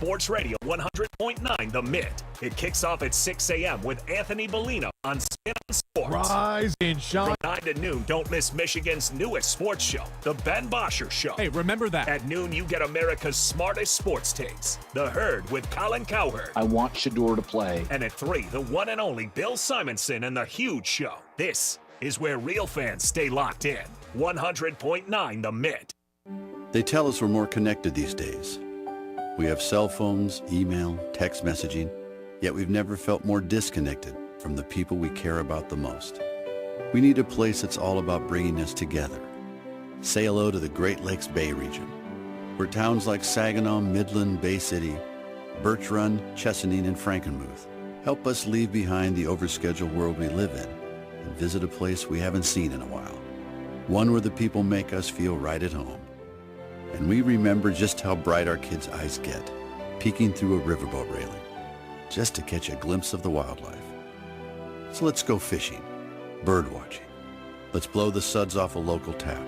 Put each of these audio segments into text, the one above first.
Sports Radio 100.9 The Mitt. It kicks off at 6 a.m. with Anthony Bellino on Spin on Sports. Rise and shine. From 9 to noon, don't miss Michigan's newest sports show, The Ben Bosscher Show. Hey, remember that. At noon, you get America's smartest sports takes, The Herd with Colin Cowherd. I want Shador to play. And at 3, the one and only Bill Simonson and The Huge Show. This is where real fans stay locked in. 100.9 The Mitt. They tell us we're more connected these days. We have cell phones, email, text messaging, yet we've never felt more disconnected from the people we care about the most. We need a place that's all about bringing us together. Say hello to the Great Lakes Bay region, where towns like Saginaw, Midland, Bay City, Birch Run, Chesaning, and Frankenmuth help us leave behind the overscheduled world we live in and visit a place we haven't seen in a while. One where the people make us feel right at home. And we remember just how bright our kids' eyes get, peeking through a riverboat railing, just to catch a glimpse of the wildlife. So let's go fishing, bird watching. Let's blow the suds off a local tap,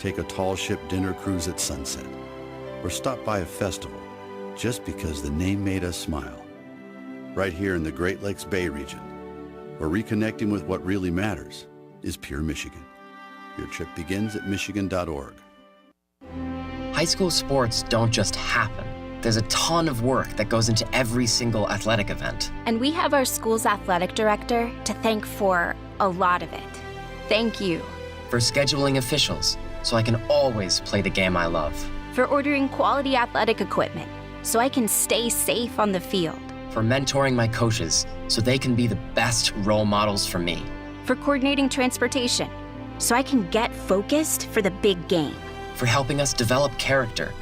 take a tall ship dinner cruise at sunset, or stop by a festival just because the name made us smile. Right here in the Great Lakes Bay region, where reconnecting with what really matters is pure Michigan. Your trip begins at michigan.org. High school sports don't just happen. There's a ton of work that goes into every single athletic event. And we have our school's athletic director to thank for a lot of it. Thank you. For scheduling officials, so I can always play the game I love. For ordering quality athletic equipment, so I can stay safe on the field. For mentoring my coaches, so they can be the best role models for me. For coordinating transportation, so I can get focused for the big game. For helping us develop character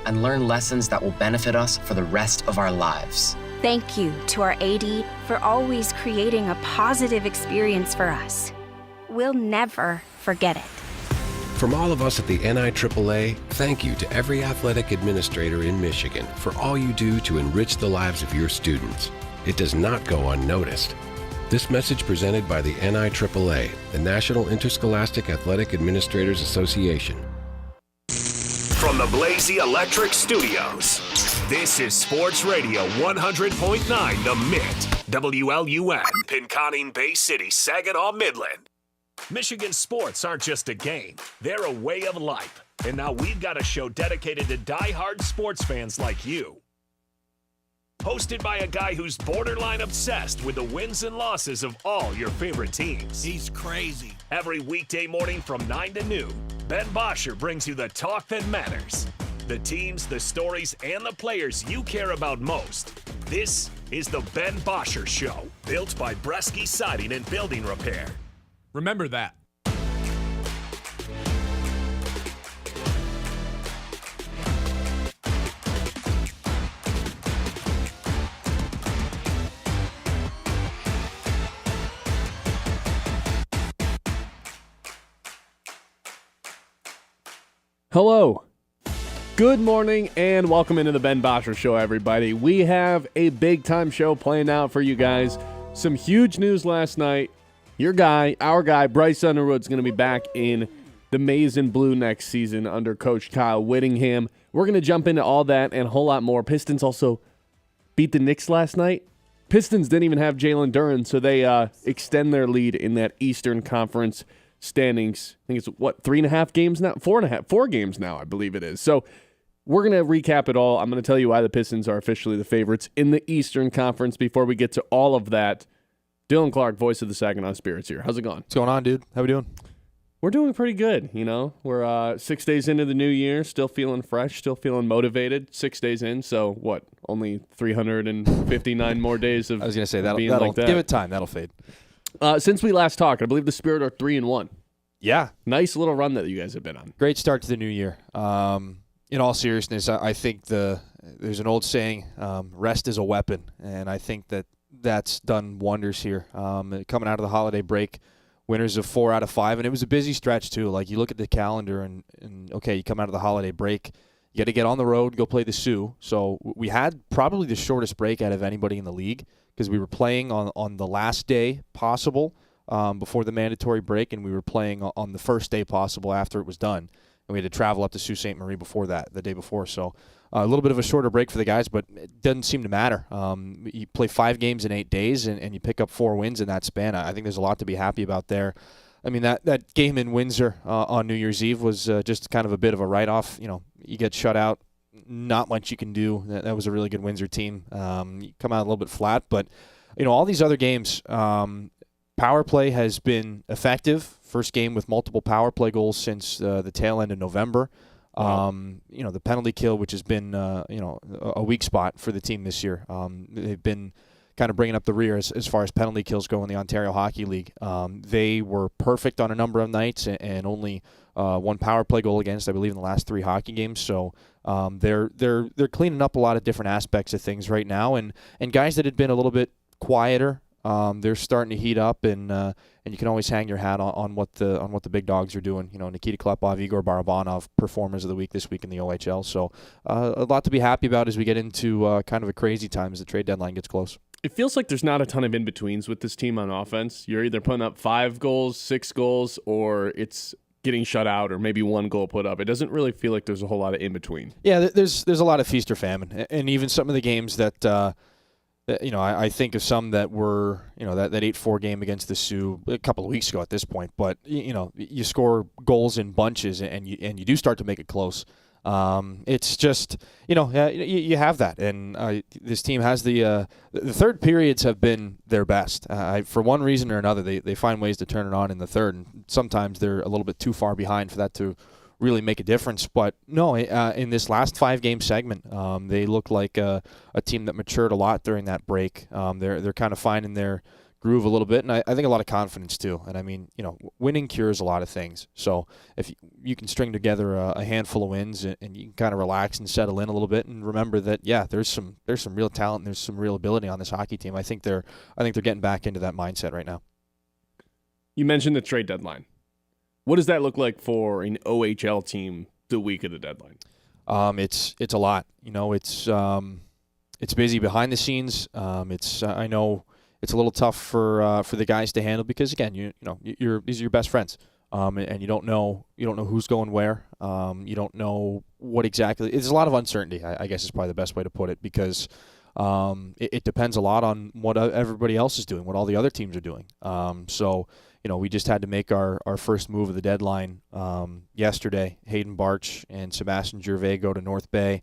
and learn lessons that will benefit us for the rest of our lives. Thank you to our AD for always creating a positive experience for us. We'll never forget it. From all of us at the NIAAA, thank you to every athletic administrator in Michigan for all you do to enrich the lives of your students. It does not go unnoticed. This message presented by the NIAAA, the National Interscholastic Athletic Administrators Association. From the Blazy Electric Studios, this is Sports Radio 100.9 The Mitt, WLUN, Pinconning, Bay City, Saginaw, Midland. Michigan sports aren't just a game, they're a way of life. And now we've got a show dedicated to die-hard sports fans like you. Hosted by a guy who's borderline obsessed with the wins and losses of all your favorite teams. He's crazy. Every weekday morning from 9 to noon, Ben Bosscher brings you the talk that matters. The teams, the stories, and the players you care about most. This is the Ben Bosscher Show, built by Bresky Siding and Building Repair. Remember that. Hello. Good morning and welcome into the Ben Bosscher Show, everybody. We have a big-time show planned out for you guys. Some huge news last night. Our guy, Bryce Underwood, is going to be back in the Maize and Blue next season under Coach Kyle Whittingham. We're going to jump into all that and a whole lot more. Pistons also beat the Knicks last night. Pistons didn't even have Jalen Duren, so they extend their lead in that Eastern Conference standings. I think it's, 3.5 games now? 4 games now, I believe it is. So we're going to recap it all. I'm going to tell you why the Pistons are officially the favorites in the Eastern Conference. Before we get to all of that, Dillon Clark, voice of the Saginaw Spirits here. How's it going? What's going on, dude? How we doing? We're doing pretty good, you know. We're 6 days into the new year, still feeling fresh, still feeling motivated. 6 days in, so what? Only 359 more days of I was going to say, that'll like that. Give it time. That'll fade. Since we last talked, I believe the Spirit are 3-1. Yeah. Nice little run that you guys have been on. Great start to the new year. In all seriousness, I think there's an old saying, rest is a weapon, and I think that's done wonders here. Coming out of the holiday break, winners of 4 out of 5, and it was a busy stretch too. Like, you look at the calendar and okay, you come out of the holiday break, you got to get on the road, go play the Sioux. So we had probably the shortest break out of anybody in the league because we were playing on the last day possible before the mandatory break, and we were playing on the first day possible after it was done. and we had to travel up to Sault Ste. Marie before that, the day before. So a little bit of a shorter break for the guys, but it doesn't seem to matter. You play 5 games in 8 days, and you pick up 4 wins in that span. I think there's a lot to be happy about there. I mean, that game in Windsor on New Year's Eve was just kind of a bit of a write-off. You get shut out, not much you can do. That was a really good Windsor team. You come out a little bit flat, but all these other games, power play has been effective. First game with multiple power play goals since the tail end of November. The penalty kill, which has been a weak spot for the team this year. They've been kind of bringing up the rear as far as penalty kills go in the Ontario Hockey League. They were perfect on a number of nights and only 1 power play goal against, I believe, in the last 3 hockey games. So they're cleaning up a lot of different aspects of things right now, and guys that had been a little bit quieter, they're starting to heat up, and you can always hang your hat on what the big dogs are doing. Nikita Klepov, Igor Barabanov, performers of the week this week in the OHL. So a lot to be happy about as we get into kind of a crazy time as the trade deadline gets close. It feels like there's not a ton of in-betweens with this team on offense. You're either putting up 5 goals, 6 goals, or it's getting shut out, or maybe 1 goal put up. It doesn't really feel like there's a whole lot of in-between. Yeah, there's a lot of feast or famine. And even some of the games that I think of some that were, that 8-4 game against the Sioux a couple of weeks ago at this point. But, you score goals in bunches, and you do start to make it close. It's just, you have that. And this team has the third periods have been their best. For one reason or another, they find ways to turn it on in the third. And sometimes they're a little bit too far behind for that to really make a difference. But no, in this last 5-game segment, they look like a team that matured a lot during that break. They're kind of finding their groove a little bit, and I think a lot of confidence too. And I mean, winning cures a lot of things. So if you can string together a handful of wins and you can kind of relax and settle in a little bit and remember that, yeah, there's some real talent and there's some real ability on this hockey team. I think they're getting back into that mindset right now. You mentioned the trade deadline. What does that look like for an OHL team the week of the deadline? It's a lot. It's busy behind the scenes. I know it's a little tough for the guys to handle because, again, these are your best friends, and you don't know who's going where. You don't know what exactly. There's a lot of uncertainty, I guess is probably the best way to put it, because it depends a lot on what everybody else is doing, what all the other teams are doing. So we just had to make our first move of the deadline yesterday. Hayden Barch and Sebastian Gervais go to North Bay.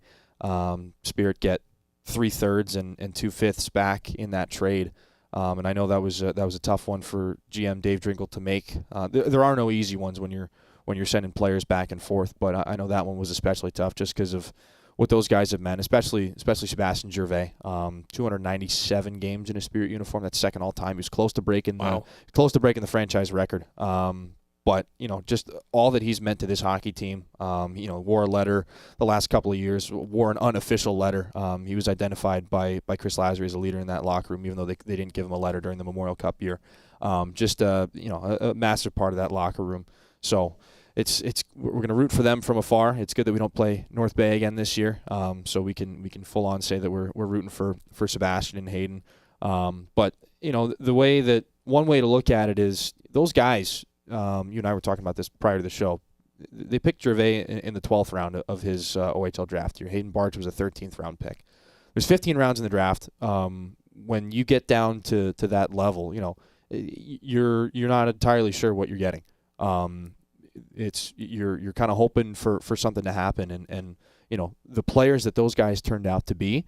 Spirit get 3/3 and 2/5 back in that trade. And I know that was a tough one for GM Dave Drinkle to make. There are no easy ones when you're sending players back and forth, but I know that one was especially tough just because of what those guys have meant, especially Sebastian Gervais. 297 games in a Spirit uniform. That's second all time. He was close to breaking the franchise record. But, just all that he's meant to this hockey team, wore a letter the last couple of years, wore an unofficial letter. He was identified by Chris Lazary as a leader in that locker room, even though they didn't give him a letter during the Memorial Cup year. Just a massive part of that locker room. So we're going to root for them from afar. It's good that we don't play North Bay again this year, so we can full on say that we're rooting for Sebastian and Hayden. But one way to look at it is those guys. You and I were talking about this prior to the show. They picked Gervais in the 12th round of his OHL draft year. Hayden Barch was a 13th round pick. There's 15 rounds in the draft. When you get down to that level, you're not entirely sure what you're getting. You're kind of hoping for something to happen, and the players that those guys turned out to be.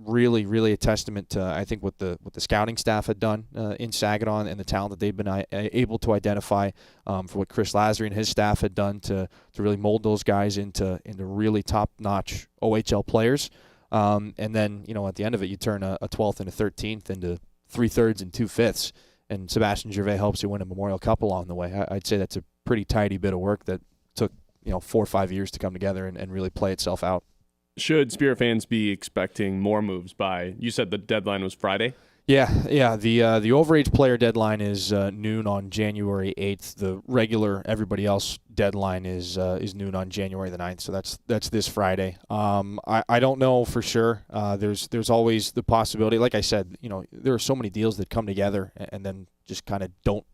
Really, really a testament to, I think, what the scouting staff had done in Saginaw and the talent that they've been able to identify, for what Chris Lazary and his staff had done to really mold those guys into really top-notch OHL players. And then, at the end of it, you turn a 12th and a 13th into 3/3 and 2/5, and Sebastian Gervais helps you win a Memorial Cup along the way. I'd say that's a pretty tidy bit of work that took 4 or 5 years to come together and really play itself out. Should Spirit fans be expecting more moves by, you said the deadline was Friday? Yeah. The overage player deadline is noon on January 8th. The regular everybody else deadline is noon on January the 9th. So that's this Friday. I don't know for sure. There's always the possibility. Like I said, there are so many deals that come together and then just kind of don't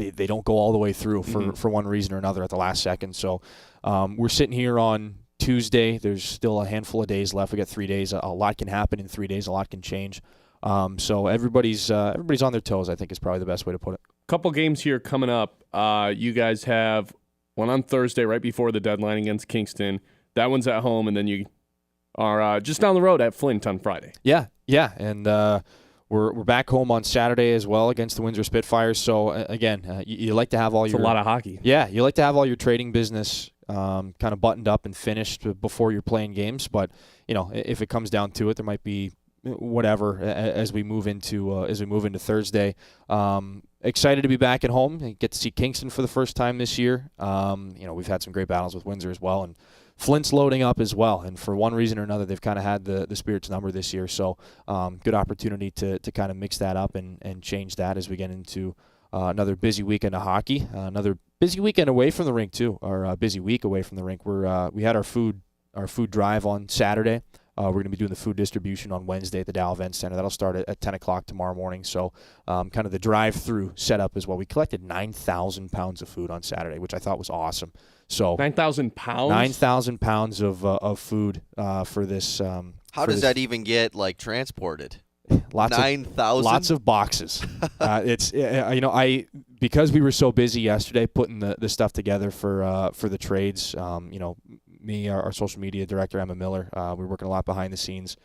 they don't go all the way through for one reason or another at the last second. So we're sitting here on Tuesday. There's still a handful of days left. We got 3 days. A lot can happen in 3 days. A lot can change. So everybody's on their toes, I think, is probably the best way to put it. Couple games here coming up. You guys have one on Thursday right before the deadline against Kingston. That one's at home, and then you are just down the road at Flint on Friday. Yeah, and we're back home on Saturday as well against the Windsor Spitfires. So again, you like to have all It's a lot of hockey. Yeah, you like to have all your trading business kind of buttoned up and finished before you're playing games. But if it comes down to it, there might be whatever as we move into Thursday. Excited to be back at home and get to see Kingston for the first time this year. We've had some great battles with Windsor as well, and Flint's loading up as well. And for one reason or another, they've kind of had the Spirit's number this year. So good opportunity to kind of mix that up and change that as we get into another busy weekend of hockey, another busy weekend away from the rink too, or a busy week away from the rink. We had our food drive on Saturday. We're going to be doing the food distribution on Wednesday at the Dow Event Center. That'll start at 10 o'clock tomorrow morning. So kind of the drive-through setup as well. We collected 9,000 pounds of food on Saturday, which I thought was awesome. So 9,000 pounds? 9,000 pounds of food for this. How does that even get, transported? 9,000? Lots of boxes. Because we were so busy yesterday putting the stuff together for the trades, me, our social media director, Emma Miller, we were working a lot behind the scenes.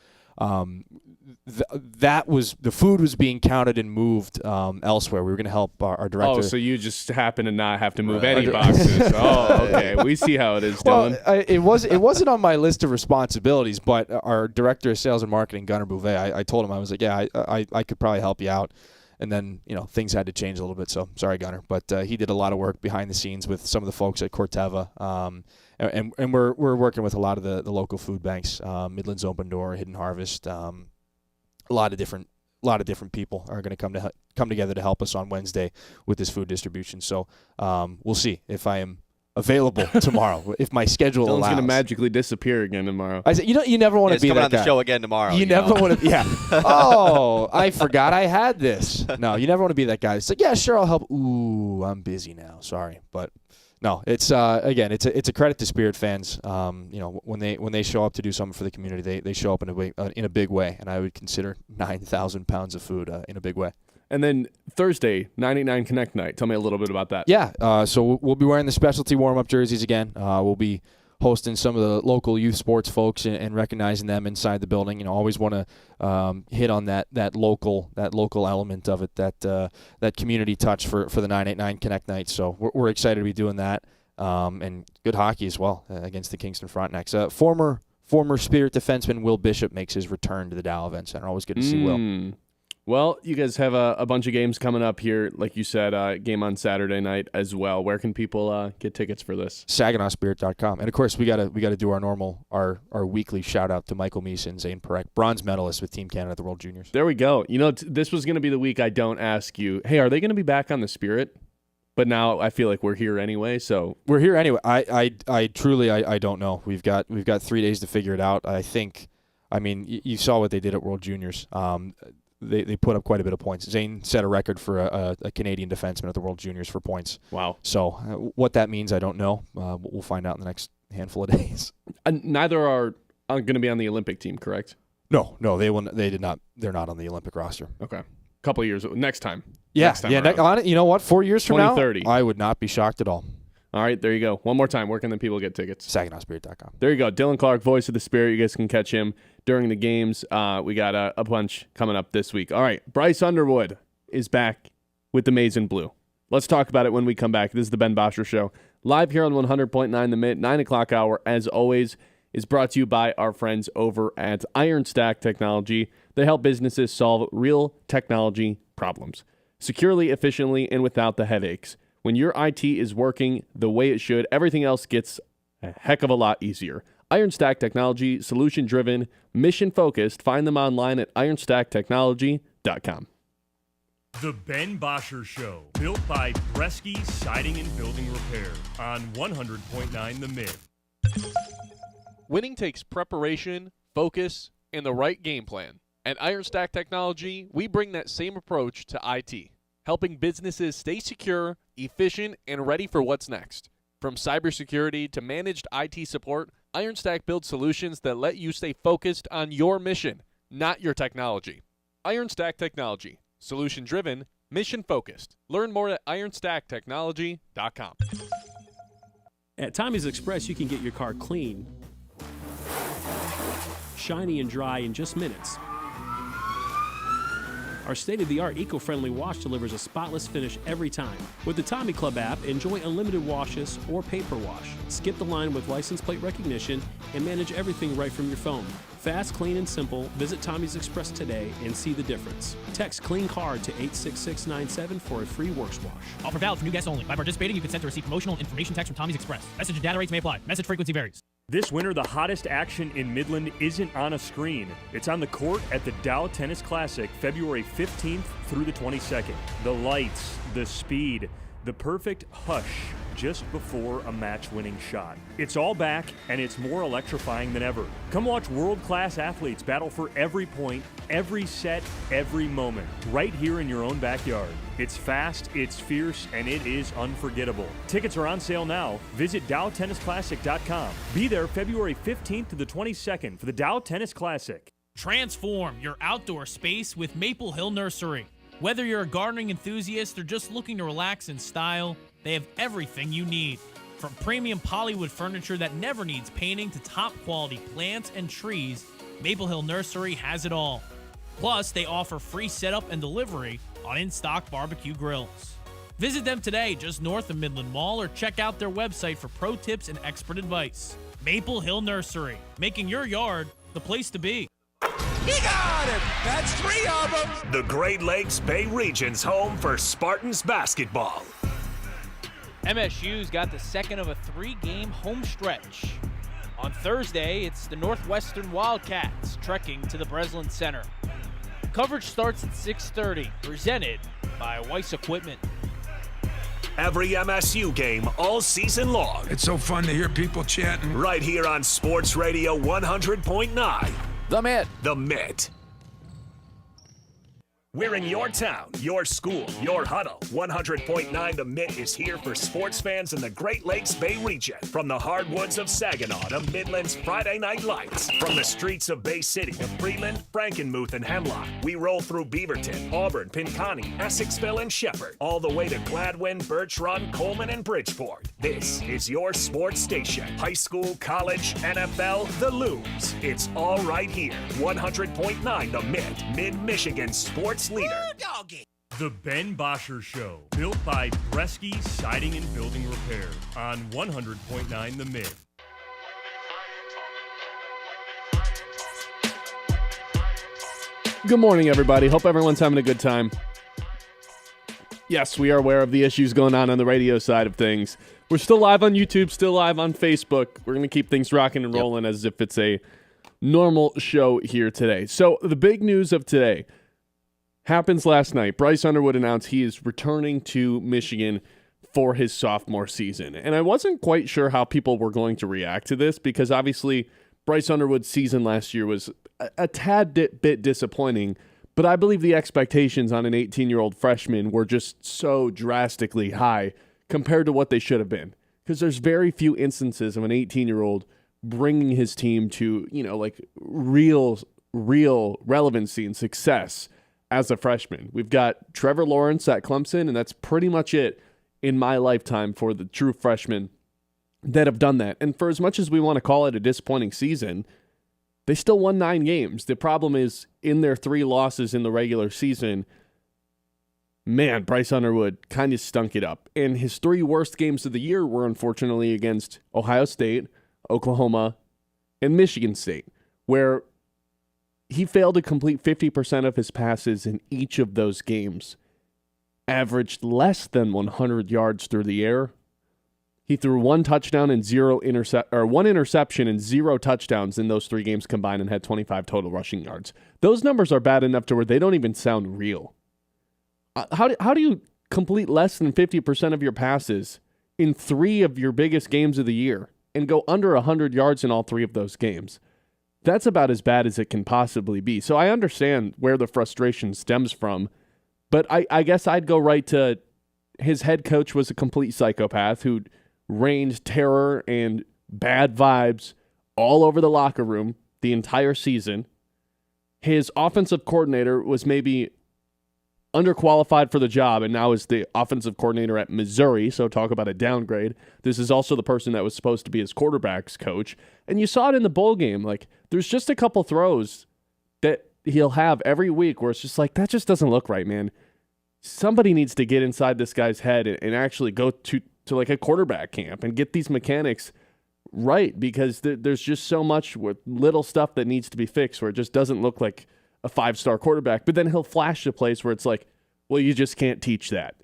The food was being counted and moved elsewhere. We were going to help our director. Oh, so you just happen to not have to move any boxes. Oh, okay. We see how it is, Dillon. Well, it wasn't on my list of responsibilities, but our director of sales and marketing, Gunnar Bouvet, I told him, I was like, yeah, I could probably help you out. And then, things had to change a little bit. So sorry, Gunnar. But he did a lot of work behind the scenes with some of the folks at Corteva. And we're working with a lot of the local food banks, Midlands Open Door, Hidden Harvest. A lot of different people are going to come together to help us on Wednesday with this food distribution. So we'll see if I am available tomorrow, if my schedule Dylan's allows. going to magically disappear again tomorrow. I said, you never want to be that guy. Coming on the show again tomorrow. You never want to. Yeah. Oh, I forgot I had this. No, you never want to be that guy. It's like, yeah, sure, I'll help. Ooh, I'm busy now. Sorry, but. No, it's again, it's a credit to Spirit fans. When they show up to do something for the community, they show up in a big way, and I would consider 9,000 pounds of food in a big way. And then Thursday, 989 Connect Night. Tell me a little bit about that. Yeah, so we'll be wearing the specialty warm-up jerseys again. We'll be hosting some of the local youth sports folks and recognizing them inside the building. Always want to hit on that local element of it, that community touch for the 989 Connect Night. So we're excited to be doing that, and good hockey as well against the Kingston Frontenacs. Former Spirit defenseman Will Bishop makes his return to the Dow Event Center. Always good to see Will. Well, you guys have a bunch of games coming up here. Like you said, game on Saturday night as well. Where can people get tickets for this? SaginawSpirit.com. And, of course, we gotta do our weekly shout-out to Michael Meese and Zane Perek, bronze medalists with Team Canada at the World Juniors. There we go. This was going to be the week I don't ask you, hey, are they going to be back on the Spirit? But now I feel like we're here anyway. So we're here anyway. I truly don't know. We've got 3 days to figure it out. I think, you saw what they did at World Juniors. They put up quite a bit of points. Zane set a record for a Canadian defenseman at the World Juniors for points. Wow. So what that means, I don't know. We'll find out in the next handful of days. Neither are going to be on the Olympic team, correct? No, they did not. They're not on the Olympic roster. Okay. Couple of years next time. Yeah, next time on it. You know what? 4 years from now, 2030. I would not be shocked at all. All right, there you go. One more time. Where can the people get tickets? SaginawSpirit.com. There you go. Dillon Clark, voice of the Spirit. You guys can catch him during the games. We got a bunch coming up this week. All right, Bryce Underwood is back with the Maize and Blue. Let's talk about it when we come back. This is the Ben Bosscher Show, live here on 100.9 The Mitt. 9 o'clock hour, as always, is brought to you by our friends over at Iron Stack Technology. They help businesses solve real technology problems securely, efficiently, and without the headaches. When your IT is working the way it should, everything else gets a heck of a lot easier. Iron Stack Technology, solution-driven, mission-focused. Find them online at ironstacktechnology.com. The Ben Bosscher Show, built by Bresky Siding and Building Repair on 100.9 The Mitt. Winning takes preparation, focus, and the right game plan. At Iron Stack Technology, we bring that same approach to IT. helping businesses stay secure, efficient, and ready for what's next. From cybersecurity to managed IT support, IronStack builds solutions that let you stay focused on your mission, not your technology. IronStack Technology. Solution-driven, mission-focused. Learn more at ironstacktechnology.com. At Tommy's Express, you can get your car clean, shiny and dry in just minutes. Our state-of-the-art eco-friendly wash delivers a spotless finish every time. With the Tommy Club app, enjoy unlimited washes or paper wash. Skip the line with license plate recognition and manage everything right from your phone. Fast, clean, and simple. Visit Tommy's Express today and see the difference. Text CLEAN CAR to 86697 for a free works wash. Offer valid for new guests only. By participating, you consent to receive promotional information text from Tommy's Express. Message and data rates may apply. Message frequency varies. This winter, the hottest action in Midland isn't on a screen. It's on the court at the Dow Tennis Classic, February 15th through the 22nd. The lights, the speed, the perfect hush just before a match-winning shot. It's all back, and it's more electrifying than ever. Come watch world-class athletes battle for every point, every set, every moment, right here in your own backyard. It's fast, it's fierce, and it is unforgettable. Tickets are on sale now. Visit DowTennisClassic.com. Be there February 15th to the 22nd for the Dow Tennis Classic. Transform your outdoor space with Maple Hill Nursery. Whether you're a gardening enthusiast or just looking to relax in style, they have everything you need. From premium polywood furniture that never needs painting to top-quality plants and trees, Maple Hill Nursery has it all. Plus, they offer free setup and delivery on in-stock barbecue grills. Visit them today just north of Midland Mall or check out their website for pro tips and expert advice. Maple Hill Nursery, making your yard the place to be. He got him! That's 3 of them! The Great Lakes Bay Region's home for Spartans basketball. MSU's got the second of a 3-game home stretch. On Thursday, it's the Northwestern Wildcats trekking to the Breslin Center. Coverage starts at 6:30, presented by Weiss Equipment. Every MSU game all season long. It's so fun to hear people chatting. Right here on Sports Radio 100.9. The Mitt. The Mitt. We're in your town, your school, your huddle. 100.9 The Mitt is here for sports fans in the Great Lakes Bay region. From the hardwoods of Saginaw to Midland's Friday Night Lights. From the streets of Bay City to Freeland, Frankenmuth, and Hemlock. We roll through Beaverton, Auburn, Pinconning, Essexville, and Shepherd. All the way to Gladwin, Birch Run, Coleman, and Bridgeport. This is your sports station. High school, college, NFL, the Looms. It's all right here. 100.9 The Mitt, Mid-Michigan sports leader. The Ben Bosscher Show, built by Bresky Siding and Building Repair on 100.9 The Mitt. Good morning, everybody. Hope everyone's having a good time. Yes, we are aware of the issues going on the radio side of things. We're still live on YouTube, still live on Facebook. We're going to keep things rocking and rolling as if it's a normal show here today. So the big news of today happens last night. Bryce Underwood announced he is returning to Michigan for his sophomore season. And I wasn't quite sure how people were going to react to this because obviously Bryce Underwood's season last year was a tad bit disappointing, but I believe the expectations on an 18-year-old freshman were just so drastically high compared to what they should have been. Because there's very few instances of an 18-year-old bringing his team to, like real relevancy and success as a freshman. We've got Trevor Lawrence at Clemson, and that's pretty much it in my lifetime for the true freshmen that have done that. And for as much as we want to call it a disappointing season, they still won 9 games. The problem is, in their 3 losses in the regular season, man, Bryce Underwood kind of stunk it up. And his 3 worst games of the year were unfortunately against Ohio State, Oklahoma, and Michigan State, where he failed to complete 50% of his passes in each of those games, averaged less than 100 yards through the air. He threw 1 touchdown and 1 interception and 0 touchdowns in those 3 games combined and had 25 total rushing yards. Those numbers are bad enough to where they don't even sound real. How do you complete less than 50% of your passes in 3 of your biggest games of the year and go under 100 yards in all 3 of those games? That's about as bad as it can possibly be. So I understand where the frustration stems from, But I guess I'd go right to his head coach was a complete psychopath who rained terror and bad vibes all over the locker room the entire season. His offensive coordinator was maybe underqualified for the job and now is the offensive coordinator at Missouri, so talk about a downgrade. This is also the person that was supposed to be his quarterback's coach. And you saw it in the bowl game. Like, there's just a couple throws that he'll have every week where it's just like, that just doesn't look right, man. Somebody needs to get inside this guy's head and actually go to like a quarterback camp and get these mechanics right, because there's just so much with little stuff that needs to be fixed where it just doesn't look like a 5-star quarterback. But then he'll flash the place where it's like, well, you just can't teach that.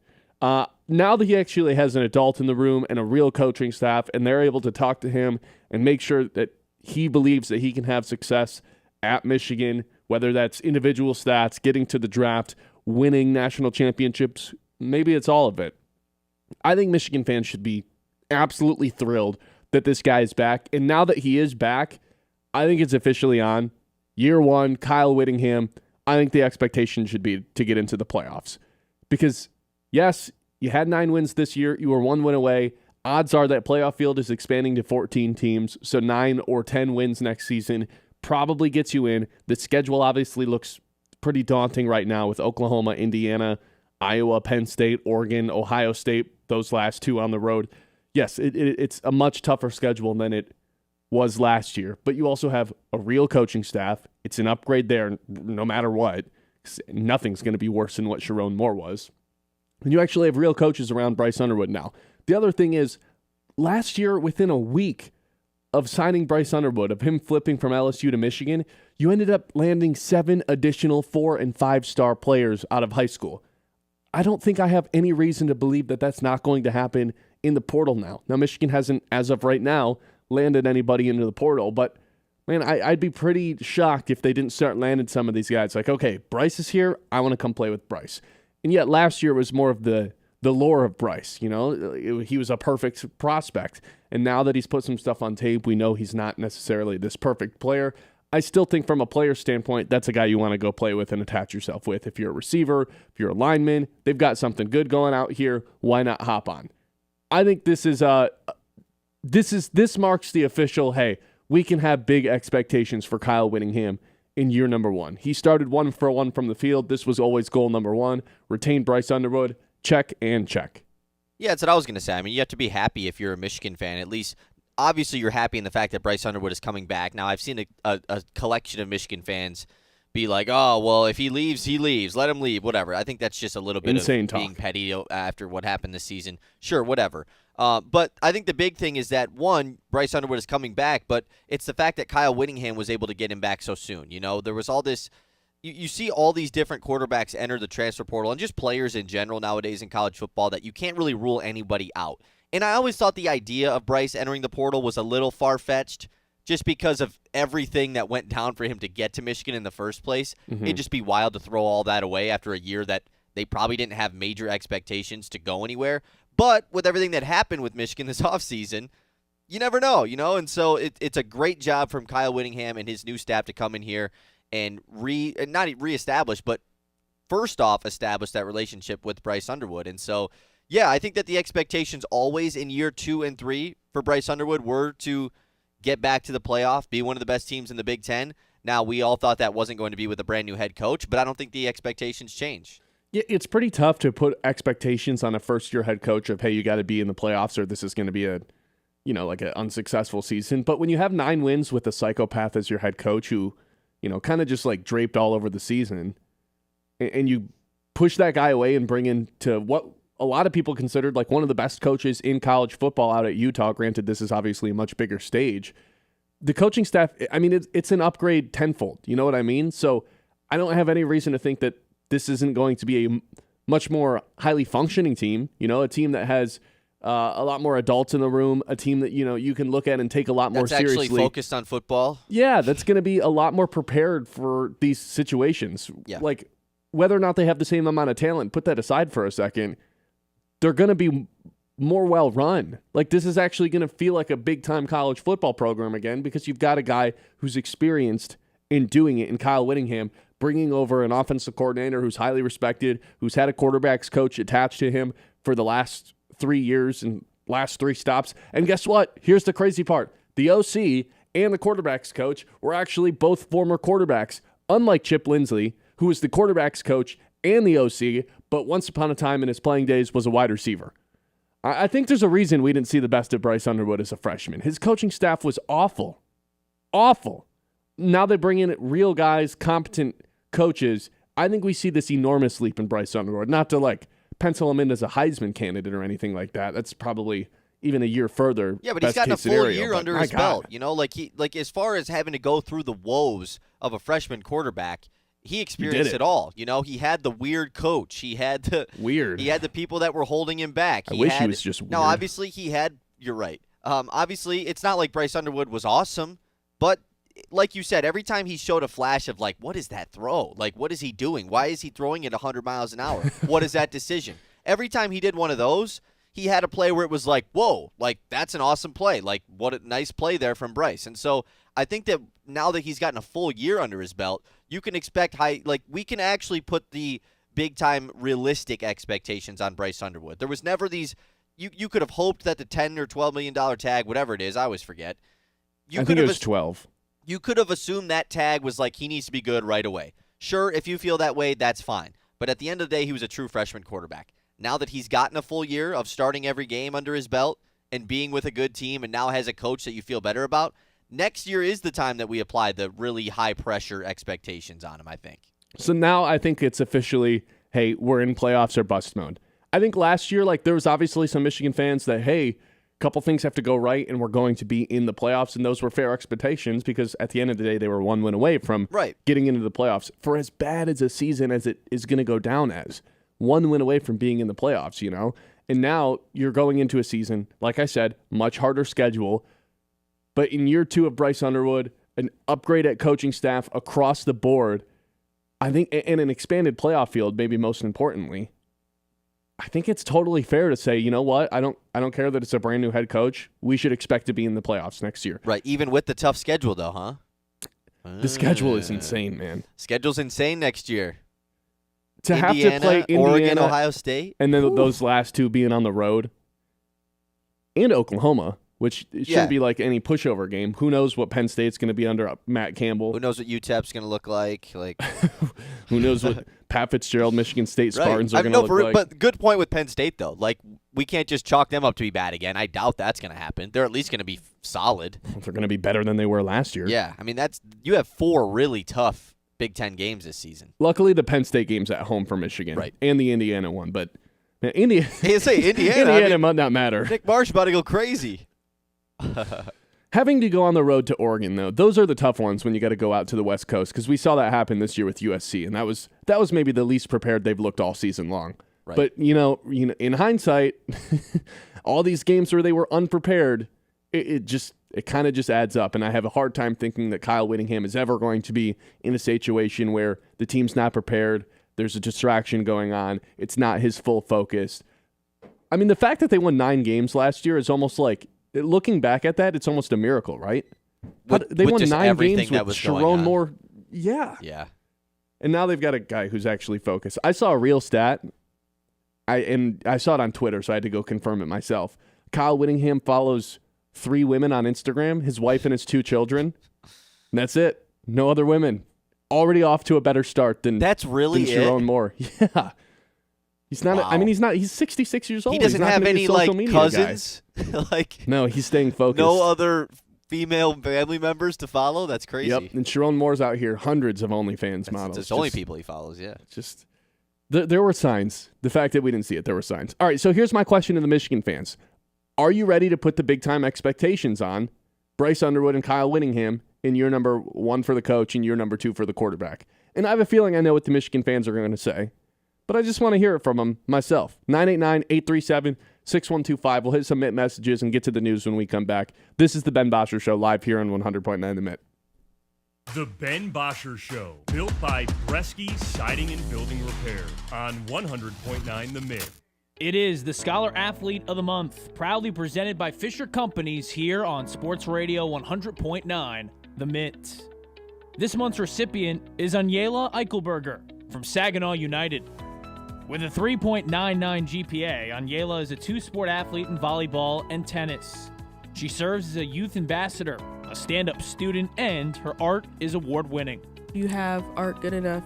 Now that he actually has an adult in the room and a real coaching staff, and they're able to talk to him and make sure that he believes that he can have success at Michigan, whether that's individual stats, getting to the draft, winning national championships, maybe it's all of it. I think Michigan fans should be absolutely thrilled that this guy is back. And now that he is back, I think it's officially on. Year one, Kyle Whittingham, I think the expectation should be to get into the playoffs. Because, yes, you had 9 wins this year. You were 1 win away. Odds are that playoff field is expanding to 14 teams. So 9 or 10 wins next season probably gets you in. The schedule obviously looks pretty daunting right now with Oklahoma, Indiana, Iowa, Penn State, Oregon, Ohio State, those last 2 on the road. Yes, it's a much tougher schedule than it was last year, but you also have a real coaching staff. It's an upgrade there no matter what. Nothing's going to be worse than what Sharon Moore was. And you actually have real coaches around Bryce Underwood now. The other thing is, last year, within a week of signing Bryce Underwood, of him flipping from LSU to Michigan, you ended up landing 7 additional 4- and 5-star players out of high school. I don't think I have any reason to believe that that's not going to happen in the portal now. Now, Michigan hasn't, as of right now, landed anybody into the portal, but man, I'd be pretty shocked if they didn't start landing some of these guys. Like, okay, Bryce is here, I want to come play with Bryce. And yet last year was more of the lore of Bryce, you know? He was a perfect prospect. And now that he's put some stuff on tape, we know he's not necessarily this perfect player. I still think from a player standpoint, that's a guy you want to go play with and attach yourself with. If you're a receiver, if you're a lineman, they've got something good going out here, why not hop on? I think this marks the official, hey, we can have big expectations for Kyle Whittingham in year number 1. He started 1 for 1 from the field. This was always goal number 1. Retain Bryce Underwood, check and check. Yeah, that's what I was going to say. I mean, you have to be happy if you're a Michigan fan. At least, obviously, you're happy in the fact that Bryce Underwood is coming back. Now, I've seen a collection of Michigan fans be like, oh, well, if he leaves, he leaves. Let him leave, whatever. I think that's just a little bit insane of talk. Being petty after what happened this season. Sure, whatever. But I think the big thing is that, one, Bryce Underwood is coming back, but it's the fact that Kyle Whittingham was able to get him back so soon. You know, there was all this – you see all these different quarterbacks enter the transfer portal and just players in general nowadays in college football that you can't really rule anybody out. And I always thought the idea of Bryce entering the portal was a little far-fetched just because of everything that went down for him to get to Michigan in the first place. Mm-hmm. It'd just be wild to throw all that away after a year that they probably didn't have major expectations to go anywhere. But with everything that happened with Michigan this offseason, you never know, you know? And so it's a great job from Kyle Whittingham and his new staff to come in here and not reestablish, but first off establish that relationship with Bryce Underwood. And so, yeah, I think that the expectations always in year 2 and 3 for Bryce Underwood were to get back to the playoff, be one of the best teams in the Big Ten. Now, we all thought that wasn't going to be with a brand new head coach, but I don't think the expectations change. Yeah, it's pretty tough to put expectations on a first-year head coach of, hey, you got to be in the playoffs or this is going to be like an unsuccessful season. But when you have 9 wins with a psychopath as your head coach who, kind of just like draped all over the season, and you push that guy away and bring in to what a lot of people considered like one of the best coaches in college football out at Utah. Granted, this is obviously a much bigger stage. The coaching staff, I mean, it's an upgrade tenfold. You know what I mean? So I don't have any reason to think that this isn't going to be a much more highly functioning team, a team that has a lot more adults in the room, a team that, you can look at and take a lot more seriously. That's actually focused on football? Yeah, that's going to be a lot more prepared for these situations. Yeah. Like, whether or not they have the same amount of talent, put that aside for a second, they're going to be more well-run. Like, this is actually going to feel like a big-time college football program again because you've got a guy who's experienced in doing it in Kyle Whittingham. bringing over an offensive coordinator who's highly respected, who's had a quarterback's coach attached to him for the last 3 years and last 3 stops. And guess what? Here's the crazy part. The OC and the quarterback's coach were actually both former quarterbacks, unlike Chip Lindsey, who was the quarterback's coach and the OC, but once upon a time in his playing days was a wide receiver. I think there's a reason we didn't see the best of Bryce Underwood as a freshman. His coaching staff was awful. Awful. Now they bring in real guys, competent coaches. I think we see this enormous leap in Bryce Underwood. Not to pencil him in as a Heisman candidate or anything like that. That's probably even a year further. Yeah, but he's gotten a full year under his belt. As far as having to go through the woes of a freshman quarterback, he experienced it all. He had the weird coach. He had the people that were holding him back. I wish he was just weird. Now, obviously, you're right. Obviously, it's not like Bryce Underwood was awesome, but like you said, every time he showed a flash of what is that throw? What is he doing? Why is he throwing it 100 miles an hour? What is that decision? Every time he did one of those, he had a play where it was whoa, that's an awesome play. What a nice play there from Bryce. And so I think that now that he's gotten a full year under his belt, you can expect we can actually put the big-time realistic expectations on Bryce Underwood. There was never these you could have hoped that the $10 or $12 million tag, whatever it is, I always forget. I think it was 12. You could have assumed that tag was he needs to be good right away. Sure, if you feel that way, that's fine. But at the end of the day, he was a true freshman quarterback. Now that he's gotten a full year of starting every game under his belt and being with a good team and now has a coach that you feel better about, next year is the time that we apply the really high-pressure expectations on him, I think. So now I think it's officially, hey, we're in playoffs or bust mode. I think last year, there was obviously some Michigan fans that, hey, a couple things have to go right and we're going to be in the playoffs, and those were fair expectations because at the end of the day, they were one win away from getting into the playoffs. For as bad as a season as it is going to go down as, one win away from being in the playoffs, And now you're going into a season, like I said, much harder schedule. But in year 2 of Bryce Underwood, an upgrade at coaching staff across the board, I think, and an expanded playoff field, maybe most importantly, I think it's totally fair to say, you know what? I don't care that it's a brand new head coach. We should expect to be in the playoffs next year. Right, even with the tough schedule, though, huh? The schedule is insane, man. Schedule's insane next year. To Indiana, have to play Indiana, Oregon, Ohio State, and then those last 2 being on the road, and Oklahoma, which shouldn't be any pushover game. Who knows what Penn State's going to be under Matt Campbell? Who knows what UTEP's going to look like? Who knows what Pat Fitzgerald, Michigan State Spartans are going to look like? But good point with Penn State, though. We can't just chalk them up to be bad again. I doubt that's going to happen. They're at least going to be solid. They're going to be better than they were last year. Yeah, I mean you have 4 really tough Big Ten games this season. Luckily, the Penn State game's at home for Michigan, right, and the Indiana one. But man, Indiana might not matter. Nick Marsh about to go crazy. Having to go on the road to Oregon, though, those are the tough ones when you got to go out to the West Coast, because we saw that happen this year with USC, and that was maybe the least prepared they've looked all season long. Right. But in hindsight, all these games where they were unprepared, it kind of just adds up, and I have a hard time thinking that Kyle Whittingham is ever going to be in a situation where the team's not prepared, there's a distraction going on, it's not his full focus. I mean, the fact that they won 9 games last year is almost looking back at that, it's almost a miracle, right? They won 9 games with Sharon Moore. Yeah. Yeah. And now they've got a guy who's actually focused. I saw a real stat, I saw it on Twitter, so I had to go confirm it myself. Kyle Whittingham follows 3 women on Instagram, his wife and his 2 children. And that's it. No other women. Already off to a better start than Sharon Moore. Yeah. He's not. Wow. He's 66 years old. He doesn't have any cousins. No, he's staying focused. No other female family members to follow. That's crazy. Yep. And Sharon Moore's out here, hundreds of OnlyFans models. It's only people he follows. Yeah. Just there were signs. The fact that we didn't see it, there were signs. All right. So here's my question to the Michigan fans: are you ready to put the big time expectations on Bryce Underwood and Kyle Whittingham in year number 1 for the coach and year number 2 for the quarterback? And I have a feeling I know what the Michigan fans are going to say, but I just want to hear it from them myself. 989-837-6125. We'll hit some Mitt messages and get to the news when we come back. This is the Ben Bosscher Show, live here on 100.9 The Mitt. The Ben Bosscher Show, built by Bresky Siding and Building Repair on 100.9 The Mitt. It is the Scholar Athlete of the Month, proudly presented by Fisher Companies here on Sports Radio 100.9 The Mitt. This month's recipient is Anyela Eichelberger from Saginaw United. With a 3.99 GPA, Anyela is a two-sport athlete in volleyball and tennis. She serves as a youth ambassador, a stand-up student, and her art is award-winning. You have art good enough,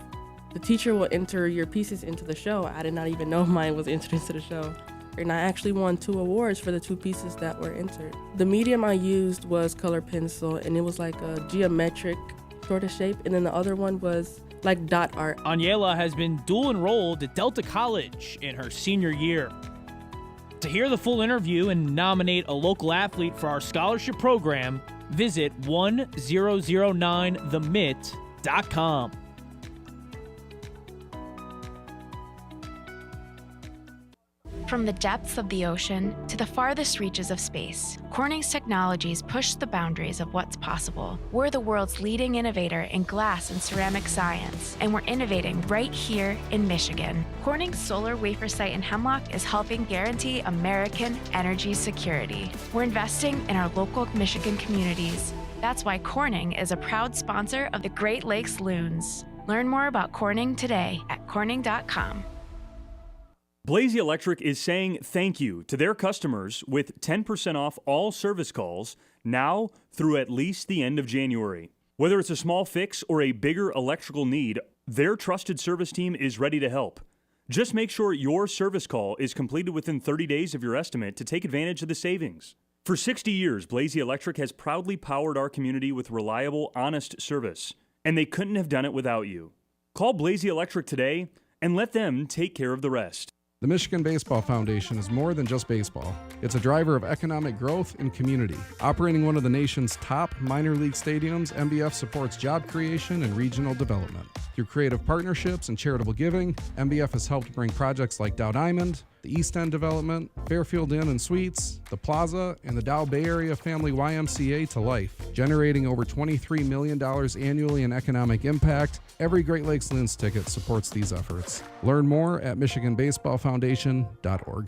the teacher will enter your pieces into the show. I did not even know mine was entered into the show. And I actually won 2 awards for the 2 pieces that were entered. The medium I used was color pencil, and it was like a geometric sort of shape, and then the other one was like dot art. Anyela has been dual enrolled at Delta College in her senior year. To hear the full interview and nominate a local athlete for our scholarship program, visit 1009themitt.com. From the depths of the ocean to the farthest reaches of space, Corning's technologies push the boundaries of what's possible. We're the world's leading innovator in glass and ceramic science, and we're innovating right here in Michigan. Corning's solar wafer site in Hemlock is helping guarantee American energy security. We're investing in our local Michigan communities. That's why Corning is a proud sponsor of the Great Lakes Loons. Learn more about Corning today at corning.com. Blazy Electric is saying thank you to their customers with 10% off all service calls now through at least the end of January. Whether it's a small fix or a bigger electrical need, their trusted service team is ready to help. Just make sure your service call is completed within 30 days of your estimate to take advantage of the savings. For 60 years, Blazy Electric has proudly powered our community with reliable, honest service, and they couldn't have done it without you. Call Blazy Electric today and let them take care of the rest. The Michigan Baseball Foundation is more than just baseball. It's a driver of economic growth and community. Operating one of the nation's top minor league stadiums, MBF supports job creation and regional development. Through creative partnerships and charitable giving, MBF has helped bring projects like Dow Diamond, the East End Development, Fairfield Inn and Suites, the Plaza, and the Dow Bay Area Family YMCA to life, generating over $23 million annually in economic impact. Every Great Lakes Loons ticket supports these efforts. Learn more at MichiganBaseballFoundation.org.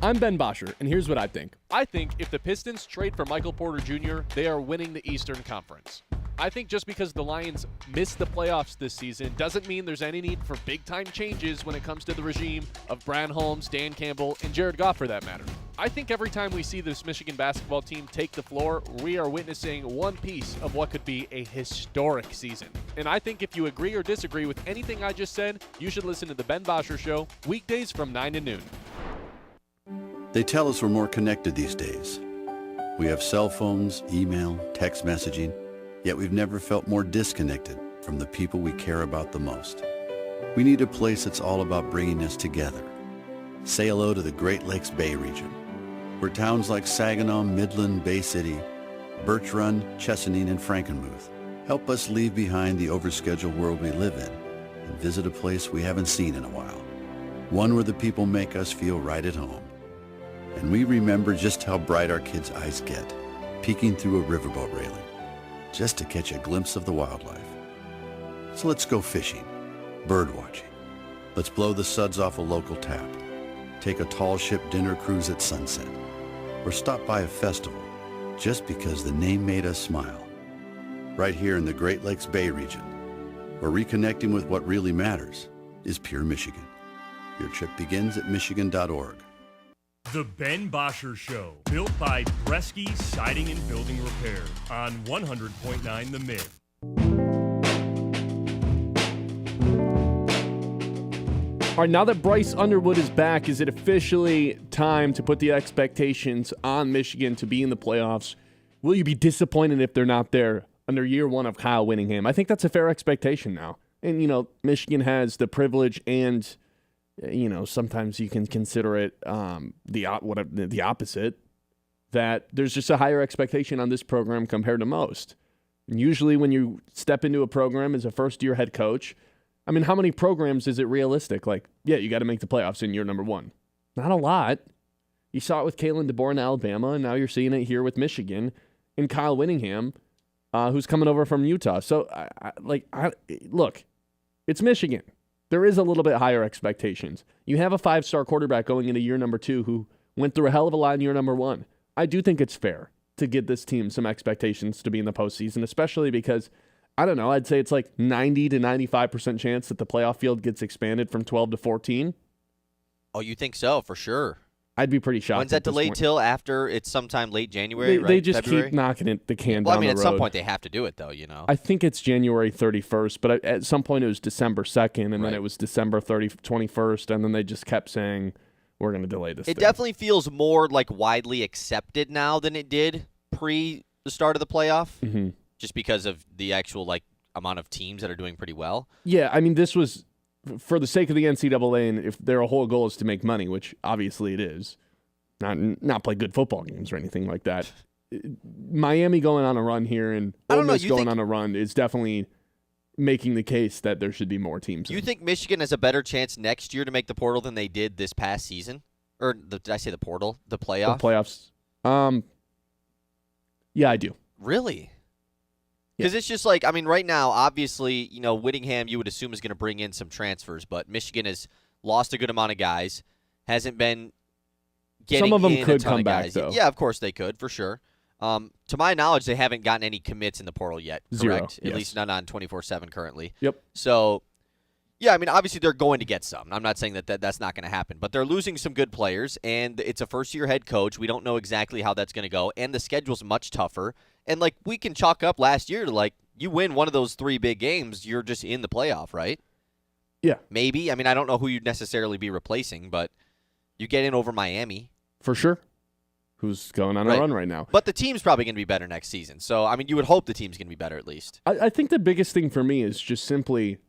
I'm Ben Bosscher, and here's what I think. I think if the Pistons trade for Michael Porter Jr., they are winning the Eastern Conference. I think just because the Lions missed the playoffs this season doesn't mean there's any need for big-time changes when it comes to the regime of Brad Holmes, Dan Campbell, and Jared Goff for that matter. I think every time we see this Michigan basketball team take the floor, we are witnessing one piece of what could be a historic season. And I think if you agree or disagree with anything I just said, you should listen to The Ben Bosscher Show, weekdays from 9 to noon. They tell us we're more connected these days. We have cell phones, email, text messaging, yet we've never felt more disconnected from the people we care about the most. We need a place that's all about bringing us together. Say hello to the Great Lakes Bay region, where towns like Saginaw, Midland, Bay City, Birch Run, Chesaning, and Frankenmuth help us leave behind the overscheduled world we live in and visit a place we haven't seen in a while. One where the people make us feel right at home. And we remember just how bright our kids' eyes get, peeking through a riverboat railing, just to catch a glimpse of the wildlife. So let's go fishing, bird watching. Let's blow the suds off a local tap, take a tall ship dinner cruise at sunset, or stop by a festival just because the name made us smile. Right here in the Great Lakes Bay region, where reconnecting with what really matters is pure Michigan. Your trip begins at michigan.org. The Ben Bosscher Show, built by Bresky Siding and Building Repair on 100.9 The Mitt. All right, now that Bryce Underwood is back, is it officially time to put the expectations on Michigan to be in the playoffs? Will you be disappointed if they're not there under year one of Kyle Whittingham? I think that's a fair expectation now. And, you know, Michigan has the privilege and, you know, sometimes you can consider it the opposite, that there's just a higher expectation on this program compared to most. And usually when you step into a program as a first-year head coach, I mean, how many programs is it realistic? Like, yeah, you got to make the playoffs in year number one. Not a lot. You saw it with Kalen DeBoer in Alabama, and now you're seeing it here with Michigan and Kyle Whittingham, who's coming over from Utah. So, look, it's Michigan. There is a little bit higher expectations. You have a 5-star quarterback going into year number 2 who went through a hell of a lot in year number 1. I do think it's fair to give this team some expectations to be in the postseason, especially because I don't know. I'd say it's like 90 to 95% chance that the playoff field gets expanded from 12 to 14. Oh, you think so? For sure. I'd be pretty shocked. When's that delayed till? After it's sometime late January, right? They just February? keep knocking the can Well, down I mean, the at road. some point they have to do it, though, you know. I think it's January 31st, but at some point it was December 2nd, and then it was December 21st, and then they just kept saying, we're going to delay this It thing. definitely feels more like widely accepted now than it did pre the start of the playoff, just because of the actual like amount of teams that are doing pretty well. Yeah, I mean, this was for the sake of the NCAA, and if their whole goal is to make money, which obviously it is, not play good football games or anything like that. Miami going on a run here and Ole Miss going on a run is definitely making the case that there should be more teams. Do you think Michigan has a better chance next year to make the portal than they did this past season? Or did I say the portal? The playoff? The playoffs. Yeah, I do. Really? Because it's just like, I mean, right now, obviously, you know, Whittingham you would assume is going to bring in some transfers, but Michigan has lost a good amount of guys, hasn't been getting some of them in could a ton come of back, guys. though. Yeah, of course they could, for sure. To my knowledge, they haven't gotten any commits in the portal yet, correct? Zero, At least none on 24/7 currently. Yep. So, yeah, I mean, obviously they're going to get some. I'm not saying that's not going to happen, but they're losing some good players, and it's a first-year head coach. We don't know exactly how that's going to go, and the schedule's much tougher. And, like, we can chalk up last year to, like, you win one of those 3 big games, you're just in the playoff, right? Yeah. Maybe. I mean, I don't know who you'd necessarily be replacing, but you get in over Miami. For sure. Who's going on a run right now. But the team's probably going to be better next season. So, I mean, you would hope the team's going to be better at least. I think the biggest thing for me is just simply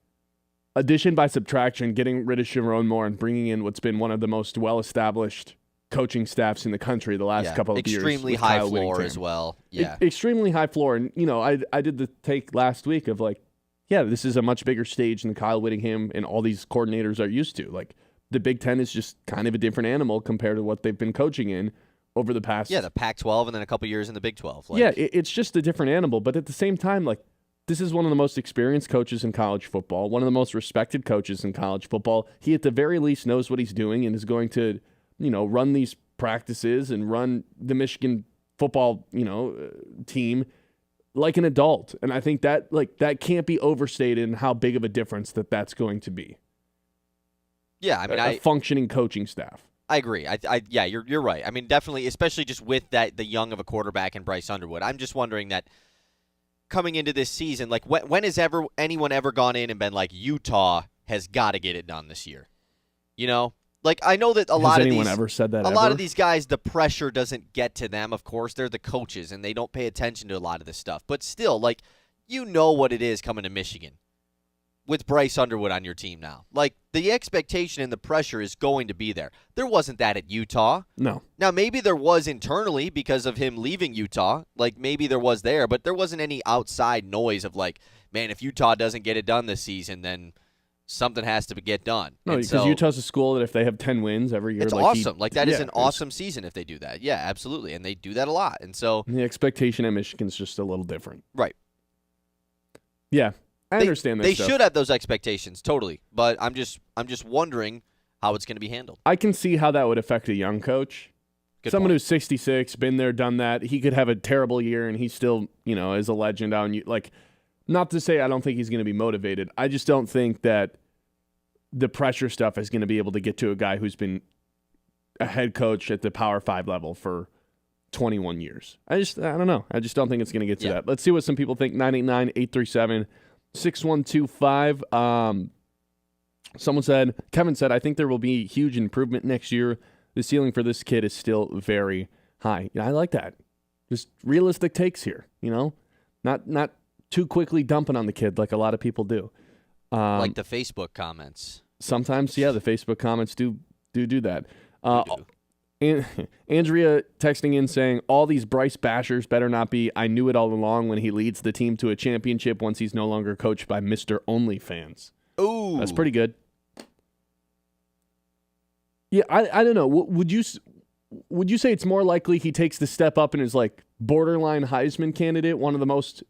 addition by subtraction, getting rid of Sharon Moore and bringing in what's been one of the most well-established coaching staffs in the country the last couple of years. Extremely high floor as well. Yeah. Extremely high floor. And, you know, I did the take last week of like, yeah, this is a much bigger stage than Kyle Whittingham and all these coordinators are used to. Like, the Big Ten is just kind of a different animal compared to what they've been coaching in over the past. Yeah, the Pac-12 and then a couple years in the Big 12. Like, yeah, it's just a different animal. But at the same time, like, this is one of the most experienced coaches in college football, one of the most respected coaches in college football. He, at the very least, knows what he's doing and is going to, you know, run these practices and run the Michigan football, you know, team like an adult. And I think that, like, that can't be overstated in how big of a difference that's going to be. Yeah, I mean, a functioning coaching staff. I agree. Yeah, you're right. I mean, definitely, especially just with the young of a quarterback in Bryce Underwood. I'm just wondering that coming into this season, like when has anyone ever gone in and been like, Utah has got to get it done this year? You know, like I know that a lot of these guys, the pressure doesn't get to them. Of course, they're the coaches and they don't pay attention to a lot of this stuff. But still, like, you know what it is coming to Michigan with Bryce Underwood on your team now. Like, the expectation and the pressure is going to be there. There wasn't that at Utah. No. Now, maybe there was internally because of him leaving Utah. Like, maybe there was there, but there wasn't any outside noise of like, man, if Utah doesn't get it done this season, then something has to get done. No, because Utah's a school that if they have 10 wins every year, it's awesome. That is an awesome season if they do that. Yeah, absolutely. And they do that a lot. And so the expectation at Michigan's just a little different. Right. Yeah. I understand that. They should have those expectations, totally. But I'm just wondering how it's going to be handled. I can see how that would affect a young coach. Someone who's 66, been there, done that. He could have a terrible year, and he still, you know, is a legend out. Like, not to say I don't think he's going to be motivated. I just don't think that the pressure stuff is going to be able to get to a guy who's been a head coach at the Power 5 level for 21 years. I don't know. I just don't think it's going to get to that. Let's see what some people think. 989-837-6125. Kevin said, I think there will be huge improvement next year. The ceiling for this kid is still very high. Yeah, I like that. Just realistic takes here, you know? Not too quickly dumping on the kid like a lot of people do. Like the Facebook comments. Sometimes, yeah, the Facebook comments do that. Andrea texting in saying, all these Bryce bashers better not be I knew it all along when he leads the team to a championship once he's no longer coached by Mr. OnlyFans. Ooh. That's pretty good. Yeah, I don't know. Would you say it's more likely he takes the step up and is like borderline Heisman candidate, one of the most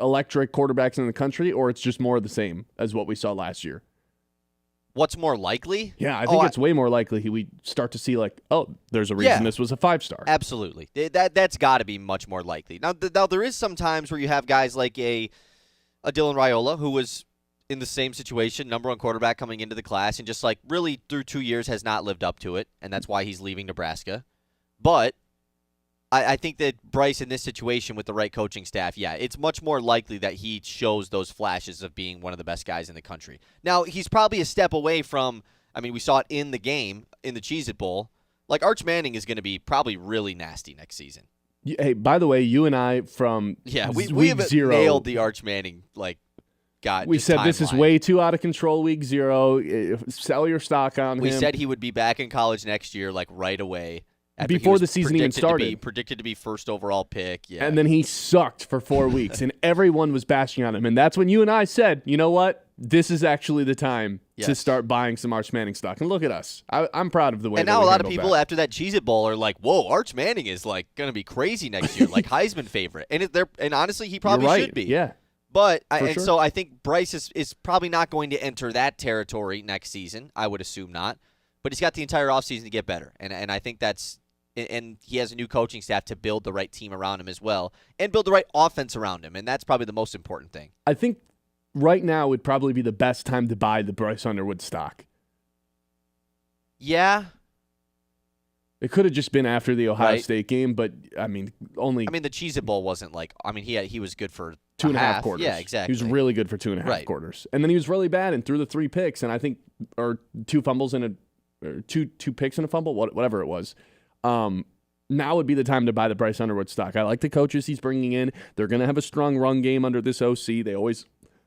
electric quarterbacks in the country, or it's just more of the same as what we saw last year? What's more likely? Yeah, I think it's way more likely we start to see like, oh, there's a reason this was a 5-star. Absolutely. That's got to be much more likely. Now there is some times where you have guys like a a Dillon Raiola, who was in the same situation, number one quarterback coming into the class, and just like really through 2 years has not lived up to it, and that's why he's leaving Nebraska. But I think that Bryce in this situation with the right coaching staff, yeah, it's much more likely that he shows those flashes of being one of the best guys in the country. Now, he's probably a step away from, I mean, we saw it in the game, in the Cheez-It Bowl. Like, Arch Manning is going to be probably really nasty next season. Hey, by the way, you and I from we have zero nailed the Arch Manning, like, we said this is way too out of control week 0. Sell your stock on him. We said he would be back in college next year, like, right away. Before the season even started. Predicted to be first overall pick, yeah. And then he sucked for 4 weeks, and everyone was bashing on him. And that's when you and I said, you know what? This is actually the time to start buying some Arch Manning stock. And look at us. I'm proud of the way. And now a lot of people after that Cheez-It Bowl are like, "Whoa, Arch Manning is like going to be crazy next year, like Heisman favorite." And honestly, he probably should be. Yeah. But so I think Bryce is probably not going to enter that territory next season. I would assume not. But he's got the entire offseason to get better, and I think that's. And he has a new coaching staff to build the right team around him as well, and build the right offense around him, and that's probably the most important thing. I think right now would probably be the best time to buy the Bryce Underwood stock. Yeah. It could have just been after the Ohio State game, but, I mean, only... I mean, the Cheez-It Bowl wasn't like... I mean, he was good for 2.5 quarters. Yeah, exactly. He was really good for 2.5 quarters. And then he was really bad and threw the 3 picks, and I think... Or 2 fumbles and or two picks and a fumble, whatever it was. Now would be the time to buy the Bryce Underwood stock. I like the coaches he's bringing in. They're going to have a strong run game under this OC. They always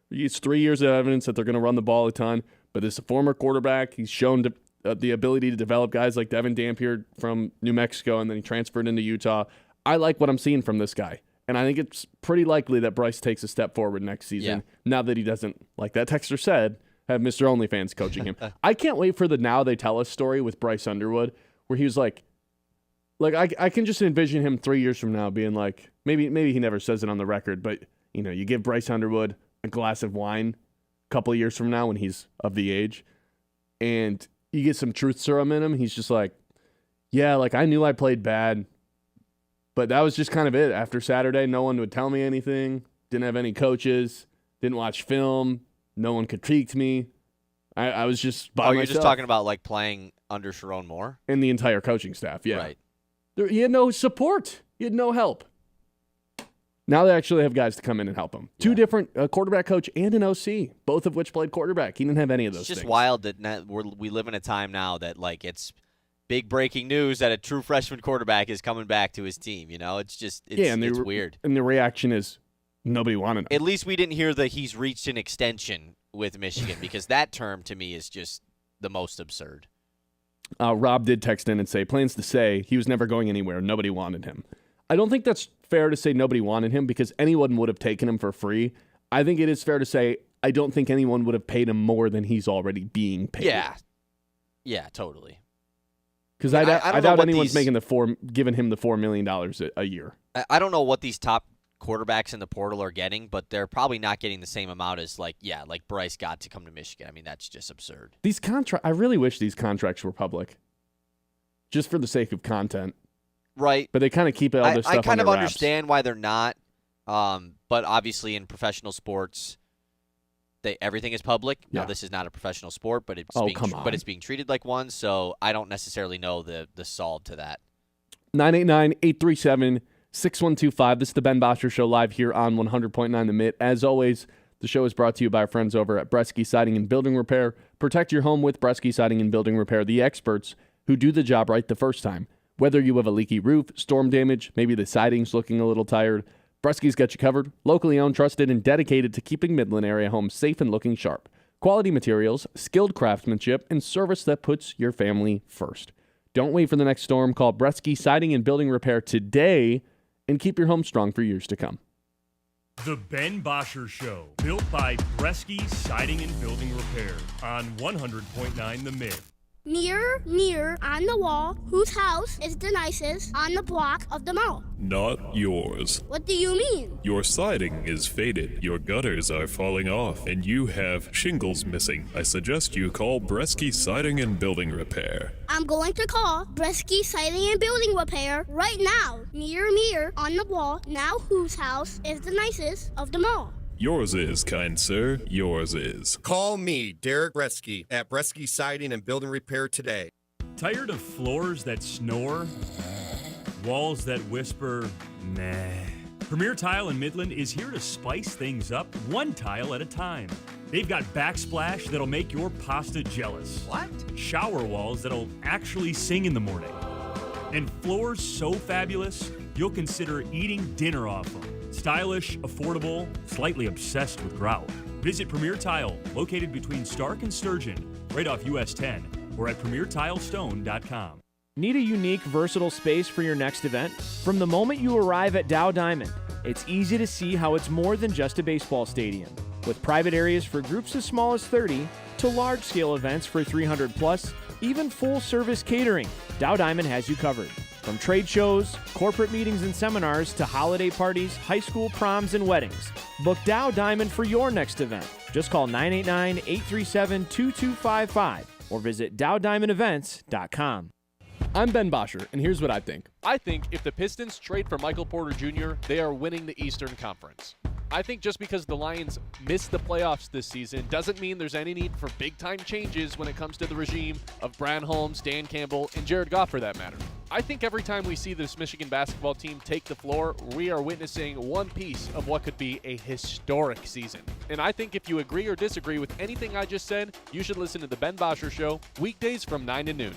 use 3 years of evidence that they're going to run the ball a ton. But as a former quarterback, he's shown the ability to develop guys like Devin Dampier from New Mexico, and then he transferred into Utah. I like what I'm seeing from this guy. And I think it's pretty likely that Bryce takes a step forward next season, now that he doesn't, like that texter said, have Mr. OnlyFans coaching him. I can't wait for the Now They Tell Us story with Bryce Underwood, where he was like I can just envision him 3 years from now being like, maybe he never says it on the record, but you give Bryce Underwood a glass of wine a couple of years from now when he's of the age, and you get some truth serum in him. He's just like, yeah, like I knew I played bad, but that was just kind of it. After Saturday, no one would tell me anything. Didn't have any coaches. Didn't watch film. No one critiqued me. I was just by myself. You're just talking about like playing under Sharon Moore? And the entire coaching staff, yeah. Right. He had no support. He had no help. Now they actually have guys to come in and help him. 2 different, a quarterback coach and an OC, both of which played quarterback. He didn't have any of those things. It's just wild that we live in a time now that like it's big breaking news that a true freshman quarterback is coming back to his team. It's just it's weird. And the reaction is nobody wanted him. At least we didn't hear that he's reached an extension with Michigan because that term to me is just the most absurd. Rob did text in and say, plans to say he was never going anywhere. Nobody wanted him. I don't think that's fair to say nobody wanted him because anyone would have taken him for free. I think it is fair to say I don't think anyone would have paid him more than he's already being paid. Yeah, totally. Because I doubt anyone's giving him the $4 million a year. I don't know what these top quarterbacks in the portal are getting, but they're probably not getting the same amount as like Bryce got to come to Michigan. I mean, that's just absurd. I really wish these contracts were public, just for the sake of content. Right. But they kind of keep all this stuff I kind on of their understand why they're not, but obviously in professional sports, everything is public. Yeah. Now, this is not a professional sport, but it's it's being treated like one, so I don't necessarily know the solve to that. 989-837-6125. This is the Ben Bosscher Show live here on 100.9 The Mitt. As always, the show is brought to you by our friends over at Bresky Siding and Building Repair. Protect your home with Bresky Siding and Building Repair, the experts who do the job right the first time. Whether you have a leaky roof, storm damage, maybe the siding's looking a little tired, Bresky's got you covered. Locally owned, trusted, and dedicated to keeping Midland area homes safe and looking sharp. Quality materials, skilled craftsmanship, and service that puts your family first. Don't wait for the next storm. Call Bresky Siding and Building Repair today and keep your home strong for years to come. The Ben Bosscher Show, built by Bresky Siding and Building Repair on 100.9 The Mitt. Mirror on the wall, whose house is the nicest on the block of them all? Not yours. What do you mean? Your siding is faded, your gutters are falling off, and you have shingles missing. I suggest you call Bresky Siding and Building Repair. I'm going to call Bresky Siding and Building Repair right now. Mirror on the wall, now whose house is the nicest of them all? Yours is, kind sir. Yours is. Call me, Derek Bresky, at Bresky Siding and Building Repair today. Tired of floors that snore? Walls that whisper, meh. Premier Tile in Midland is here to spice things up one tile at a time. They've got backsplash that'll make your pasta jealous. What? Shower walls that'll actually sing in the morning. And floors so fabulous, you'll consider eating dinner off them. Stylish, affordable, slightly obsessed with grout. Visit Premier Tile, located between Stark and Sturgeon, right off US 10, or at PremierTileStone.com. Need a unique, versatile space for your next event? From the moment you arrive at Dow Diamond, it's easy to see how it's more than just a baseball stadium. With private areas for groups as small as 30 to large-scale events for 300 plus, even full-service catering, Dow Diamond has you covered. From trade shows, corporate meetings and seminars to holiday parties, high school proms, and weddings, book Dow Diamond for your next event. Just call 989-837-2255 or visit DowDiamondEvents.com. I'm Ben Bosscher, and here's what I think. I think if the Pistons trade for Michael Porter Jr., they are winning the Eastern Conference. I think just because the Lions missed the playoffs this season doesn't mean there's any need for big-time changes when it comes to the regime of Bran Holmes, Dan Campbell, and Jared Goff for that matter. I think every time we see this Michigan basketball team take the floor, we are witnessing one piece of what could be a historic season. And I think if you agree or disagree with anything I just said, you should listen to The Ben Bosscher Show, weekdays from 9 to noon.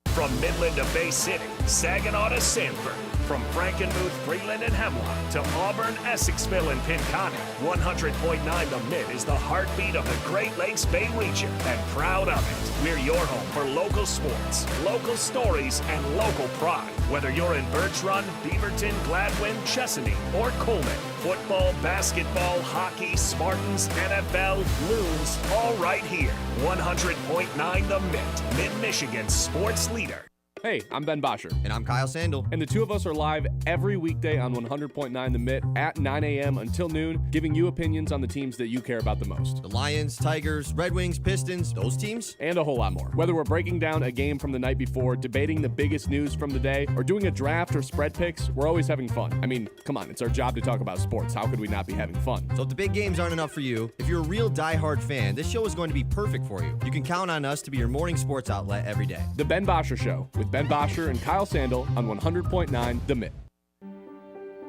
From Midland to Bay City, Saginaw to Sanford, from Frankenmuth, Freeland, and Hemlock to Auburn, Essexville, and Pinconning, 100.9 The Mitt is the heartbeat of the Great Lakes Bay region, and proud of it. We're your home for local sports, local stories, and local pride. Whether you're in Birch Run, Beaverton, Gladwin, Chesaning, or Coleman, football, basketball, hockey, Spartans, NFL, Loons, all right here. 100.9 The Mitt, Mid-Michigan's sports leader. Hey, I'm Ben Bosscher. And I'm Kyle Sandel. And the two of us are live every weekday on 100.9 The Mitt at 9 a.m. until noon, giving you opinions on the teams that you care about the most. The Lions, Tigers, Red Wings, Pistons, those teams. And a whole lot more. Whether we're breaking down a game from the night before, debating the biggest news from the day, or doing a draft or spread picks, we're always having fun. I mean, come on, it's our job to talk about sports. How could we not be having fun? So if the big games aren't enough for you, if you're a real diehard fan, this show is going to be perfect for you. You can count on us to be your morning sports outlet every day. The Ben Bosscher Show with Ben Bosscher and Kyle Sandel on 100.9 The Mitt.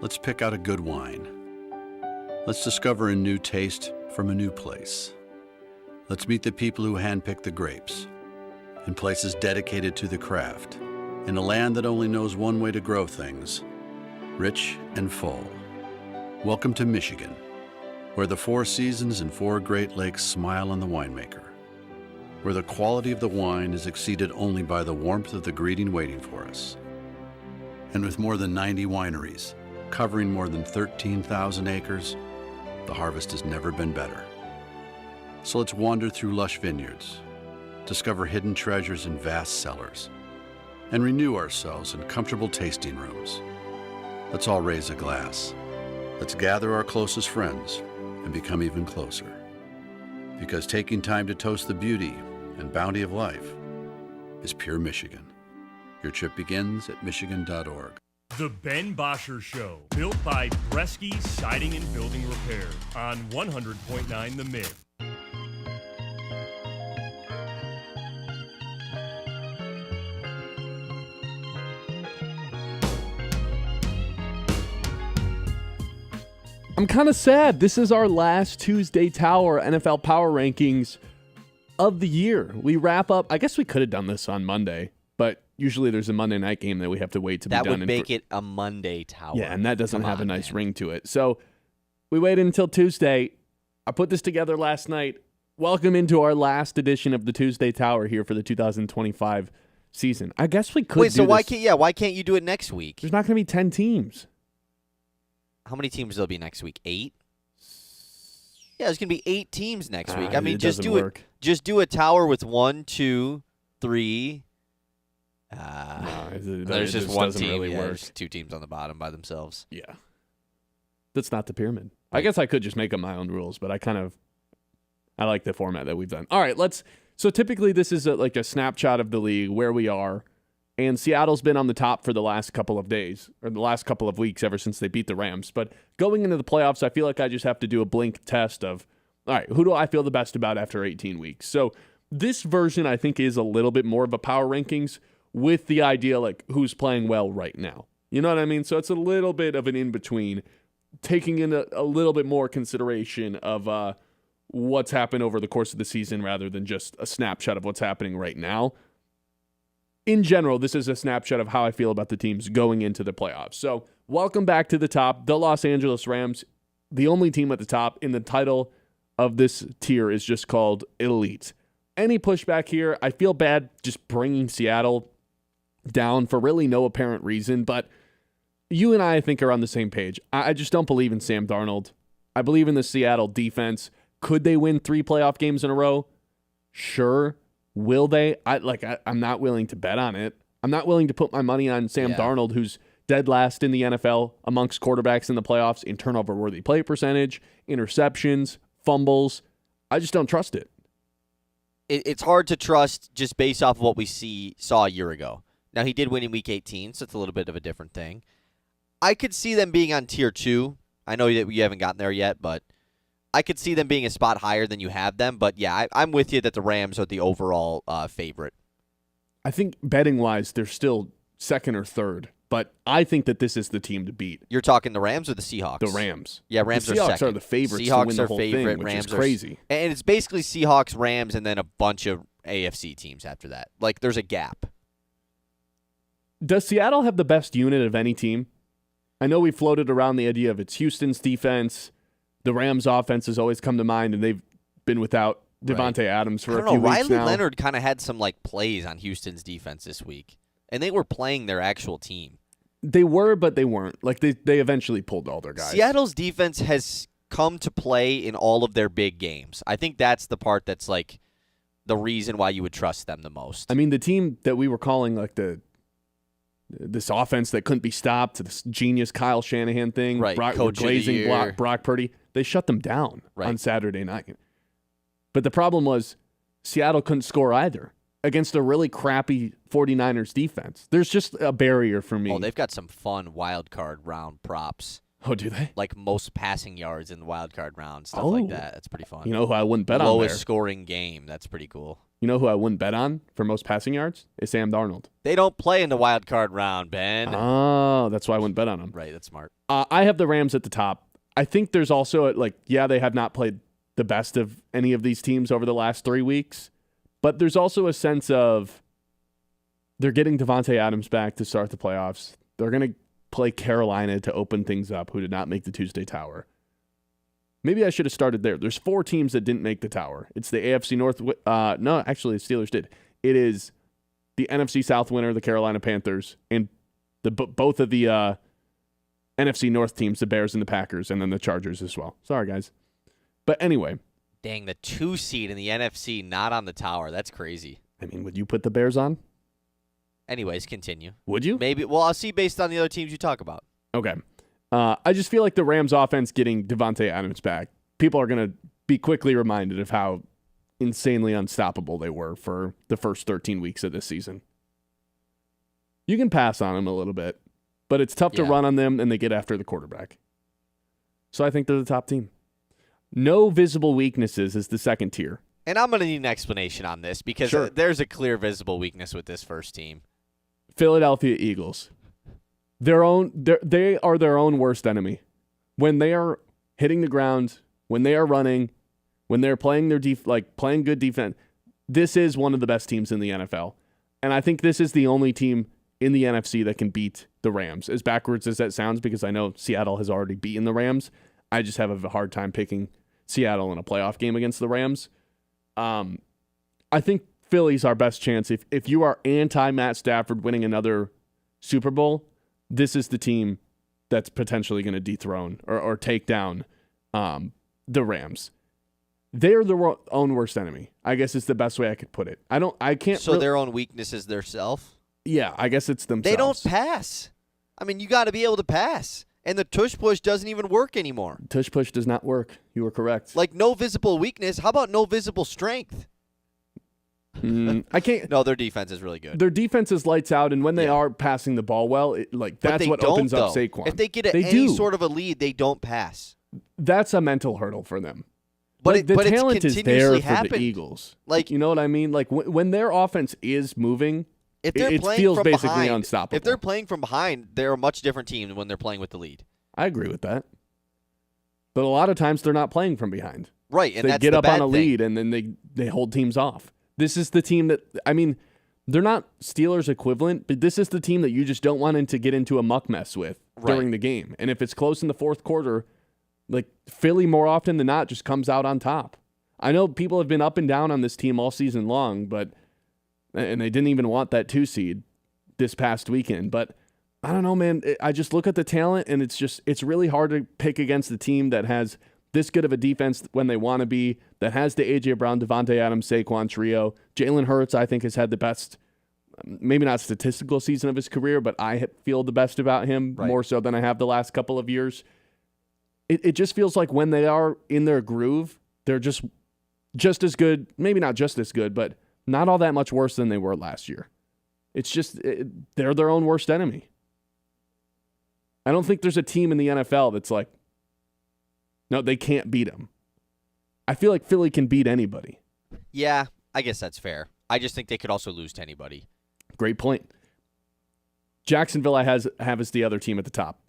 Let's pick out a good wine. Let's discover a new taste from a new place. Let's meet the people who handpick the grapes in places dedicated to the craft, in a land that only knows one way to grow things, rich and full. Welcome to Michigan, where the 4 seasons and 4 Great Lakes smile on the winemaker, where the quality of the wine is exceeded only by the warmth of the greeting waiting for us. And with more than 90 wineries, covering more than 13,000 acres, the harvest has never been better. So let's wander through lush vineyards, discover hidden treasures in vast cellars, and renew ourselves in comfortable tasting rooms. Let's all raise a glass. Let's gather our closest friends and become even closer. Because taking time to toast the beauty and bounty of life is pure Michigan. Your trip begins at michigan.org. The Ben Bosscher Show, built by Bresky Siding and Building Repair on 100.9 The Mitt. I'm kind of sad. This is our last Tuesday Tower NFL Power Rankings of the year. We wrap up. I guess we could have done this on Monday, but usually there's a Monday night game that we have to wait to be done. That would make it a Monday Tower. Yeah, and that doesn't have a nice ring to it. So we waited until Tuesday. I put this together last night. Welcome into our last edition of the Tuesday Tower here for the 2025 season. I guess we could. Wait, so why can't you do it next week? There's not going to be 10 teams. How many teams there'll be next week? 8? Yeah, there's gonna be 8 teams next week. I mean, just do it. Just do a tower with 1, 2, 3. There's just one team. Really work. There's 2 teams on the bottom by themselves. Yeah, that's not the pyramid. I guess I could just make up my own rules, but I like the format that we've done. All right, so typically this is like a snapshot of the league, where we are, And Seattle's been on the top for the last couple of days, or the last couple of weeks ever since they beat the Rams. But going into the playoffs, I feel like I just have to do a blink test of, all right, who do I feel the best about after 18 weeks? So this version, I think, is a little bit more of a power rankings with the idea, like, who's playing well right now. You know what I mean? So it's a little bit of an in-between, taking in a little bit more consideration of what's happened over the course of the season rather than just a snapshot of what's happening right now. In general, this is a snapshot of how I feel about the teams going into the playoffs. So welcome back to the top. The Los Angeles Rams, the only team at the top. In the title of this tier is just called Elite. Any pushback here, I feel bad just bringing Seattle down for really no apparent reason, but you and I think, are on the same page. I just don't believe in Sam Darnold. I believe in the Seattle defense. Could they win 3 playoff games in a row? Sure. Will they? I'm not willing to bet on it. I'm not willing to put my money on Sam Darnold, who's dead last in the NFL amongst quarterbacks in the playoffs in turnover-worthy play percentage, interceptions, fumbles. I just don't trust it. It's hard to trust just based off of what we saw a year ago. Now, he did win in Week 18, so it's a little bit of a different thing. I could see them being on Tier 2. I know that you haven't gotten there yet, but I could see them being a spot higher than you have them. But, yeah, I'm with you that the Rams are the overall favorite. I think betting-wise, they're still second or third. But I think that this is the team to beat. You're talking the Rams or the Seahawks? The Rams. Yeah, Rams the are Seahawks second. Are the favorites Seahawks to win the whole favorite, thing, which Rams is crazy. And it's basically Seahawks, Rams, and then a bunch of AFC teams after that. Like, there's a gap. Does Seattle have the best unit of any team? I know we floated around the idea of it's Houston's defense. The Rams' offense has always come to mind, and they've been without Devontae Adams for a few weeks Riley now. Leonard kind of had some plays on Houston's defense this week, and they were playing their actual team. They were, but they weren't. They eventually pulled all their guys. Seattle's defense has come to play in all of their big games. I think that's the part that's the reason why you would trust them the most. I mean, the team that we were calling this offense that couldn't be stopped, this genius Kyle Shanahan thing, right? Coach glazing Brock Purdy, they shut them down on Saturday night. But the problem was Seattle couldn't score either against a really crappy 49ers defense. There's just a barrier for me. Oh, they've got some fun wild card round props. Oh, do they? Like most passing yards in the wild card round, stuff like that. That's pretty fun. You know who I wouldn't bet on Lowest scoring game. That's pretty cool. You know who I wouldn't bet on for most passing yards? Is Sam Darnold. They don't play in the wild card round, Ben. Oh, that's why I wouldn't bet on him. Right, that's smart. I have the Rams at the top. I think there's also, they have not played the best of any of these teams over the last 3 weeks, but there's also a sense of they're getting Devontae Adams back to start the playoffs. They're going to play Carolina to open things up, who did not make the Tuesday Tower. Maybe I should have started there. There's 4 teams that didn't make the Tower. It's the AFC North. No, actually, the Steelers did. It is the NFC South winner, the Carolina Panthers, and both of the NFC North teams, the Bears and the Packers, and then the Chargers as well. Sorry, guys. But anyway. Dang, the 2 seed in the NFC not on the Tower. That's crazy. I mean, would you put the Bears on? Anyways, continue. Would you? Maybe. Well, I'll see based on the other teams you talk about. Okay. I just feel like the Rams offense getting Devontae Adams back, people are going to be quickly reminded of how insanely unstoppable they were for the first 13 weeks of this season. You can pass on them a little bit, but it's tough to run on them, and they get after the quarterback. So I think they're the top team. No visible weaknesses is the second tier. And I'm going to need an explanation on this because there's a clear visible weakness with this first team. Philadelphia Eagles. They are their own worst enemy. When they are hitting the ground, when they are running, when they're playing playing good defense, this is one of the best teams in the NFL. And I think this is the only team in the NFC that can beat the Rams. As backwards as that sounds, because I know Seattle has already beaten the Rams, I just have a hard time picking Seattle in a playoff game against the Rams. I think Philly's our best chance. If you are anti-Matt Stafford winning another Super Bowl, this is the team that's potentially going to dethrone or take down the Rams. They're their own worst enemy, I guess is the best way I could put it. So their own weakness is their self? Yeah, I guess it's themselves. They don't pass. I mean, you got to be able to pass. And the tush push doesn't even work anymore. Tush push does not work. You were correct. No visible weakness. How about no visible strength? I can't. No, their defense is really good. Their defense is lights out, and when they are passing the ball well, that's what opens up Saquon. If they get any sort of a lead, they don't pass. That's a mental hurdle for them. But the talent is there for happened. the Eagles. You know what I mean? Like when their offense is moving, if they're it playing feels from basically behind, unstoppable. If they're playing from behind, they're a much different team than when they're playing with the lead. I agree with that. But a lot of times they're not playing from behind. Right, and they that's get the up bad on a thing. lead and then they hold teams off. This is the team that they're not Steelers equivalent, but this is the team that you just don't want to get into a muck mess with during the game. And if it's close in the fourth quarter, like Philly more often than not just comes out on top. I know people have been up and down on this team all season long, and they didn't even want that 2 seed this past weekend. But I don't know, man. I just look at the talent, and it's really hard to pick against the team that has this good of a defense when they want to be, that has the A.J. Brown, Devontae Adams, Saquon trio. Jalen Hurts, I think, has had the best, maybe not statistical season of his career, but I feel the best about him more so than I have the last couple of years. It just feels like when they are in their groove, they're just as good, maybe not just as good, but not all that much worse than they were last year. It's just, they're their own worst enemy. I don't think there's a team in the NFL that's like, no, they can't beat them. I feel like Philly can beat anybody. Yeah, I guess that's fair. I just think they could also lose to anybody. Great point. Jacksonville I have as the other team at the top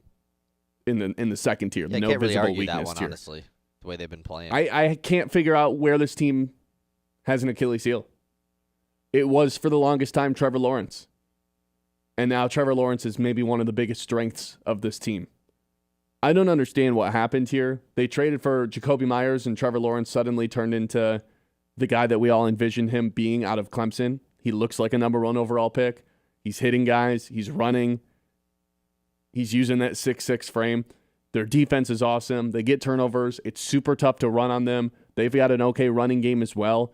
in the second tier. Yeah, no can't really visible argue weakness that one, tier. honestly, the way they've been playing. I can't figure out where this team has an Achilles heel. It was for the longest time Trevor Lawrence. And now Trevor Lawrence is maybe one of the biggest strengths of this team. I don't understand what happened here. They traded for Jacoby Myers, and Trevor Lawrence suddenly turned into the guy that we all envisioned him being out of Clemson. He looks like a number 1 overall pick. He's hitting guys. He's running. He's using that 6'6" frame. Their defense is awesome. They get turnovers. It's super tough to run on them. They've got an okay running game as well.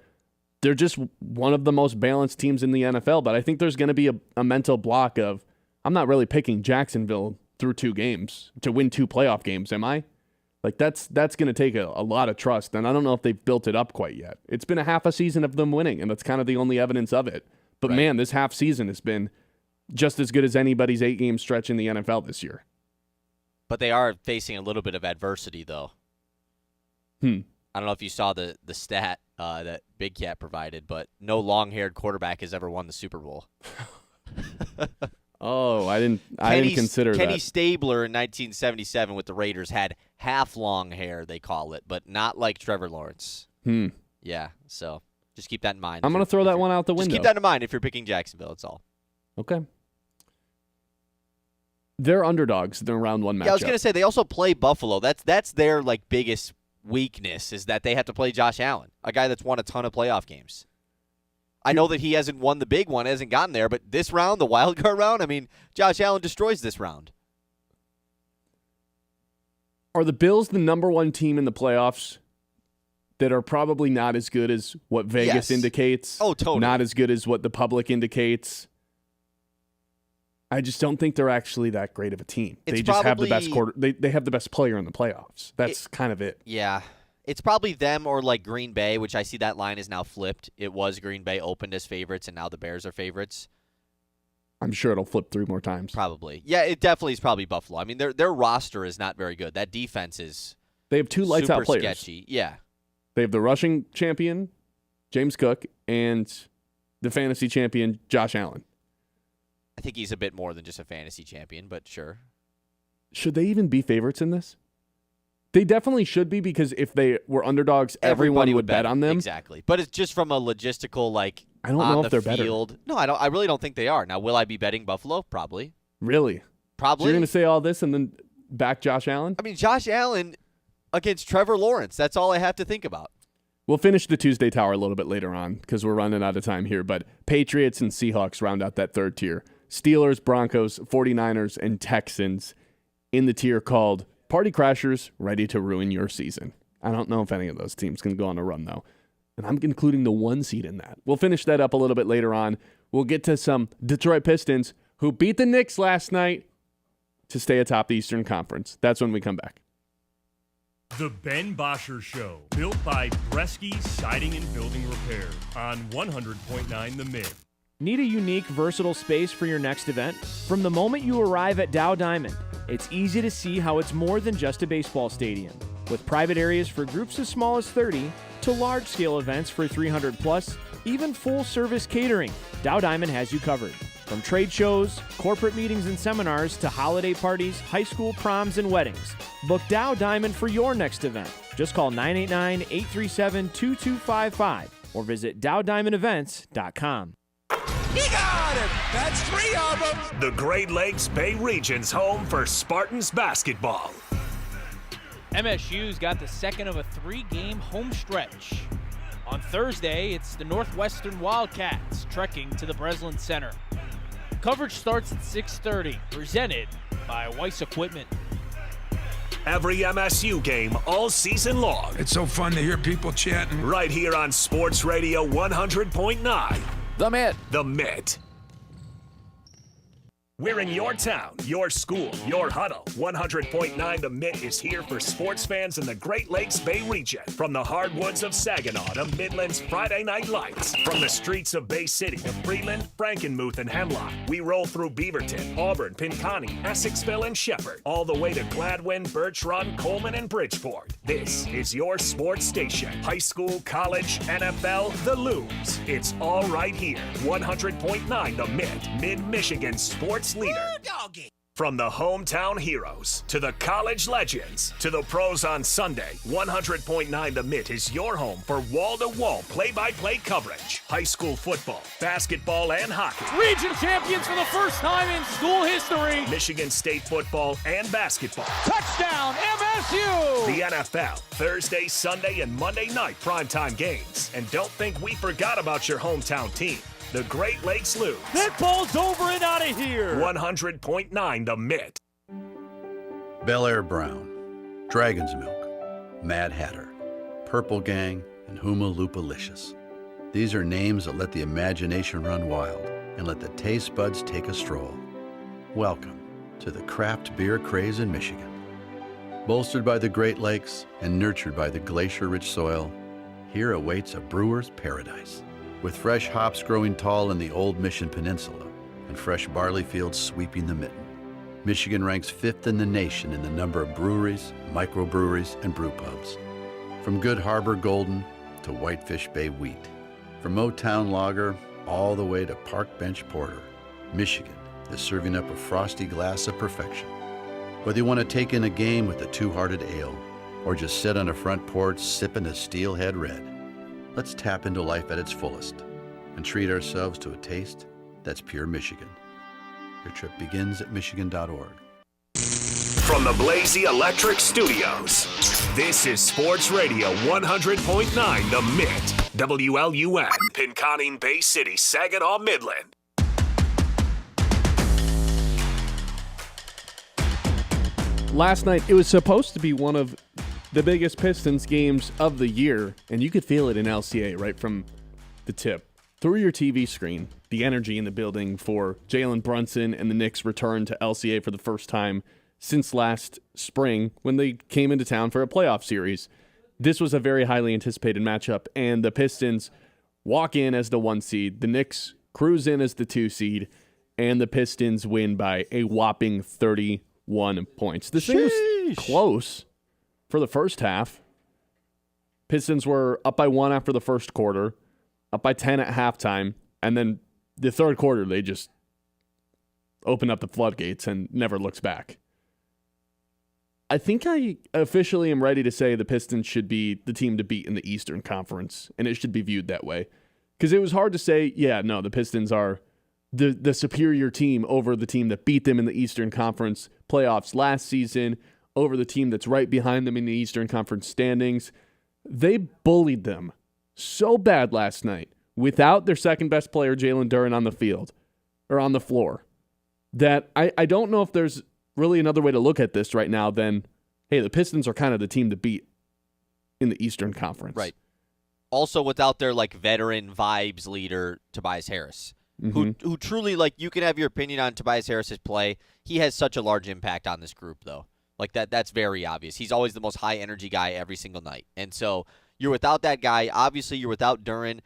They're just one of the most balanced teams in the NFL, but I think there's going to be a mental block of, I'm not really picking Jacksonville through 2 games to win 2 playoff games, am I? Like that's going to take a lot of trust, and I don't know if they've built it up quite yet. It's been a half a season of them winning, and that's kind of the only evidence of it. But man, this half season has been just as good as anybody's 8-game stretch in the NFL this year. But they are facing a little bit of adversity, though. I don't know if you saw the stat that Big Cat provided, but no long-haired quarterback has ever won the Super Bowl. Oh, I didn't consider that. Kenny Stabler in 1977 with the Raiders had half long hair, they call it, but not like Trevor Lawrence. Yeah, so just keep that in mind. I'm going to throw that one out the window. Just keep that in mind if you're picking Jacksonville, that's all. Okay. They're underdogs in round 1 matchup. Yeah, I was going to say, they also play Buffalo. That's their biggest weakness, is that they have to play Josh Allen, a guy that's won a ton of playoff games. I know that he hasn't won the big one, hasn't gotten there, but this round, the wild card round, I mean, Josh Allen destroys this round. Are the Bills the number 1 team in the playoffs that are probably not as good as what Vegas indicates? Oh, totally. Not as good as what the public indicates? I just don't think they're actually that great of a team. They just have the best they have the best player in the playoffs. That's kind of it. Yeah. It's probably them or Green Bay, which I see that line is now flipped. It was Green Bay opened as favorites, and now the Bears are favorites. I'm sure it'll flip 3 more times. Probably. Yeah, it definitely is probably Buffalo. I mean, their roster is not very good. That defense is They have 2 lights-out players. Sketchy. Yeah. They have the rushing champion, James Cook, and the fantasy champion, Josh Allen. I think he's a bit more than just a fantasy champion, but sure. Should they even be favorites in this? They definitely should be, because if they were underdogs, everyone would bet on them. Exactly. But it's just from a logistical, I don't know if they're field. Better. No, I really don't think they are. Now, will I be betting Buffalo? Probably. Really? Probably. So you're going to say all this and then back Josh Allen? I mean, Josh Allen against Trevor Lawrence. That's all I have to think about. We'll finish the Tuesday Tower a little bit later on because we're running out of time here. But Patriots and Seahawks round out that 3rd tier. Steelers, Broncos, 49ers, and Texans in the tier called Party Crashers, ready to ruin your season. I don't know if any of those teams can go on a run, though. And I'm including the 1 seed in that. We'll finish that up a little bit later on. We'll get to some Detroit Pistons who beat the Knicks last night to stay atop the Eastern Conference. That's when we come back. The Ben Bosscher Show, built by Bresky Siding and Building Repair on 100.9 The Mitt. Need a unique, versatile space for your next event? From the moment you arrive at Dow Diamond, it's easy to see how it's more than just a baseball stadium. With private areas for groups as small as 30 to large-scale events for 300 plus, even full-service catering, Dow Diamond has you covered. From trade shows, corporate meetings and seminars to holiday parties, high school proms, and weddings, book Dow Diamond for your next event. Just call 989-837-2255 or visit dowdiamondevents.com. He got him! That's 3 of them! The Great Lakes Bay Region's home for Spartans basketball. MSU's got the second of a 3-game home stretch. On Thursday, it's the Northwestern Wildcats trekking to the Breslin Center. Coverage starts at 6:30, presented by Weiss Equipment. Every MSU game all season long. It's so fun to hear people chatting. Right here on Sports Radio 100.9. The Mitt. The Mitt. We're in your town, your school, your huddle. 100.9 The Mitt is here for sports fans in the Great Lakes Bay region. From the hardwoods of Saginaw to Midland's Friday Night Lights. From the streets of Bay City to Freeland, Frankenmuth, and Hemlock. We roll through Beaverton, Auburn, Pinconning, Essexville, and Shepherd. All the way to Gladwin, Birch Run, Coleman, and Bridgeport. This is your sports station. High school, college, NFL, the Looms. It's all right here. 100.9 The Mitt, Mid-Michigan sports leader. From the hometown heroes to the college legends to the pros on Sunday, 100.9 The Mitt is your home for wall-to-wall play-by-play coverage. High school football, basketball, and hockey. Region champions for the first time in school history. Michigan State football and basketball. Touchdown, MSU! The NFL, Thursday, Sunday, and Monday night primetime games. And don't think we forgot about your hometown team. The Great Lakes Looms. That ball's over and out of here. 100.9 The Mitt. Bel Air Brown, Dragon's Milk, Mad Hatter, Purple Gang, and Huma Loopalicious. These are names that let the imagination run wild and let the taste buds take a stroll. Welcome to the craft beer craze in Michigan. Bolstered by the Great Lakes and nurtured by the glacier-rich soil, here awaits a brewer's paradise. With fresh hops growing tall in the old Mission Peninsula and fresh barley fields sweeping the mitten, Michigan ranks 5th in the nation in the number of breweries, microbreweries, and brew pubs. From Good Harbor Golden to Whitefish Bay Wheat, from Motown Lager all the way to Park Bench Porter, Michigan is serving up a frosty glass of perfection. Whether you want to take in a game with a two-hearted ale or just sit on a front porch sipping a Steelhead Red, let's tap into life at its fullest and treat ourselves to a taste that's pure Michigan. Your trip begins at Michigan.org. From the Blasey Electric Studios, this is Sports Radio 100.9 The Mitt. WLUN, Pinconning, Bay City, Saginaw, Midland. Last night, it was supposed to be one of the biggest Pistons games of the year, and you could feel it in LCA right from the tip. Through your TV screen, the energy in the building for Jalen Brunson and the Knicks return to LCA for the first time since last spring when they came into town for a playoff series. This was a very highly anticipated matchup, and the Pistons walk in as the 1 seed. The Knicks cruise in as the 2 seed, and the Pistons win by a whopping 31 points. This thing was close for the first half. Pistons were up by 1 after the first quarter, up by 10 at halftime, and then the third quarter, they just opened up the floodgates and never looks back. I think I officially am ready to say the Pistons should be the team to beat in the Eastern Conference, and it should be viewed that way. Because it was hard to say, yeah, no, the Pistons are the superior team over the team that beat them in the Eastern Conference playoffs last season, over the team that's right behind them in the Eastern Conference standings. They bullied them so bad last night without their second-best player, Jalen Duren, on the field or on the floor that I don't know if there's really another way to look at this right now than, hey, the Pistons are kind of the team to beat in the Eastern Conference. Right. Also without their, veteran vibes leader, Tobias Harris, who truly, you can have your opinion on Tobias Harris's play. He has such a large impact on this group, though. Like that's very obvious. He's always the most high-energy guy every single night. And so you're without that guy. Obviously, you're without Duren.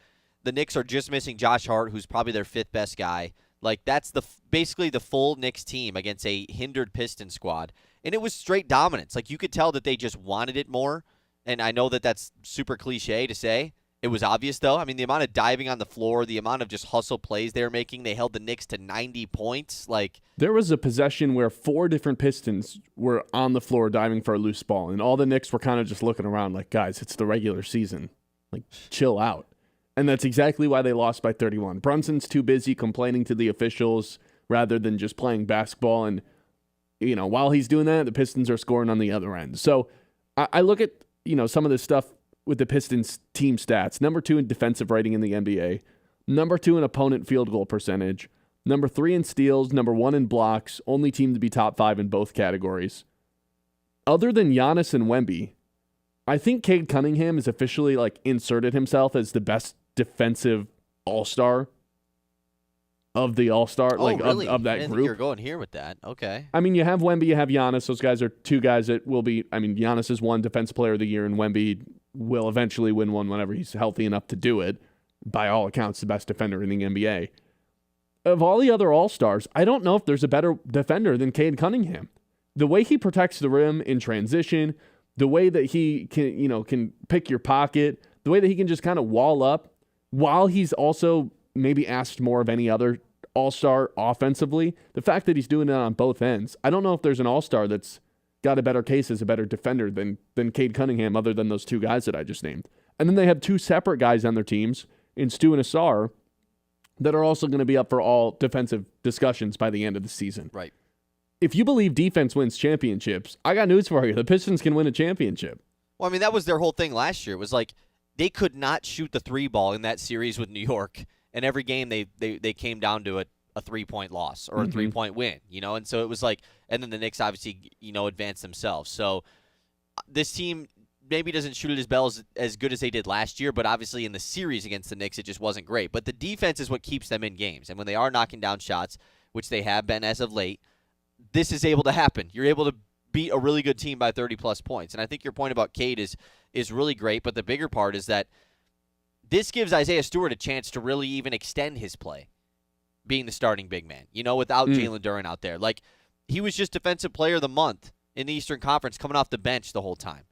The Knicks are just missing Josh Hart, who's probably their 5th best guy. Like, that's basically the full Knicks team against a hindered Pistons squad. And it was straight dominance. Like, you could tell that they just wanted it more. And I know that that's super cliche to say. It was obvious, though. I mean, the amount of diving on the floor, the amount of just hustle plays they were making, they held the Knicks to 90 points. Like, there was a possession where 4 different Pistons were on the floor diving for a loose ball, and all the Knicks were kind of just looking around like, guys, it's the regular season. Like, chill out. And that's exactly why they lost by 31. Brunson's too busy complaining to the officials rather than just playing basketball. And, while he's doing that, the Pistons are scoring on the other end. So I look at, some of this stuff with the Pistons team stats. Number 2 in defensive rating in the NBA. Number 2 in opponent field goal percentage. Number 3 in steals. Number 1 in blocks. Only team to be top 5 in both categories. Other than Giannis and Wemby, I think Cade Cunningham has officially inserted himself as the best defensive all-star of the all-star, really? of that I didn't group. think you were going here with that. Okay. I mean, you have Wemby, you have Giannis. Those guys are 2 guys that will be, Giannis has won Defensive Player of the Year, and Wemby will eventually win one whenever he's healthy enough to do it. By all accounts, the best defender in the NBA. Of all the other all-stars, I don't know if there's a better defender than Cade Cunningham. The way he protects the rim in transition, the way that he can pick your pocket, the way that he can just kind of wall up, while he's also maybe asked more of any other all-star offensively, the fact that he's doing it on both ends, I don't know if there's an all-star that's got a better case as a better defender than Cade Cunningham, other than those 2 guys that I just named. And then they have 2 separate guys on their teams in Stu and Asar that are also going to be up for all defensive discussions by the end of the season. Right. If you believe defense wins championships, I got news for you. The Pistons can win a championship. Well, I mean, that was their whole thing last year. It was like they could not shoot the 3 ball in that series with New York. And every game they came down to a 3-point loss or a 3-point win, And so it was like, and then the Knicks obviously, advanced themselves. So this team maybe doesn't shoot it as good as they did last year, but obviously in the series against the Knicks, it just wasn't great. But the defense is what keeps them in games. And when they are knocking down shots, which they have been as of late, this is able to happen. You're able to beat a really good team by 30-plus points. And I think your point about Cade is really great, but the bigger part is that this gives Isaiah Stewart a chance to really even extend his play, being the starting big man, without Jalen Duren out there. Like, he was just Defensive Player of the Month in the Eastern Conference coming off the bench the whole time.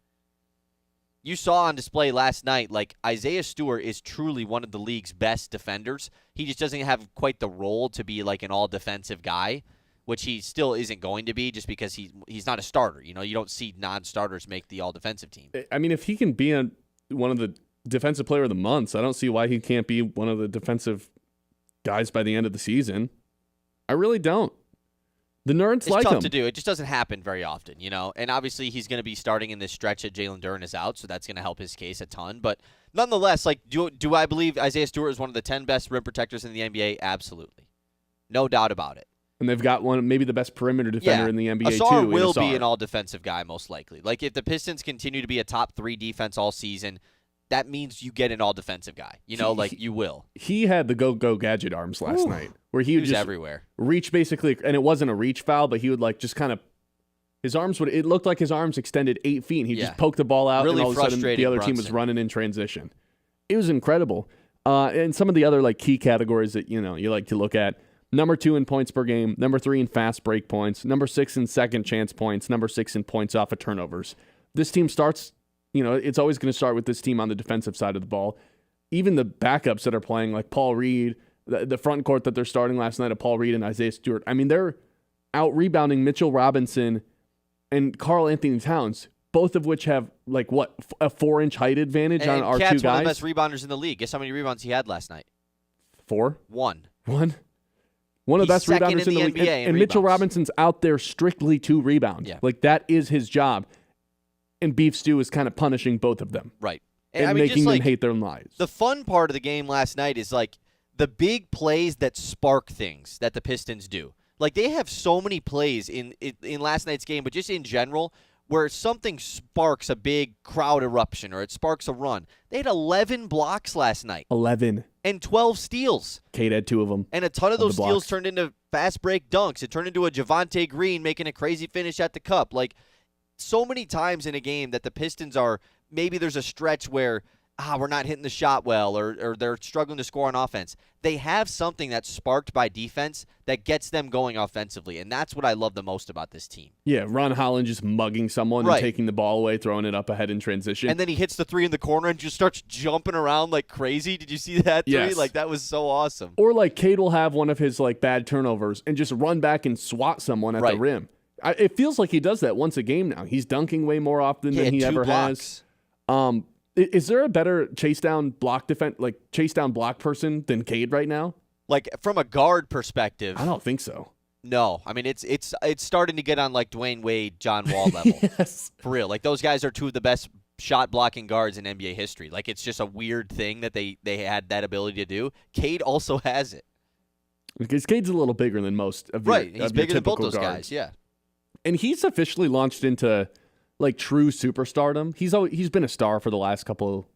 You saw on display last night, Isaiah Stewart is truly one of the league's best defenders. He just doesn't have quite the role to be an all-defensive guy, which he still isn't going to be just because he's not a starter. You don't see non-starters make the all-defensive team. I mean, if he can be one of the Defensive Player of the Month, I don't see why he can't be one of the defensive guys by the end of the season. I really don't. The Nerds it's like him. It's tough to do. It just doesn't happen very often, And obviously he's going to be starting in this stretch that Jalen Duren is out, so that's going to help his case a ton. But nonetheless, do I believe Isaiah Stewart is one of the 10 best rim protectors in the NBA? Absolutely. No doubt about it. And they've got maybe the best perimeter defender in the NBA, Asar too. will be an all-defensive guy, most likely. If the Pistons continue to be a top 3 defense all season, that means you get an all-defensive guy. You will. He had the go-go gadget arms last night, where he would just everywhere. Reach basically, and it wasn't a reach foul, but he would just kind of, it looked like his arms extended 8 feet, and he'd just poke the ball out, really, and all of a sudden the other team was running in transition. It was incredible. And some of the other key categories that, you like to look at, number 2 in points per game, number 3 in fast break points, number 6 in second chance points, number 6 in points off of turnovers. This team starts, it's always going to start with this team on the defensive side of the ball. Even the backups that are playing, like Paul Reed, the front court that they're starting last night of Paul Reed and Isaiah Stewart, I mean, they're out-rebounding Mitchell Robinson and Karl Anthony Towns, both of which have, a 4-inch height advantage on our 2 guys. Cat's one of the best rebounders in the league. Guess how many rebounds he had last night? 4? 1. One of the best rebounders in the league. And Mitchell Robinson's out there strictly to rebound. Yeah. That is his job. And Beef Stew is kind of punishing both of them. Right. And making them hate their lives. The fun part of the game last night is the big plays that spark things that the Pistons do. They have so many plays in last night's game, but just in general, where something sparks a big crowd eruption or it sparks a run. They had 11 blocks last night. 11. And 12 steals. Cade had 2 of them. And a ton of those steals turned into fast break dunks. It turned into a Javonte Green making a crazy finish at the cup. so many times in a game that the Pistons are, maybe there's a stretch where we're not hitting the shot well, or they're struggling to score on offense. They have something that's sparked by defense that gets them going offensively, and that's what I love the most about this team. Yeah, Ron Holland just mugging someone and taking the ball away, throwing it up ahead in transition. And then he hits the three in the corner and just starts jumping around like crazy. Did you see that three? Yes. Like, that was so awesome. Or like Cade will have one of his like bad turnovers and just run back and swat someone at the rim. It feels like he does that once a game now. He's dunking way more often than he ever has. Is there a better chase down block person than Cade right now? Like, from a guard perspective, I don't think so. No, I mean it's starting to get on like Dwayne Wade, John Wall level. Yes, for real. Like, those guys are two of the best shot blocking guards in NBA history. Like, it's just a weird thing that they had that ability to do. Cade also has it because Cade's a little bigger than most of He's bigger than both those guys. Yeah, and he's officially launched into like true superstardom. He's been a star for the last couple,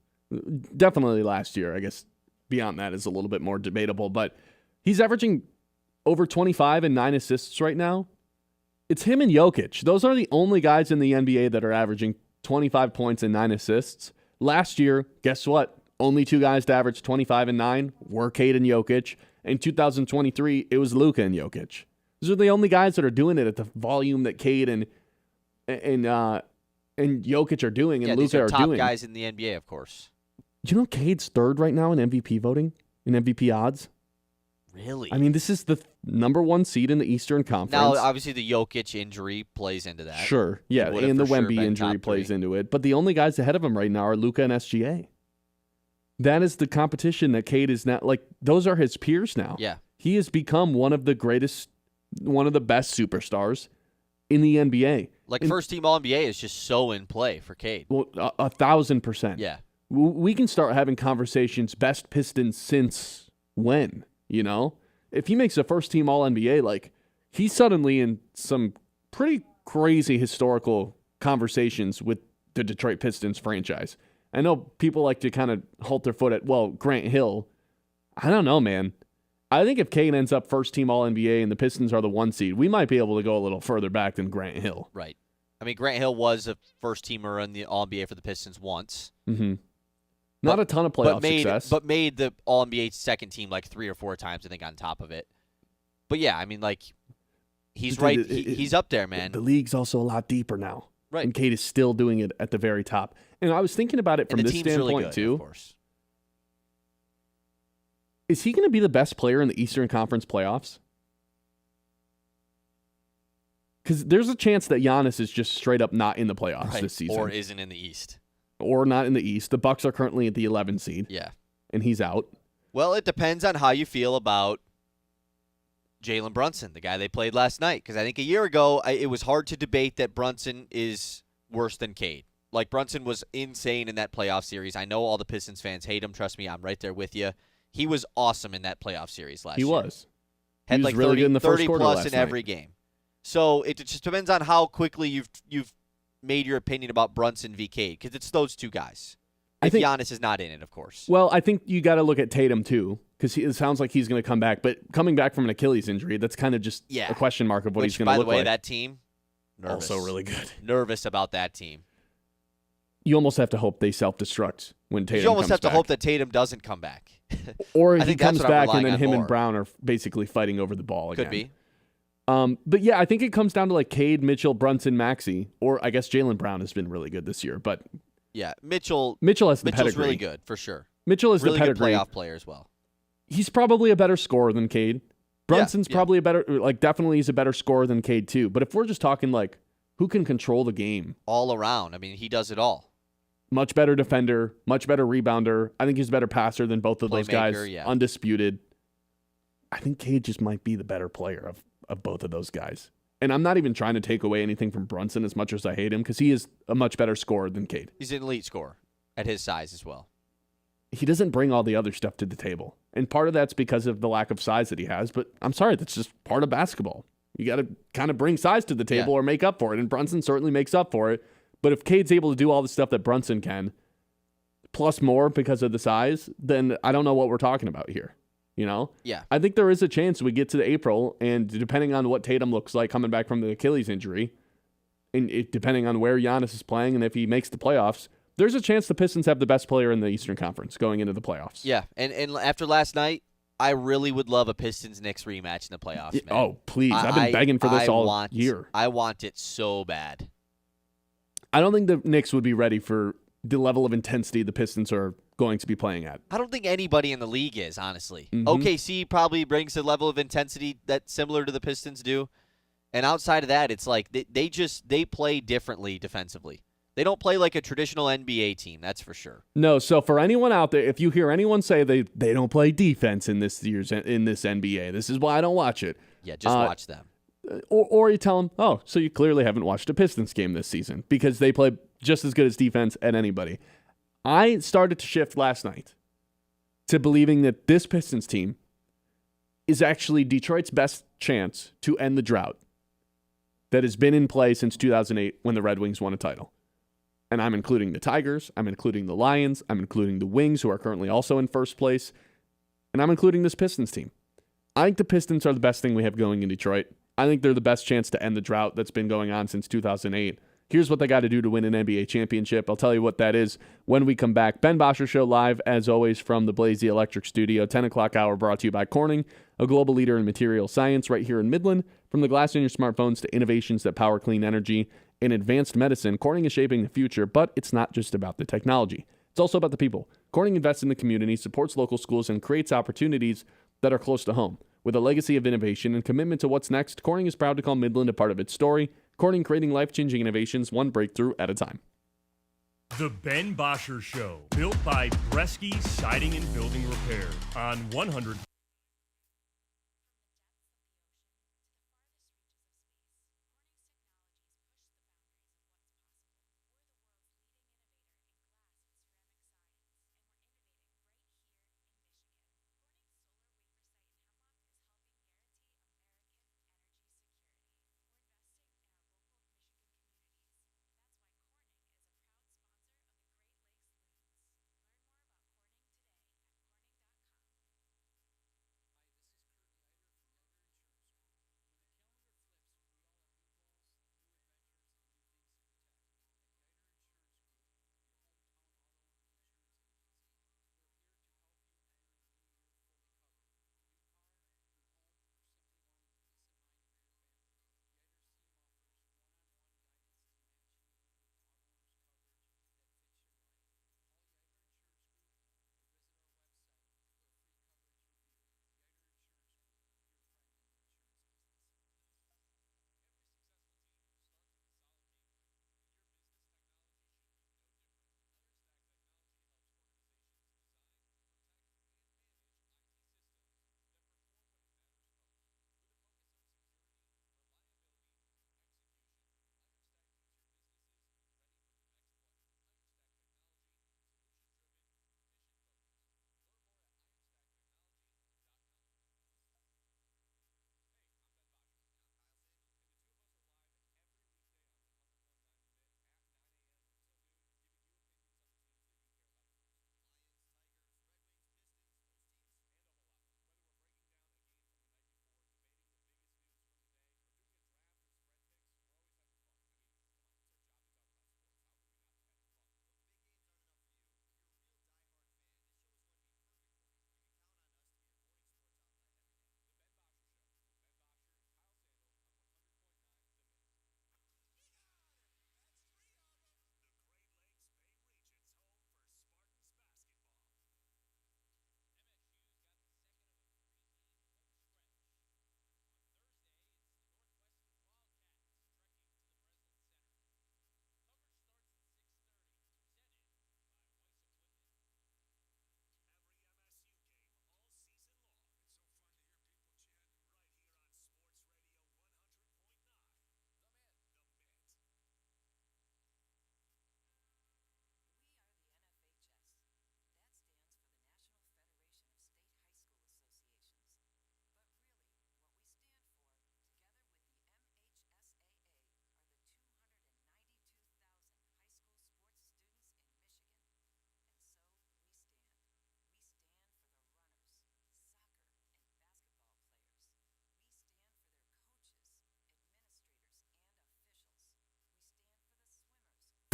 definitely last year. I guess beyond that is a little bit more debatable, but he's averaging over 25 and 9 assists right now. It's him and Jokic. Those are the only guys in the NBA that are averaging 25 points and 9 assists. Last year, guess what? Only 2 guys to average 25 and 9 were Cade and Jokic. In 2023, it was Luka and Jokic. Those are the only guys that are doing it at the volume that Cade and Jokic are doing, and Luka are top doing. Guys in the NBA, of course. You know, Cade's third right now in MVP voting, in MVP odds. Really? I mean, this is the number 1 seed in the Eastern Conference. Now, obviously, the Jokic injury plays into that. Sure, yeah, and the Wemby injury plays into it. But the only guys ahead of him right now are Luka and SGA. That is the competition that Cade is now. Like, those are his peers now. Yeah. He has become one of the best superstars in the NBA. Like, first-team All-NBA is just so in play for Cade. Well, 1,000%. Yeah. We can start having conversations, best Pistons since when, you know? If he makes a first-team All-NBA, like, he's suddenly in some pretty crazy historical conversations with the Detroit Pistons franchise. I know people like to kind of halt their foot at, Grant Hill. I don't know, man. I think if Cade ends up first-team All-NBA and the Pistons are the 1 seed, we might be able to go a little further back than Grant Hill. Right. I mean, Grant Hill was a first-teamer in the All-NBA for the Pistons once. Mm-hmm. Not a ton of playoff success. But made the All-NBA second team like 3 or 4 times, I think, on top of it. But, yeah, I mean, like, he's right. He's up there, man. The league's also a lot deeper now. Right. And Cade is still doing it at the very top. And I was thinking about it from this standpoint, really good, too. Of course. Is he going to be the best player in the Eastern Conference playoffs? Because there's a chance that Giannis is just straight up not in the playoffs this season. Or isn't in the East. Or not in the East. The Bucks are currently at the 11 seed. Yeah. And he's out. Well, it depends on how you feel about Jalen Brunson, the guy they played last night. Because I think a year ago, it was hard to debate that Brunson is worse than Cade. Like, Brunson was insane in that playoff series. I know all the Pistons fans hate him. Trust me, I'm right there with you. He was awesome in that playoff series last year. He was. Had he was like really 30, good in the first 30 quarter plus last in night. every game. So it just depends on how quickly you've made your opinion about Brunson v. Cade, because it's those two guys. If Giannis is not in it, of course. Well, I think you got to look at Tatum, too, because it sounds like he's going to come back. But coming back from an Achilles injury, that's kind of just a question mark of what he's going to look like. By the way, that team, nervous. Also really good. Nervous about that team. You almost have to hope they self-destruct when Tatum comes back. You almost have to hope that Tatum doesn't come back. Or he comes back and then him and Brown are basically fighting over the ball again. Could be. But yeah, I think it comes down to like Cade, Mitchell, Brunson, Maxey, or I guess Jaylen Brown has been really good this year. But yeah, Mitchell has the Mitchell's pedigree. really good for sure. Mitchell is really the pedigree. Good playoff player as well. He's probably a better scorer than Cade. Brunson's probably a better, definitely he's a better scorer than Cade too. But if we're just talking like who can control the game all around, I mean, he does it all. Much better defender, much better rebounder. I think he's a better passer than both of those guys. Undisputed. I think Cade just might be the better player of both of those guys. And I'm not even trying to take away anything from Brunson as much as I hate him, because he is a much better scorer than Cade. He's an elite scorer at his size as well. He doesn't bring all the other stuff to the table. And part of that's because of the lack of size that he has. But I'm sorry, that's just part of basketball. You got to kind of bring size to the table or make up for it. And Brunson certainly makes up for it. But if Cade's able to do all the stuff that Brunson can, plus more because of the size, then I don't know what we're talking about here. You know? Yeah. I think there is a chance we get to April, and depending on what Tatum looks like coming back from the Achilles injury, and depending on where Giannis is playing and if he makes the playoffs, there's a chance the Pistons have the best player in the Eastern Conference going into the playoffs. Yeah, and after last night, I really would love a Pistons-Knicks rematch in the playoffs, man. Oh, please. I've been begging for this all year. I want it so bad. I don't think the Knicks would be ready for the level of intensity the Pistons are going to be playing at. I don't think anybody in the league is, honestly. Mhm. OKC probably brings a level of intensity that's similar to the Pistons do. And outside of that, it's like they play differently defensively. They don't play like a traditional NBA team, that's for sure. No, so for anyone out there, if you hear anyone say they don't play defense in this NBA, this is why I don't watch it. Yeah, just watch them. Or you tell them, oh, so you clearly haven't watched a Pistons game this season because they play just as good as defense at anybody. I started to shift last night to believing that this Pistons team is actually Detroit's best chance to end the drought that has been in play since 2008 when the Red Wings won a title. And I'm including the Tigers, I'm including the Lions, I'm including the Wings, who are currently also in first place, and I'm including this Pistons team. I think the Pistons are the best thing we have going in Detroit. I think they're the best chance to end the drought that's been going on since 2008. Here's what they got to do to win an NBA championship. I'll tell you what that is when we come back. Ben Bosscher Show live, as always, from the Blazy Electric Studio. 10 o'clock hour brought to you by Corning, a global leader in material science right here in Midland. From the glass in your smartphones to innovations that power clean energy in advanced medicine, Corning is shaping the future, but it's not just about the technology. It's also about the people. Corning invests in the community, supports local schools, and creates opportunities that are close to home. With a legacy of innovation and commitment to what's next, Corning is proud to call Midland a part of its story. Corning, creating life-changing innovations one breakthrough at a time. The Ben Bosscher Show, built by Bresky Siding and Building Repair on 100.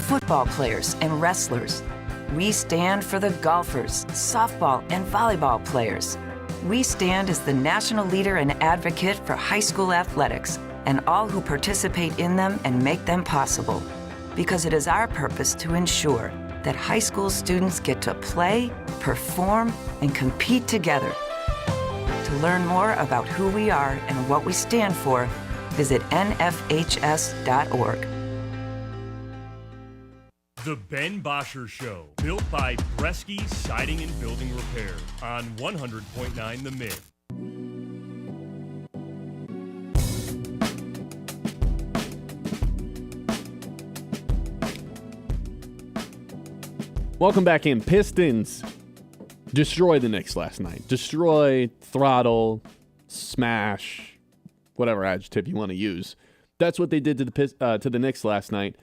football players and wrestlers. We stand for the golfers, softball, and volleyball players. We stand as the national leader and advocate for high school athletics and all who participate in them and make them possible. Because it is our purpose to ensure that high school students get to play, perform, and compete together. To learn more about who we are and what we stand for, visit nfhs.org. The Ben Bosscher Show, built by Bresky Siding and Building Repair on 100.9 The Mitt. Welcome back in. Pistons destroy the Knicks last night. Destroy, throttle, smash, whatever adjective you want to use. That's what they did to the Knicks last night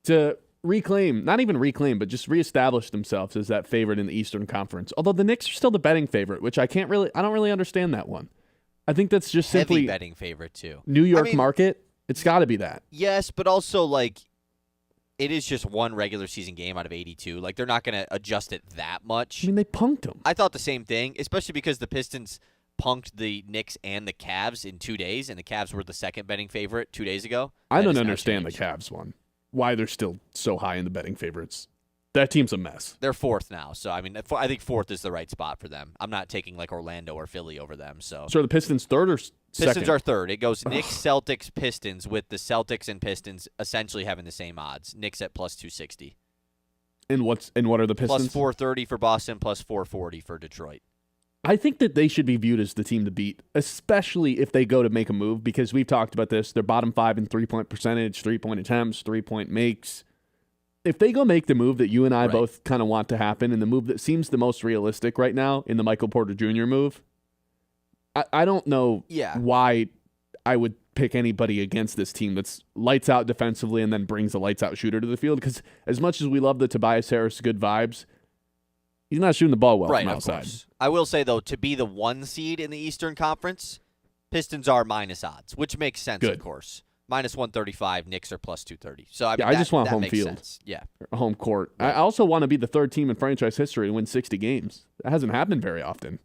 to reclaim, not even reclaim, but just reestablish themselves as that favorite in the Eastern Conference. Although the Knicks are still the betting favorite, which I don't really understand that one. I think that's just simply heavy betting favorite too. New York market. It's got to be that. Yes, but also it is just one regular season game out of 82. Like, they're not going to adjust it that much. I mean, they punked them. I thought the same thing, especially because the Pistons punked the Knicks and the Cavs in 2 days, and the Cavs were the second betting favorite 2 days ago. I don't understand the Cavs one. Why they're still so high in the betting favorites. That team's a mess. They're fourth now, so I mean, I think fourth is the right spot for them. I'm not taking Orlando or Philly over them. So are the Pistons third or second? Pistons are third. It goes Knicks, Celtics, Pistons, with the Celtics and Pistons essentially having the same odds. Knicks at plus 260. And what are the Pistons? Plus 430 for Boston, plus 440 for Detroit. I think that they should be viewed as the team to beat, especially if they go to make a move, because we've talked about this. They're bottom 5 in three-point percentage, three-point attempts, three-point makes. If they go make the move that you and I both kind of want to happen, and the move that seems the most realistic right now in the Michael Porter Jr. move, I don't know why I would pick anybody against this team that's lights out defensively and then brings a lights out shooter to the field, because as much as we love the Tobias Harris good vibes, he's not shooting the ball well from outside. Course. I will say, though, to be the 1 seed in the Eastern Conference, Pistons are minus odds, which makes sense, of course. Minus 135, Knicks are plus 230. So I just want home field. Sense. Yeah. Home court. Right. I also want to be the third team in franchise history to win 60 games. That hasn't happened very often.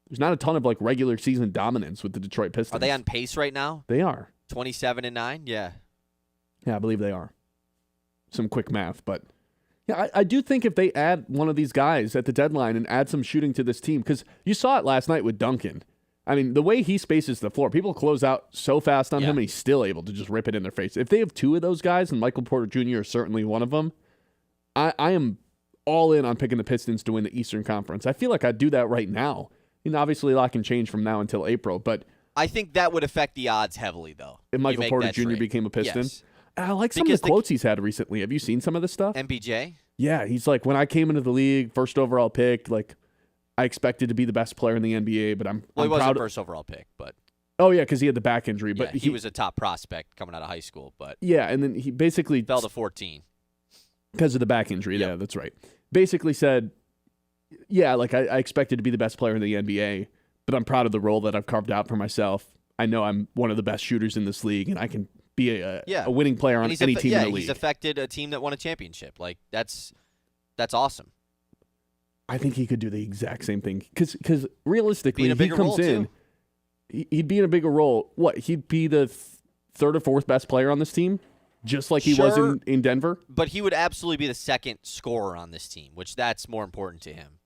There's not a ton of regular season dominance with the Detroit Pistons. Are they on pace right now? They are. 27-9? Yeah. Yeah, I believe they are. Some quick math, but yeah, I do think if they add one of these guys at the deadline and add some shooting to this team, because you saw it last night with Duncan. I mean, the way he spaces the floor, people close out so fast on him, and he's still able to just rip it in their face. If they have two of those guys, and Michael Porter Jr. is certainly one of them, I am all in on picking the Pistons to win the Eastern Conference. I feel like I'd do that right now. And obviously, a lot can change from now until April, but I think that would affect the odds heavily, though. If Michael Porter Jr. became a Piston. Yes. I like some of the quotes he's had recently. Have you seen some of this stuff? MPJ? Yeah, he's like, when I came into the league, first overall pick, I expected to be the best player in the NBA, but I'm he wasn't proud. First overall pick, but oh yeah, because he had the back injury. But he was a top prospect coming out of high school. But yeah, and then he basically fell to 14 because of the back injury. Yep. Yeah, that's right. Basically said, yeah, I expected to be the best player in the NBA, but I'm proud of the role that I've carved out for myself. I know I'm one of the best shooters in this league, and I can be a winning player on any team in the league. He's affected a team that won a championship. That's awesome. I think he could do the exact same thing. Because realistically, he comes in, he'd be in a bigger role. What? He'd be the third or fourth best player on this team, just like he was in Denver? But he would absolutely be the second scorer on this team, which that's more important to him.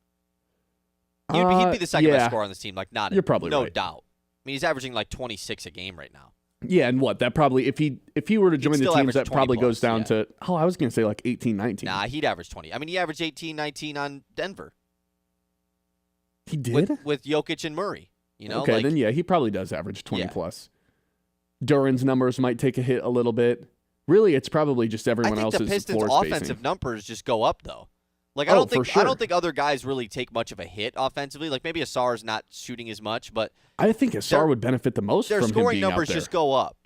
He'd be the second best scorer on this team. You're probably no right. doubt. I mean, he's averaging 26 a game right now. Yeah, and what? That probably, if he were to join the teams, that probably goes down to, I was going to say 18, 19. Nah, he'd average 20. I mean, he averaged 18, 19 on Denver. He did? With Jokic and Murray. Okay, then he probably does average 20 plus. Duran's numbers might take a hit a little bit. Really, it's probably just everyone else's floor spacing. I think the Pistons' offensive numbers just go up, though. I don't think other guys really take much of a hit offensively. Maybe Asar's not shooting as much, but I think Asar would benefit the most from him being out there. Their scoring numbers just go up,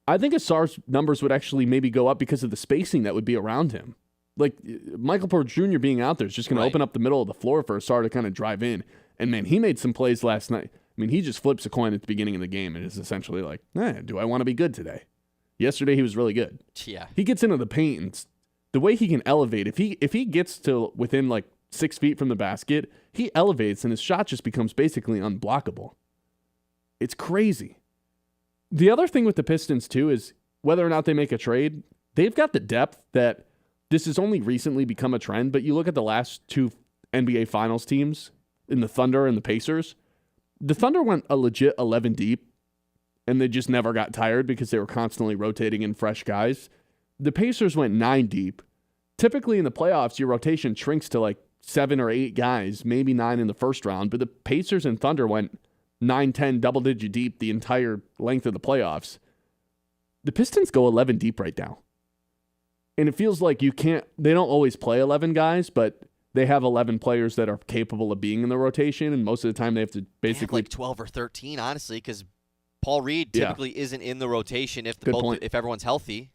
I think Asar's numbers would actually maybe go up because of the spacing that would be around him. Michael Porter Jr. being out there is just going to open up the middle of the floor for Asar to kind of drive in. And, man, he made some plays last night. I mean, he just flips a coin at the beginning of the game and is essentially do I want to be good today? Yesterday, he was really good. Yeah. He gets into the paint and the way he can elevate, if he gets to within like 6 feet from the basket, he elevates and his shot just becomes basically unblockable. It's crazy. The other thing with the Pistons too is whether or not they make a trade, they've got the depth that this has only recently become a trend, but you look at the last 2 NBA Finals teams in the Thunder and the Pacers. The Thunder went a legit 11 deep, and they just never got tired because they were constantly rotating in fresh guys. The Pacers went 9 deep. Typically in the playoffs, your rotation shrinks to like 7 or 8 guys, maybe 9 in the first round, but the Pacers and Thunder went 9, 10, double-digit deep the entire length of the playoffs. The Pistons go 11 deep right now. And it feels like they don't always play 11 guys, but they have 11 players that are capable of being in the rotation, and most of the time they have to basically... like 12 or 13, honestly, because Paul Reed typically isn't in the rotation if everyone's healthy.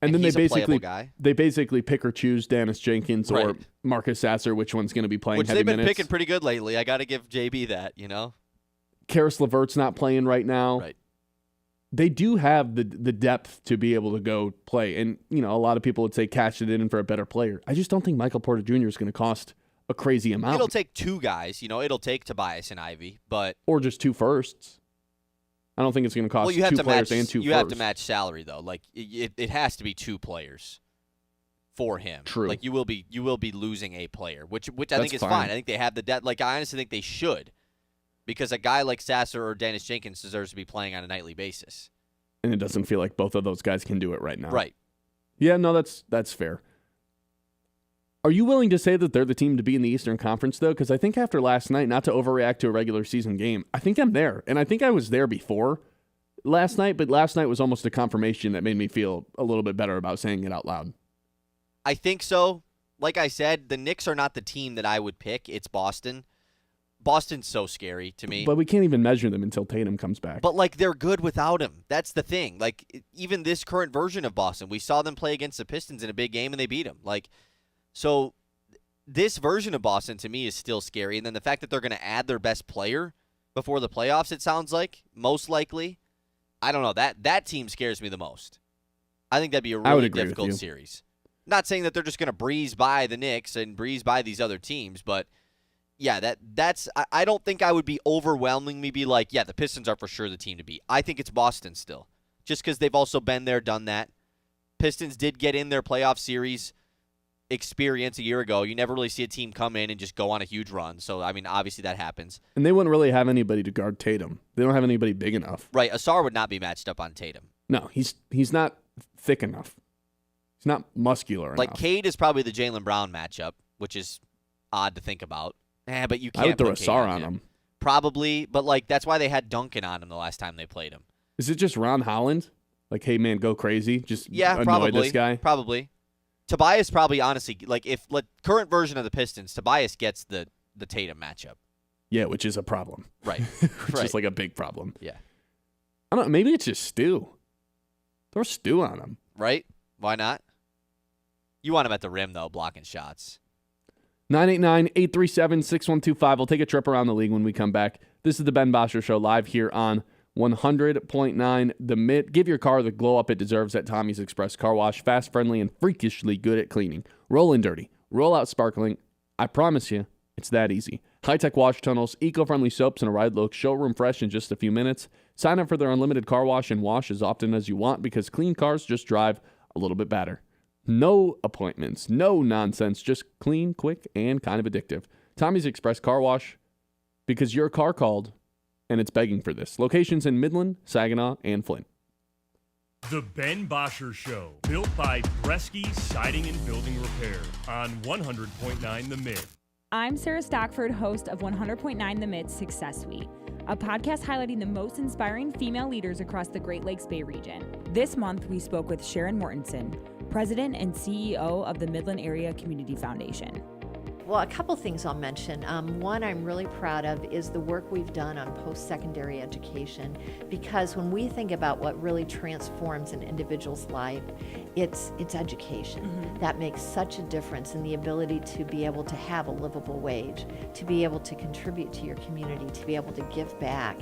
And then he's they a playable guy. basically pick or choose Dennis Jenkins or Marcus Sasser, which one's going to be playing Which heavy they've been minutes. picking pretty good lately. I got to give JB that, you know? Karis LeVert's not playing right now. Right. They do have the depth to be able to go play. And, you know, a lot of people would say cash it in for a better player. I just don't think Michael Porter Jr. is going to cost a crazy amount. It'll take 2 guys. You know, it'll take Tobias and Ivy, but... Or just 2 firsts. I don't think it's going to cost 2 players and 2 firsts. You have to match salary, though. Like, it has to be 2 players for him. True. Like, you will be losing a player, which I think is fine. I think they have the depth. Like, I honestly think they should. Because a guy like Sasser or Dennis Jenkins deserves to be playing on a nightly basis. And it doesn't feel like both of those guys can do it right now. Right. Yeah, no, that's fair. Are you willing to say that they're the team to be in the Eastern Conference, though? Because I think after last night, not to overreact to a regular season game, I think I'm there. And I think I was there before last night, but last night was almost a confirmation that made me feel a little bit better about saying it out loud. I think so. Like I said, the Knicks are not the team that I would pick. It's Boston. Boston's so scary to me. But we can't even measure them until Tatum comes back. But, like, they're good without him. That's the thing. Like, even this current version of Boston, we saw them play against the Pistons in a big game, and they beat them. Like, so this version of Boston, to me, is still scary. And then the fact that they're going to add their best player before the playoffs, it sounds like, most likely. I don't know. That team scares me the most. I think that'd be a really difficult series. Not saying that they're just going to breeze by the Knicks and breeze by these other teams, but... yeah, that's. I don't think I would be overwhelmingly be like, yeah, the Pistons are for sure the team to beat. I think it's Boston still, just because they've also been there, done that. Pistons did get in their playoff series experience a year ago. You never really see a team come in and just go on a huge run. So, I mean, obviously that happens. And they wouldn't really have anybody to guard Tatum. They don't have anybody big enough. Right, Asar would not be matched up on Tatum. No, he's not thick enough. He's not muscular enough. Like, Cade is probably the Jaylen Brown matchup, which is odd to think about. But you can't. I would throw Asar on him. Probably, but like that's why they had Duncan on him the last time they played him. Is it just Ron Holland? Like, hey man, go crazy, just annoy probably this guy. Probably. Tobias probably honestly like if current version of the Pistons, Tobias gets the Tatum matchup. Yeah, which is a problem. Right. which is like a big problem. Yeah. I don't know. Maybe it's just Stu. Throw Stu on him. Right? Why not? You want him at the rim though, blocking shots. 989-837-6125. We'll take a trip around the league when we come back. This is the Ben Bosscher Show live here on 100.9 The Mitt. Give your car the glow up it deserves at Tommy's Express Car Wash. Fast, friendly, and freakishly good at cleaning. Roll in dirty. Roll out sparkling. I promise you, it's that easy. High-tech wash tunnels, eco-friendly soaps, and a ride look. Showroom fresh in just a few minutes. Sign up for their unlimited car wash and wash as often as you want because clean cars just drive a little bit better. No appointments, no nonsense, just clean, quick, and kind of addictive. Tommy's Express Car Wash, because your car called, and it's begging for this. Locations in Midland, Saginaw, and Flint. The Ben Bosscher Show, built by Bresky Siding and Building Repair on 100.9 The Mitt. I'm Sarah Stockford, host of 100.9 The Mitt Success Suite, a podcast highlighting the most inspiring female leaders across the Great Lakes Bay region. This month, we spoke with Sharon Mortensen, President and CEO of the Midland Area Community Foundation. Well, a couple things I'll mention. One I'm really proud of is the work we've done on post-secondary education, because when we think about what really transforms an individual's life, it's education. That makes such a difference in the ability to be able to have a livable wage, to be able to contribute to your community, to be able to give back.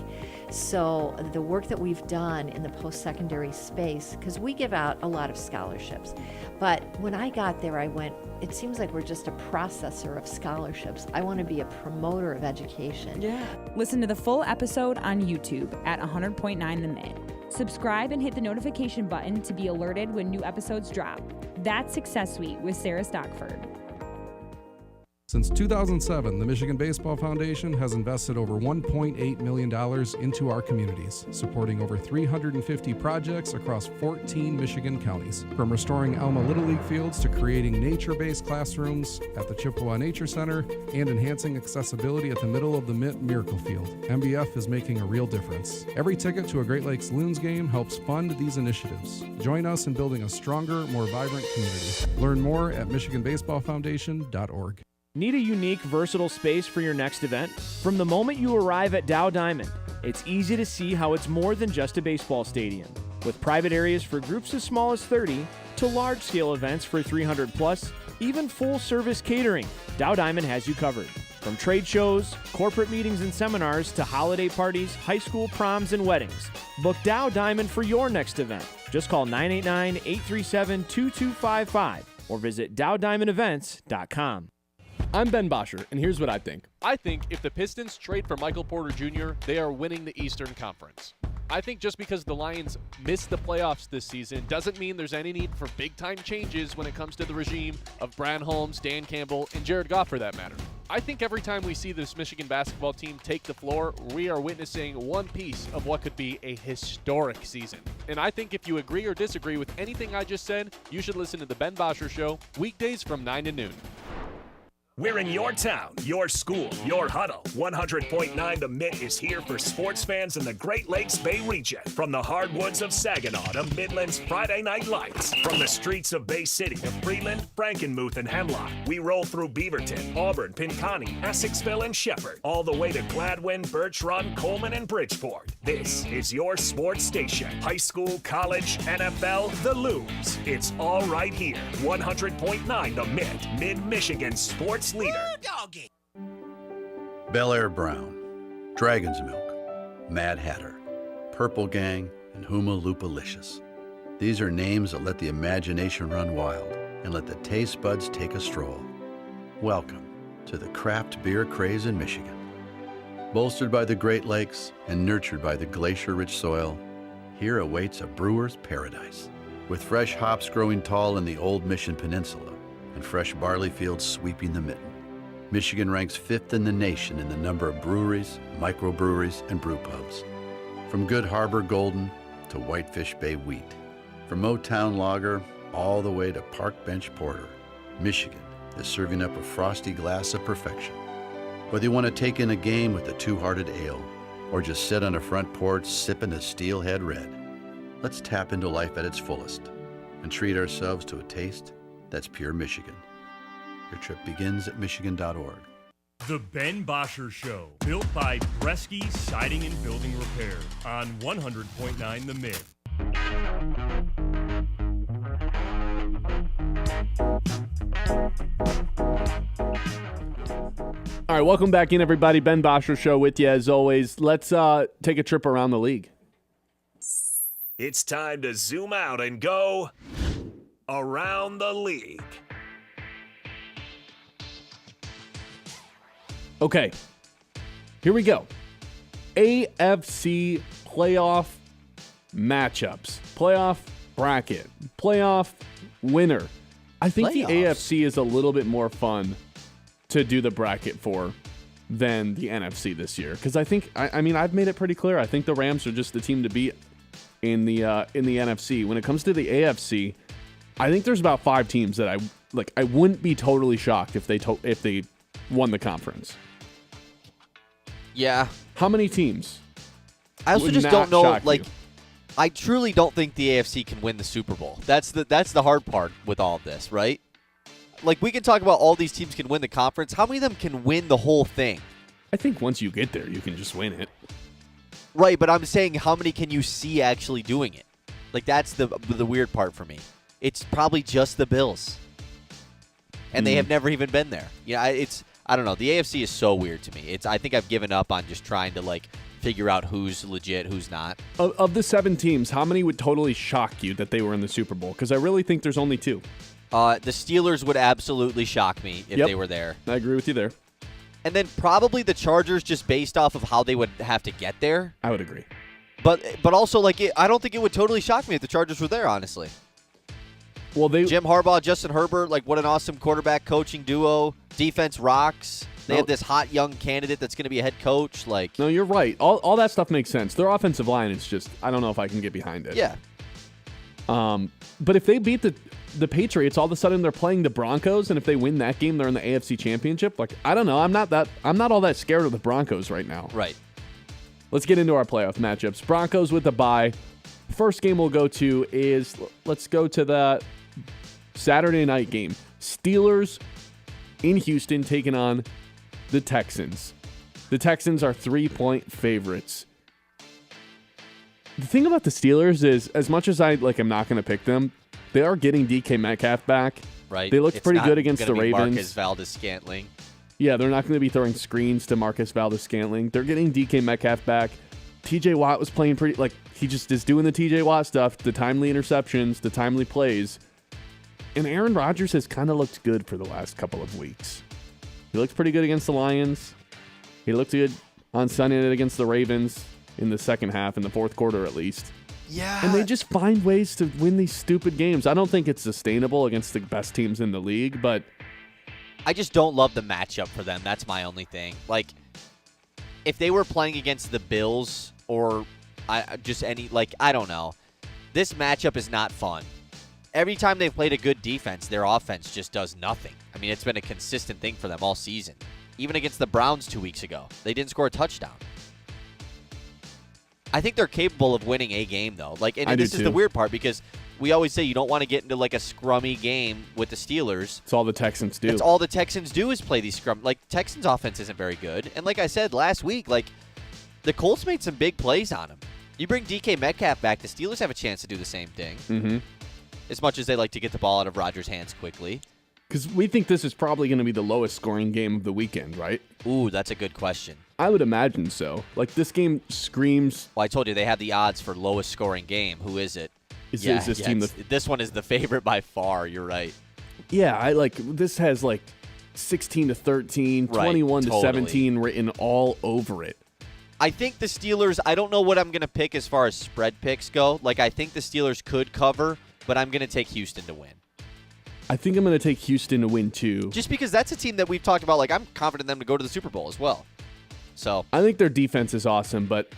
So the work that we've done in the post-secondary space, because we give out a lot of scholarships, but when I got there, I went, it seems like we're just a processor of scholarships. I want to be a promoter of education. Yeah. Listen to the full episode on YouTube at 100.9 The Mitt. Subscribe and hit the notification button to be alerted when new episodes drop. That's Success Suite with Sarah Stockford. Since 2007, the Michigan Baseball Foundation has invested over $1.8 million into our communities, supporting over 350 projects across 14 Michigan counties. From restoring Alma Little League fields to creating nature-based classrooms at the Chippewa Nature Center and enhancing accessibility at the middle of the Mitt Miracle Field, MBF is making a real difference. Every ticket to a Great Lakes Loons game helps fund these initiatives. Join us in building a stronger, more vibrant community. Learn more at MichiganBaseballFoundation.org. Need a unique, versatile space for your next event? From the moment you arrive at Dow Diamond, it's easy to see how it's more than just a baseball stadium. With private areas for groups as small as 30 to large-scale events for 300 plus, even full-service catering, Dow Diamond has you covered. From trade shows, corporate meetings and seminars to holiday parties, high school proms, and weddings, book Dow Diamond for your next event. Just call 989-837-2255 or visit DowDiamondEvents.com. I'm Ben Bosscher, and here's what I think. I think if the Pistons trade for Michael Porter Jr., they are winning the Eastern Conference. I think just because the Lions missed the playoffs this season doesn't mean there's any need for big-time changes when it comes to the regime of Brad Holmes, Dan Campbell, and Jared Goff for that matter. I think every time we see this Michigan basketball team take the floor, we are witnessing one piece of what could be a historic season. And I think if you agree or disagree with anything I just said, you should listen to The Ben Bosscher Show, weekdays from 9 to noon. We're in your town, your school, your huddle. 100.9 The Mitt is here for sports fans in the Great Lakes Bay region. From the hardwoods of Saginaw to Midland's Friday Night Lights. From the streets of Bay City to Freeland, Frankenmuth, and Hemlock. We roll through Beaverton, Auburn, Pinconning, Essexville, and Shepherd. All the way to Gladwin, Birch Run, Coleman, and Bridgeport. This is your sports station. High school, college, NFL, the Loons. It's all right here. 100.9 The Mitt, Mid-Michigan sports leader. Bel Air Brown, Dragon's Milk, Mad Hatter, Purple Gang, and Huma Loopalicious. These are names that let the imagination run wild and let the taste buds take a stroll. Welcome to the craft beer craze in Michigan. Bolstered by the Great Lakes and nurtured by the glacier-rich soil, here awaits a brewer's paradise. With fresh hops growing tall in the Old Mission Peninsula and fresh barley fields sweeping the mitten, Michigan ranks 5th in the nation in the number of breweries, microbreweries, and brew pubs. From Good Harbor Golden to Whitefish Bay Wheat, from Motown Lager all the way to Park Bench Porter, Michigan is serving up a frosty glass of perfection. Whether you want to take in a game with a Two-Hearted Ale or just sit on a front porch sipping a Steelhead Red, let's tap into life at its fullest and treat ourselves to a taste that's pure Michigan. Your trip begins at Michigan.org. The Ben Bosscher Show, built by Bresky Siding and Building Repair on 100.9 The Mitt. All right, welcome back in, everybody. Ben Bosscher Show with you as always. Let's take a trip around the league. It's time to zoom out and go around the league. Okay, here we go. AFC playoff matchups, playoff bracket, playoff winner. I think the AFC is a little bit more fun to do the bracket for than the NFC this year, because I think I mean I've made it pretty clear. I think the Rams are just the team to beat in the NFC. When it comes to the AFC, I think there's about 5 teams that I wouldn't be totally shocked if they won the conference. Yeah. How many teams? I also just don't know. Like, I truly don't think the AFC can win the Super Bowl. That's the hard part with all of this, right? like, we can talk about all these teams can win the conference. How many of them can win the whole thing? I think once you get there, you can just win it. Right, but I'm saying how many can you see actually doing it? Like, that's the weird part for me. It's probably just the Bills. And they have never even been there. I don't know. The AFC is so weird to me. I think I've given up on just trying to, like, figure out who's legit, who's not. Of the 7 teams, how many would totally shock you that they were in the Super Bowl? Because I really think there's only 2. The Steelers would absolutely shock me if they were there. I agree with you there. And then probably the Chargers, just based off of how they would have to get there. I would agree. But also, like, I don't think it would totally shock me if the Chargers were there, honestly. Well, Jim Harbaugh, Justin Herbert, like, what an awesome quarterback coaching duo. Defense rocks. They have this hot young candidate that's going to be a head coach. Like, no, you're right. All that stuff makes sense. Their offensive line is just, I don't know if I can get behind it. Yeah. But if they beat the Patriots, all of a sudden they're playing the Broncos, and if they win that game, they're in the AFC Championship. Like, I don't know. I'm not all that scared of the Broncos right now. Right. Let's get into our playoff matchups. Broncos with the bye. First game we'll go to is, let's go to the Saturday night game. Steelers in Houston taking on the Texans. The Texans are 3-point favorites. The thing about the Steelers is, as much as I'm not going to pick them, they are getting DK Metcalf back. Right. They looked pretty good against the Ravens. Marcus Valdes-Scantling. Yeah, they're not going to be throwing screens to Marcus Valdes-Scantling. They're getting DK Metcalf back. TJ Watt was playing pretty, he just is doing the TJ Watt stuff, the timely interceptions, the timely plays. And Aaron Rodgers has kind of looked good for the last couple of weeks. He looked pretty good against the Lions. He looked good on Sunday night against the Ravens in the second half, in the fourth quarter at least. Yeah. And they just find ways to win these stupid games. I don't think it's sustainable against the best teams in the league, but I just don't love the matchup for them. That's my only thing. Like, if they were playing against the Bills or I don't know. This matchup is not fun. Every time they've played a good defense, their offense just does nothing. I mean, it's been a consistent thing for them all season. Even against the Browns 2 weeks ago, they didn't score a touchdown. I think they're capable of winning a game, though. And this is the weird part, because we always say you don't want to get into, like, a scrummy game with the Steelers. It's all the Texans do. That's all the Texans do is play these scrum. Like, Texans' offense isn't very good. And like I said last week, the Colts made some big plays on them. You bring DK Metcalf back, the Steelers have a chance to do the same thing. Mm-hmm. As much as they like to get the ball out of Rodgers' hands quickly. Because we think this is probably going to be the lowest scoring game of the weekend, right? Ooh, that's a good question. I would imagine so. This game screams. Well, I told you they have the odds for lowest scoring game. Who is it? Is this team this one is the favorite by far. You're right. Yeah, this has 16-13, 21-17 written all over it. I think the Steelers, I don't know what I'm going to pick as far as spread picks go. I think the Steelers could cover, but I'm going to take Houston to win. I think I'm going to take Houston to win, too. Just because that's a team that we've talked about. I'm confident in them to go to the Super Bowl as well. So I think their defense is awesome, but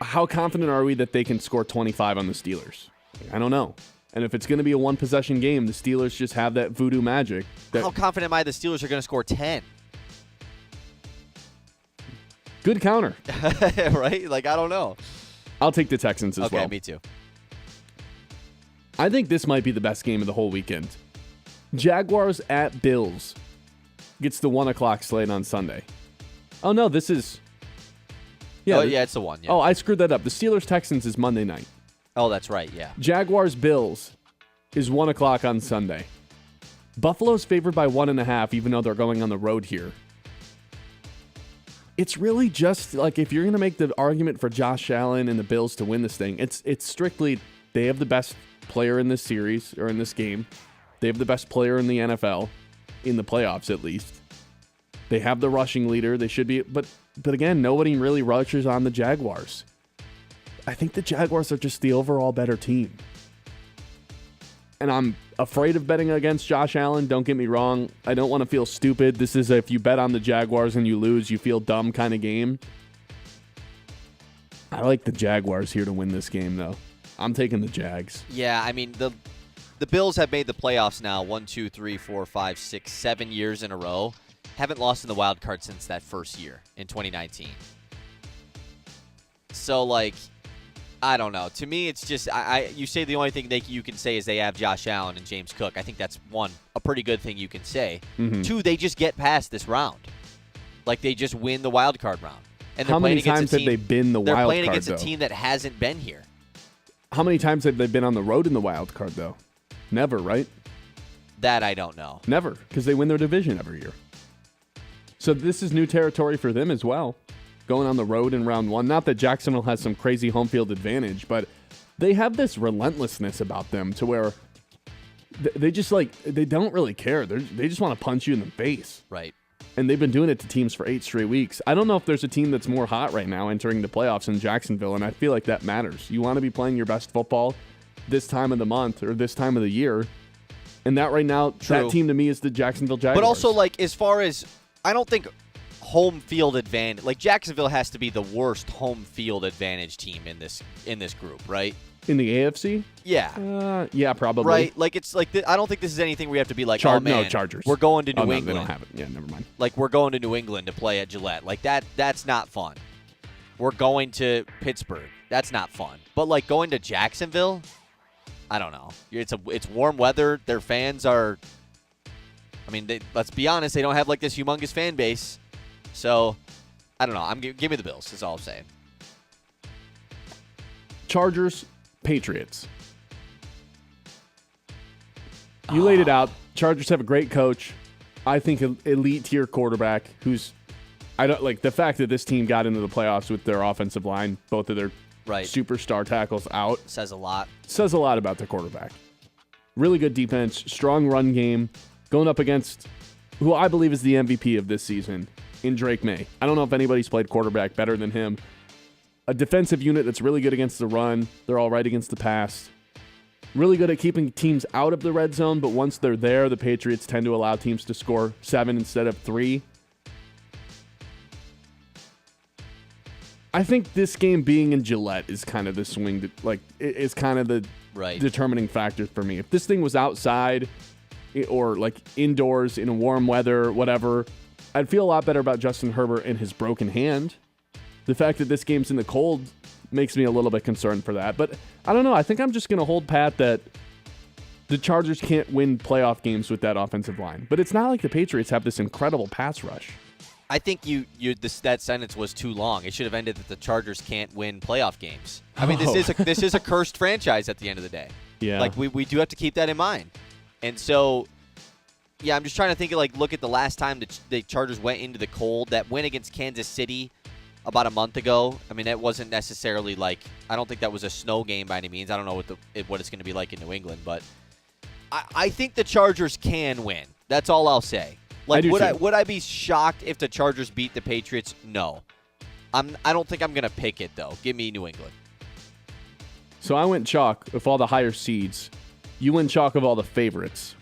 how confident are we that they can score 25 on the Steelers? I don't know. And if it's going to be a one-possession game, the Steelers just have that voodoo magic. How confident am I the Steelers are going to score 10? Good counter. Right? I don't know. I'll take the Texans as well. Okay, me too. I think this might be the best game of the whole weekend. Jaguars at Bills gets the 1 o'clock slate on Sunday. Oh, no, this is... Yeah, it's the one. Yeah. Oh, I screwed that up. The Steelers-Texans is Monday night. Oh, that's right, yeah. Jaguars-Bills is 1 o'clock on Sunday. Buffalo's favored by 1.5, even though they're going on the road here. It's really just, if you're going to make the argument for Josh Allen and the Bills to win this thing, it's strictly they have the best player in this series, or in this game. They have the best player in the NFL, in the playoffs at least. They have the rushing leader. They should be, but again, nobody really rushes on the Jaguars. I think the Jaguars are just the overall better team. And I'm afraid of betting against Josh Allen. Don't get me wrong. I don't want to feel stupid. This is if you bet on the Jaguars and you lose, you feel dumb kind of game. I like the Jaguars here to win this game, though. I'm taking the Jags. Yeah, I mean, the Bills have made the playoffs now 1, 2, 3, 4, 5, 6, 7 years in a row. Haven't lost in the wild card since that first year in 2019. So, I don't know. To me, it's just you say the only thing you can say is they have Josh Allen and James Cook. I think that's a pretty good thing you can say. Mm-hmm. 2, they just get past this round. Like they just win the wild card round. And how many times have they been the wild card? They're playing against a team that hasn't been here. How many times have they been on the road in the wild card though? Never, right? That I don't know. Never, because they win their division every year. So this is new territory for them as well. Going on the road in round 1. Not that Jacksonville has some crazy home field advantage, but they have this relentlessness about them to where they just they don't really care. They just want to punch you in the face. Right. And they've been doing it to teams for 8 straight weeks. I don't know if there's a team that's more hot right now entering the playoffs in Jacksonville, and I feel like that matters. You want to be playing your best football this time of the month or this time of the year. And that right now, that team to me is the Jacksonville Jaguars. But also, as far as, I don't think home field advantage, Jacksonville has to be the worst home field advantage team in this group, right? In the AFC? Yeah. Yeah, probably. Right? I don't think this is anything we have to be like, no, Chargers. We're going to New England. They don't have it. Yeah, never mind. We're going to New England to play at Gillette. That's not fun. We're going to Pittsburgh. That's not fun. But, going to Jacksonville, I don't know. It's warm weather. Their fans are, let's be honest, they don't have, this humongous fan base. So, I don't know. Give me the Bills. That's all I'm saying. Chargers, Patriots. You laid it out. Chargers have a great coach. I think an elite tier quarterback who's the fact that this team got into the playoffs with their offensive line, both of their superstar tackles out. Says a lot. Says a lot about their quarterback. Really good defense, strong run game, going up against who I believe is the MVP of this season in Drake May. I don't know if anybody's played quarterback better than him. A defensive unit that's really good against the run. They're all right against the pass. Really good at keeping teams out of the red zone, but once they're there, the Patriots tend to allow teams to score 7 instead of 3. I think this game being in Gillette is kind of the swing, is kind of the determining factor for me. If this thing was outside or indoors in warm weather, whatever, I'd feel a lot better about Justin Herbert and his broken hand. The fact that this game's in the cold makes me a little bit concerned for that. But I don't know. I think I'm just going to hold pat that the Chargers can't win playoff games with that offensive line. But it's not like the Patriots have this incredible pass rush. I think that sentence was too long. It should have ended that the Chargers can't win playoff games. This is a cursed franchise at the end of the day. Yeah. We do have to keep that in mind. And so, yeah, I'm just trying to think look at the last time the Chargers went into the cold. That win against Kansas City about a month ago. That wasn't necessarily I don't think that was a snow game by any means. I don't know what it's going to be like in New England, but I think the Chargers can win. That's all I'll say. Would I be shocked if the Chargers beat the Patriots? No. I don't think I'm going to pick it, though. Give me New England. So I went chalk of all the higher seeds. You went chalk of all the favorites.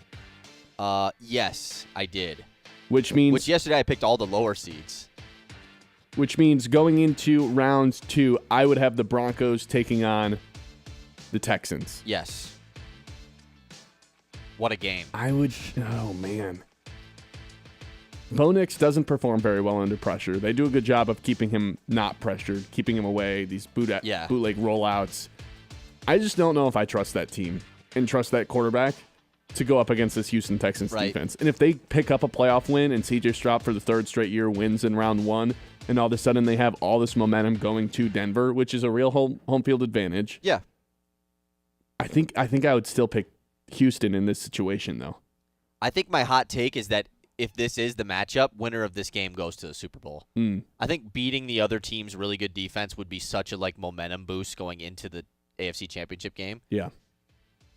Yes, I did. Which yesterday I picked all the lower seeds. Which means going into round 2, I would have the Broncos taking on the Texans. Yes. What a game. Oh, man. Bo Nix doesn't perform very well under pressure. They do a good job of keeping him not pressured, keeping him away, these bootleg rollouts. I just don't know if I trust that team and trust that quarterback to go up against this Houston Texans defense. And if they pick up a playoff win and C.J. Stroud for the 3rd straight year wins in round 1, and all of a sudden they have all this momentum going to Denver, which is a real home field advantage. Yeah. I think I would still pick Houston in this situation, though. I think my hot take is that if this is the matchup, winner of this game goes to the Super Bowl. I think beating the other team's really good defense would be such a momentum boost going into the AFC Championship game. Yeah.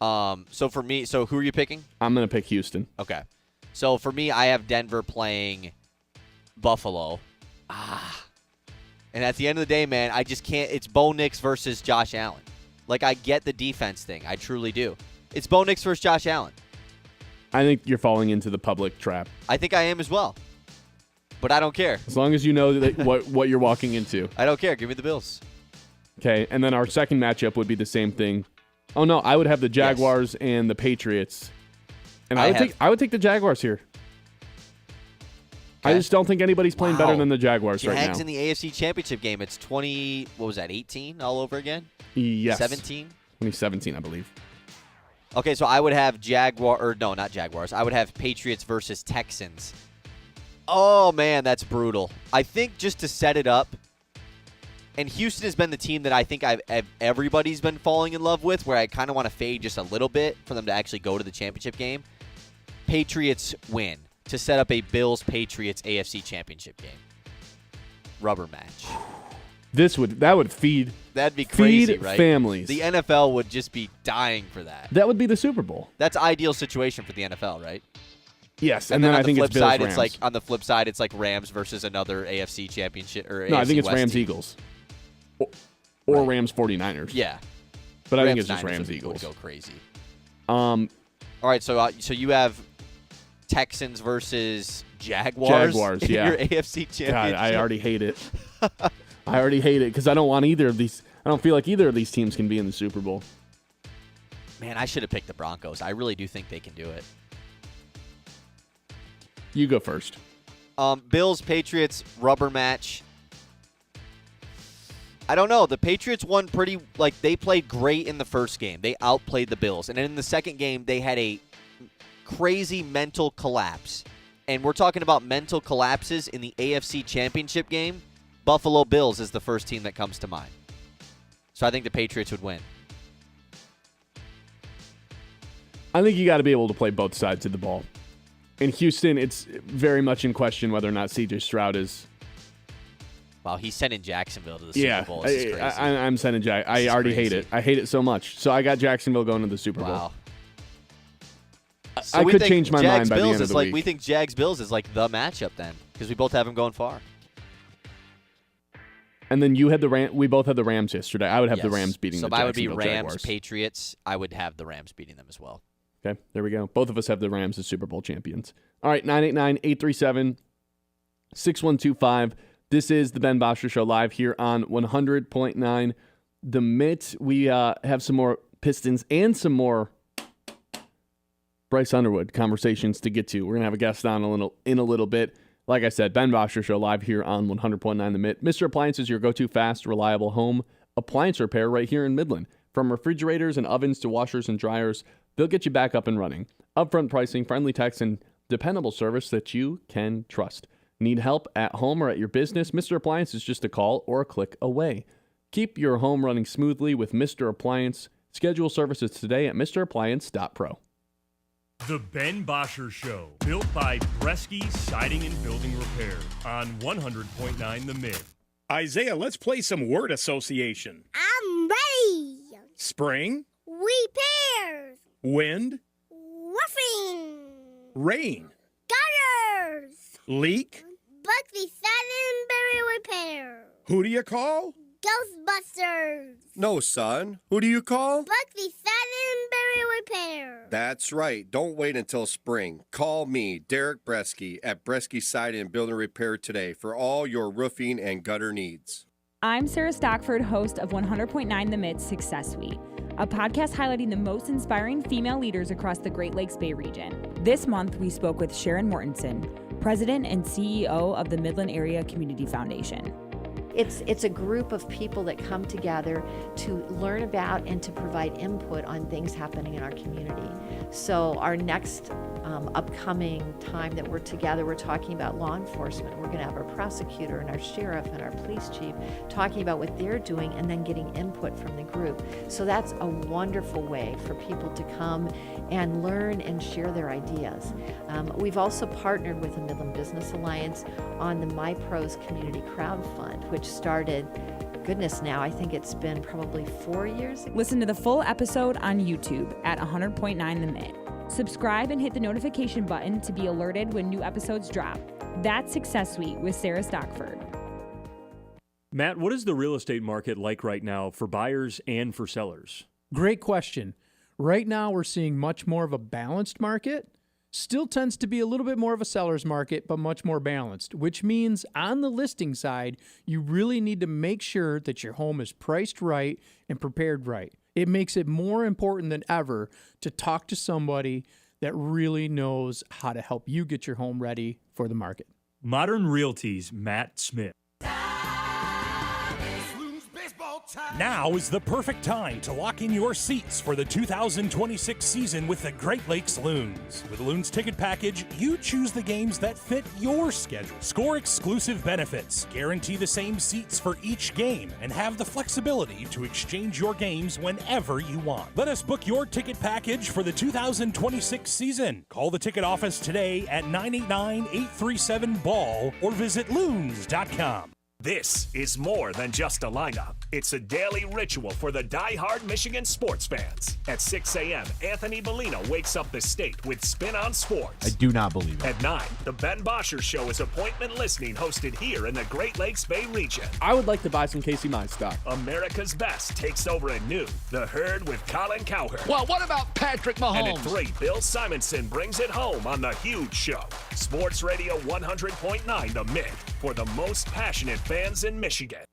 So for me, who are you picking? I'm going to pick Houston. Okay. So for me, I have Denver playing Buffalo. And at the end of the day, man, I just can't. It's Bo Nix versus Josh Allen. I get the defense thing. I truly do. It's Bo Nix versus Josh Allen. I think you're falling into the public trap. I think I am as well. But I don't care. As long as you know that what you're walking into. I don't care. Give me the Bills. Okay, and then our second matchup would be the same thing. Oh, no, I would have the Jaguars and the Patriots. And I would take the Jaguars here. I just don't think anybody's playing better than the Jaguars right now. Jags in the AFC Championship game. It's 18 all over again? Yes. 17? 2017, I believe. Okay, so I would have not Jaguars. I would have Patriots versus Texans. Oh, man, that's brutal. I think just to set it up, and Houston has been the team that I think everybody's been falling in love with, where I kind of want to fade just a little bit for them to actually go to the championship game. Patriots win to set up a Bills-Patriots AFC Championship game. Rubber match. That would feed. That'd be crazy, feed right? families. The NFL would just be dying for that. That would be the Super Bowl. That's ideal situation for the NFL, right? Yes, and then I think it's Bills side, Rams. it's like on the flip side, it's like Rams versus another AFC championship or no, AFC I think it's West Rams team. Eagles or Rams 49ers. Yeah, but I think Rams it's just Niners Rams would Eagles. go crazy. All right, so you have Texans versus Jaguars in yeah. your AFC championship. God, I already hate it. I already hate it because I don't want either of these. I don't feel like either of these teams can be in the Super Bowl. Man, I should have picked the Broncos. I really do think they can do it. You go first. Bills, Patriots, rubber match. I don't know. The Patriots won they played great in the first game. They outplayed the Bills. And then in the second game, they had a crazy mental collapse. And we're talking about mental collapses in the AFC Championship game. Buffalo Bills is the first team that comes to mind. So I think the Patriots would win. I think you got to be able to play both sides of the ball. In Houston, it's very much in question whether or not C.J. Stroud is. Wow, he's sending Jacksonville to the Super Bowl. This is crazy. I'm sending Jack. I already hate it. I hate it so much. So I got Jacksonville going to the Super Bowl. Wow. I could change my mind by the end of the week. We think Jags-Bills is like the matchup then, because we both have them going far. And then you had we both had the Rams yesterday. I would have the Rams beating the Jacksonville Jaguars. So I would be Jaguars. Rams, Patriots. I would have the Rams beating them as well. Okay, there we go. Both of us have the Rams as Super Bowl champions. All right, 989-837-6125. This is the Ben Bosscher Show live here on 100.9 The Mitt. We have some more Pistons and some more Bryce Underwood conversations to get to. We're going to have a guest on in a little bit. Like I said, Ben Bosscher Show live here on 100.9 The Mitt. Mr. Appliances, your go-to fast, reliable home appliance repair right here in Midland. From refrigerators and ovens to washers and dryers, they'll get you back up and running. Upfront pricing, friendly text, and dependable service that you can trust. Need help at home or at your business? Mr. Appliance is just a call or a click away. Keep your home running smoothly with Mr. Appliance. Schedule services today at mrappliance.pro. The Ben Bosscher Show, built by Bresky Siding and Building Repair on 100.9 The Mid. Isaiah, let's play some word association. I'm ready. Spring. Repairs. Wind. Roofing. Rain. Gutters. Leak. Buckley Satin Repair. Who do you call? Ghostbusters. No, son. Who do you call? Buckley Satin Repair. That's right. Don't wait until spring. Call me, Derek Bresky, at Bresky Siding and Building Repair today for all your roofing and gutter needs. I'm Sarah Stockford, host of 100.9 The Mitt Success Suite, a podcast highlighting the most inspiring female leaders across the Great Lakes Bay region. This month, we spoke with Sharon Mortensen, President and CEO of the Midland Area Community Foundation. It's a group of people that come together to learn about and to provide input on things happening in our community. So our next upcoming time that we're together, we're talking about law enforcement. We're going to have our prosecutor and our sheriff and our police chief talking about what they're doing and then getting input from the group. So that's a wonderful way for people to come and learn and share their ideas. We've also partnered with the Midland Business Alliance on the My Pros Community Crowd Fund, which started, goodness now, I think it's been probably 4 years. Listen to the full episode on YouTube at 100.9 The Mitt. Subscribe and hit the notification button to be alerted when new episodes drop. That's Success Suite with Sarah Stockford. Matt, what is the real estate market like right now for buyers and for sellers? Great question. Right now, we're seeing much more of a balanced market. Still tends to be a little bit more of a seller's market, but much more balanced, which means on the listing side, you really need to make sure that your home is priced right and prepared right. It makes it more important than ever to talk to somebody that really knows how to help you get your home ready for the market. Modern Realty's Matt Smith. Now is the perfect time to lock in your seats for the 2026 season with the Great Lakes Loons. With Loons Ticket Package, you choose the games that fit your schedule. Score exclusive benefits, guarantee the same seats for each game, and have the flexibility to exchange your games whenever you want. Let us book your ticket package for the 2026 season. Call the ticket office today at 989-837-BALL or visit loons.com. This is more than just a lineup. It's a daily ritual for the die-hard Michigan sports fans. At 6 a.m., Anthony Bellino wakes up the state with Spin on Sports. I do not believe it. At 9, the Ben Bosscher Show is appointment listening hosted here in the Great Lakes Bay region. I would like to buy some Casey Mize stock. America's Best takes over at noon. The Herd with Colin Cowherd. Well, what about Patrick Mahomes? And at 3, Bill Simonson brings it home on The Huge Show. Sports Radio 100.9 The Mitt for the most passionate fans in Michigan.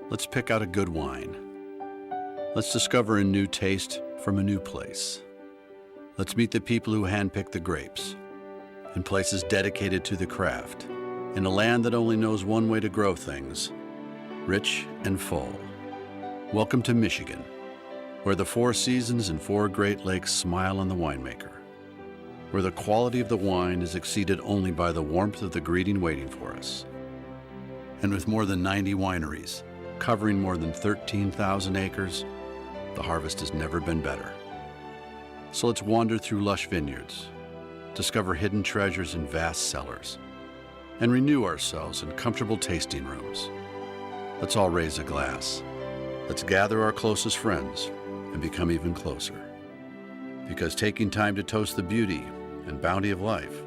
Let's pick out a good wine. Let's discover a new taste from a new place. Let's meet the people who handpick the grapes in places dedicated to the craft, in a land that only knows one way to grow things, rich and full. Welcome to Michigan, where the 4 seasons and 4 Great Lakes smile on the winemaker, where the quality of the wine is exceeded only by the warmth of the greeting waiting for us. And with more than 90 wineries, covering more than 13,000 acres, the harvest has never been better. So let's wander through lush vineyards, discover hidden treasures in vast cellars, and renew ourselves in comfortable tasting rooms. Let's all raise a glass. Let's gather our closest friends and become even closer. Because taking time to toast the beauty and bounty of life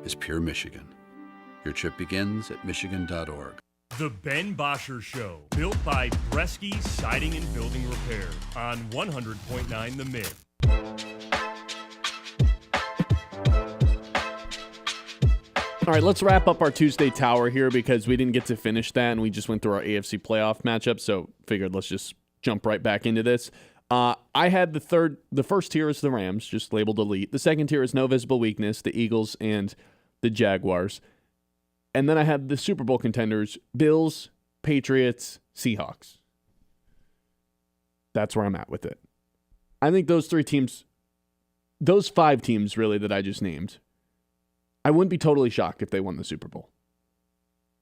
is pure Michigan. Your trip begins at michigan.org. The Ben Bosscher Show, built by Bresky Siding and Building Repair on 100.9 The Mitt. All right, let's wrap up our Tuesday Tower here because we didn't get to finish that and we just went through our AFC playoff matchup, so figured let's just jump right back into this. I had the first tier is the Rams, just labeled elite. The second tier is no visible weakness, the Eagles and the Jaguars. And then I had the Super Bowl contenders, Bills, Patriots, Seahawks. That's where I'm at with it. I think those 3 teams, those 5 teams really that I just named, I wouldn't be totally shocked if they won the Super Bowl.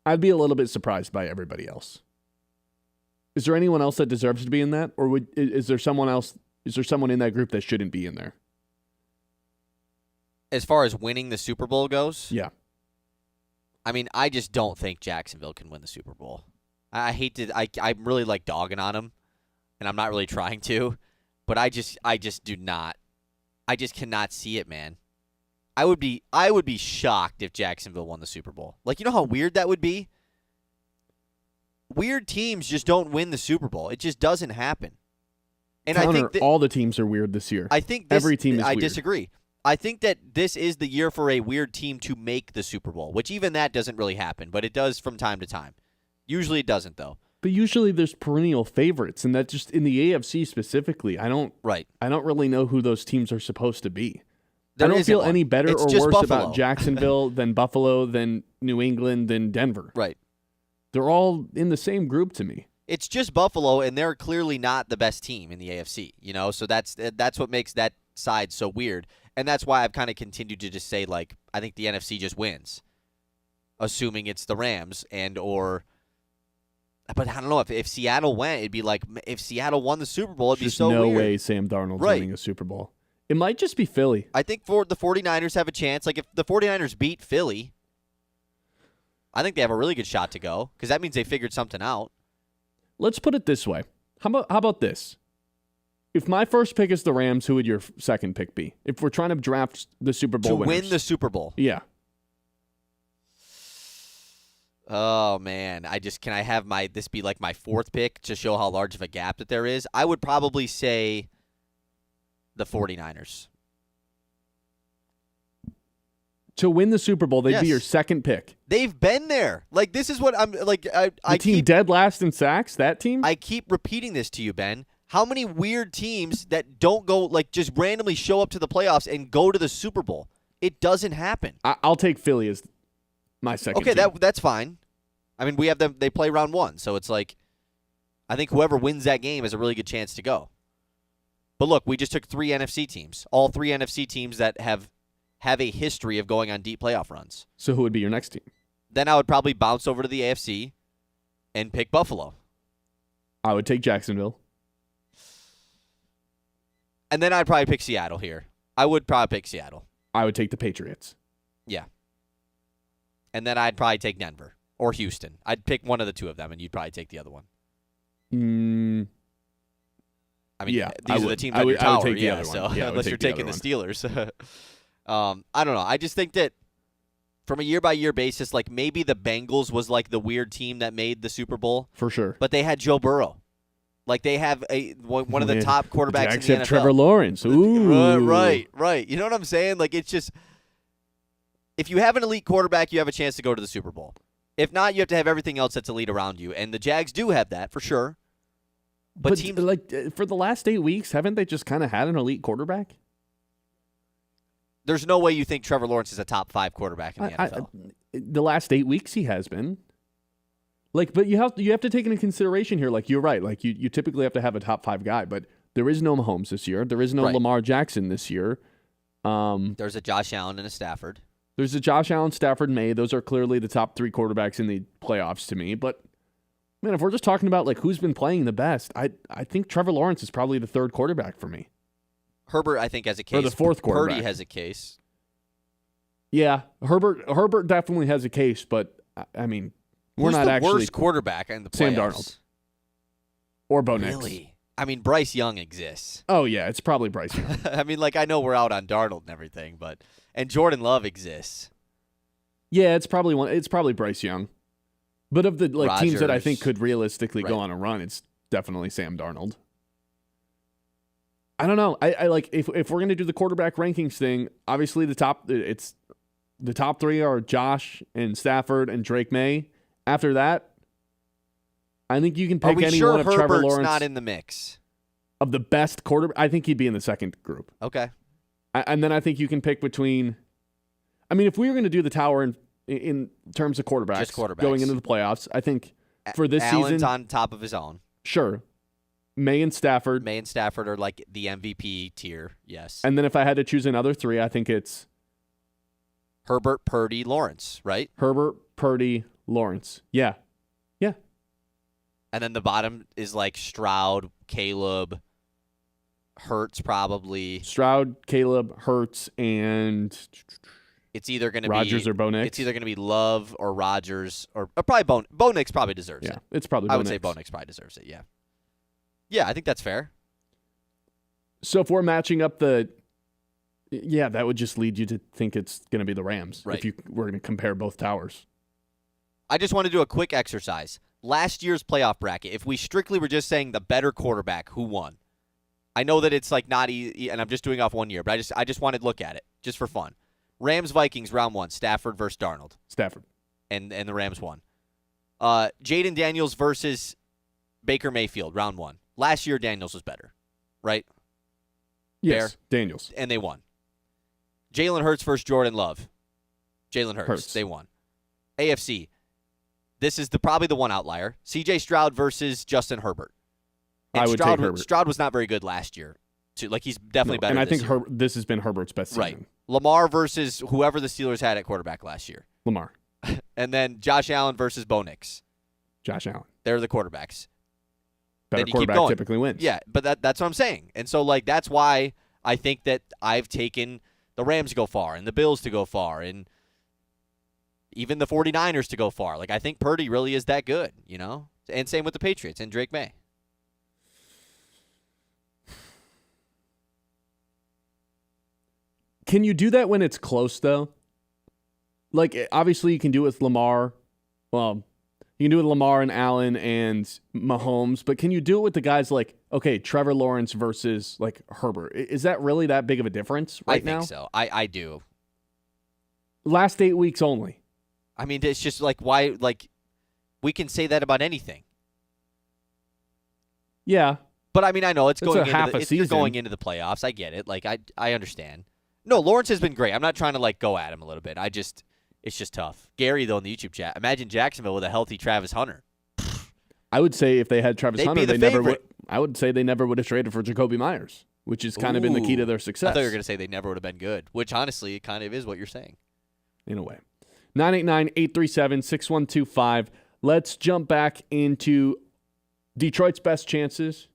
I'd be a little bit surprised by everybody else. Is there anyone else that deserves to be in that? Or is there someone else, is there someone in that group that shouldn't be in there? As far as winning the Super Bowl goes? Yeah. I mean, I just don't think Jacksonville can win the Super Bowl. I'm really like dogging on them, and I'm not really trying to, but I just do not. I just cannot see it, man. I would be shocked if Jacksonville won the Super Bowl. Like, you know how weird that would be? Weird teams just don't win the Super Bowl. It just doesn't happen. And I think all the teams are weird this year. I think every team is weird. I disagree. I think that this is the year for a weird team to make the Super Bowl, which even that doesn't really happen, but it does from time to time. Usually it doesn't, though. But usually there's perennial favorites, and that's just in the AFC specifically. I don't really know who those teams are supposed to be. I don't feel any better or worse about Jacksonville than Buffalo, than New England, than Denver. Right. They're all in the same group to me. It's just Buffalo, and they're clearly not the best team in the AFC. You know, so that's what makes that side so weird. And that's why I've kind of continued to just say, like, I think the NFC just wins, assuming it's the Rams but I don't know, if Seattle went, it'd be like, if Seattle won the Super Bowl, it'd be so weird. There's no way Sam Darnold's winning a Super Bowl. It might just be Philly. I think the 49ers have a chance. Like, if the 49ers beat Philly, I think they have a really good shot to go, because that means they figured something out. Let's put it this way. How about this? If my first pick is the Rams, who would your second pick be? If we're trying to draft the Super Bowl winners. To win the Super Bowl? Yeah. Oh, man. Can I have this be like my 4th pick to show how large of a gap that there is? I would probably say the 49ers. To win the Super Bowl, they'd be your second pick. They've been there. Like, this is what I'm like. The team dead last in sacks, that team? I keep repeating this to you, Ben. How many weird teams that don't go, like, just randomly show up to the playoffs and go to the Super Bowl? It doesn't happen. I'll take Philly as my second Okay, team. that's fine. I mean, we have them. They play round 1, so it's like I think whoever wins that game has a really good chance to go. But look, we just took 3 NFC teams, all 3 NFC teams that have a history of going on deep playoff runs. So who would be your next team? Then I would probably bounce over to the AFC and pick Buffalo. I would take Jacksonville. And then I'd probably pick Seattle here. I would probably pick Seattle. I would take the Patriots. Yeah. And then I'd probably take Denver or Houston. I'd pick one of the two of them, and you'd probably take the other one. I mean, yeah, these are the teams on your tower, I would take the other so one. Yeah, unless you're taking the Steelers. I don't know. I just think that from a year-by-year basis, like maybe the Bengals was like the weird team that made the Super Bowl. For sure. But they had Joe Burrow. Like they have one of the top quarterbacks Jags in the have NFL. Trevor Lawrence. Ooh. Right. You know what I'm saying? Like it's just if you have an elite quarterback, you have a chance to go to the Super Bowl. If not, you have to have everything else that's elite around you. And the Jags do have that for sure. But teams like for the last 8 weeks, haven't they just kind of had an elite quarterback? There's no way you think Trevor Lawrence is a top 5 quarterback in the NFL. The last 8 weeks he has been. Like, but you have to take into consideration here. Like you're right. Like you typically have to have a top 5 guy, but there is no Mahomes this year. There is no Lamar Jackson this year. There's a Josh Allen and a Stafford. There's a Josh Allen, Stafford, May. Those are clearly the top 3 quarterbacks in the playoffs to me. But man, if we're just talking about like who's been playing the best, I think Trevor Lawrence is probably the 3rd quarterback for me. Herbert, I think, has a case. Or the 4th quarterback. Purdy has a case. Yeah, Herbert definitely has a case, but I mean, we're Who's not the actually worst quarterback in the playoffs? Sam Darnold or Bo Nix. Really? I mean, Bryce Young exists. Oh yeah, it's probably Bryce Young. I mean, like I know we're out on Darnold and everything, and Jordan Love exists. Yeah, it's probably Bryce Young. But of the teams that I think could realistically go on a run, it's definitely Sam Darnold. I don't know. I like if we're gonna do the quarterback rankings thing, obviously the top 3 are Josh and Stafford and Drake May. After that, I think you can pick any one of Trevor Lawrence. Not in the mix of the best quarterback. I think he'd be in the 2nd group. Okay. And then I think you can pick between. I mean, if we were going to do the tower in terms of quarterbacks, going into the playoffs, I think for this Allen's season, on top of his own. Sure. May and Stafford are like the MVP tier. Yes. And then if I had to choose another 3, I think it's Herbert, Purdy, Lawrence, right? Herbert, Purdy, Lawrence. Yeah. And then the bottom is like Stroud, Caleb, Hurts probably. Stroud, Caleb, Hurts, and it's either going to be Rodgers or Bo Nix. It's either going to be Love or Rodgers or probably Bo Nix probably deserves it. It's probably Bo I would Nix. say Bo Nix probably deserves it, yeah. Yeah, I think that's fair. So if we're matching up that would just lead you to think it's going to be the Rams if we're going to compare both towers. I just want to do a quick exercise. Last year's playoff bracket, if we strictly were just saying the better quarterback, who won? I know that it's like not easy, and I'm just doing off 1 year, but I just wanted to look at it just for fun. Rams-Vikings, round 1, Stafford versus Darnold. Stafford. And the Rams won. Jaden Daniels versus Baker Mayfield, round 1. Last year, Daniels was better, right? Yes, Daniels. And they won. Jalen Hurts versus Jordan Love. Jalen Hurts. They won. AFC. This is probably the one outlier. C.J. Stroud versus Justin Herbert. And I would take Herbert. Stroud was not very good last year. He's definitely better. And I this think year. this has been Herbert's best season. Right. Lamar versus whoever the Steelers had at quarterback last year. Lamar. And then Josh Allen versus Bo Nix. Josh Allen. They're the quarterbacks. Better quarterback typically wins. Yeah, but that's what I'm saying. And so, that's why I think that I've taken the Rams to go far and the Bills to go far and even the 49ers to go far. I think Purdy really is that good, And same with the Patriots and Drake May. Can you do that when it's close, though? Obviously you can do it with Lamar. Well, you can do it with Lamar and Allen and Mahomes, but can you do it with the guys Trevor Lawrence versus, Herbert? Is that really that big of a difference right now? I think so. I do. Last 8 weeks only. I mean, it's just why, we can say that about anything. Yeah. But, I mean, I know it's going you're going into the playoffs. I get it. I understand. No, Lawrence has been great. I'm not trying to, go at him a little bit. It's just tough. Gary, though, in the YouTube chat, imagine Jacksonville with a healthy Travis Hunter. I would say if they had Travis They'd Hunter, be the they never would. favorite. I would say they never would have traded for Jacoby Myers, which has kind of been the key to their success. I thought you were going to say they never would have been good, which honestly, it kind of is what you're saying. In a way. 989-837-6125. Let's jump back into Detroit's best chances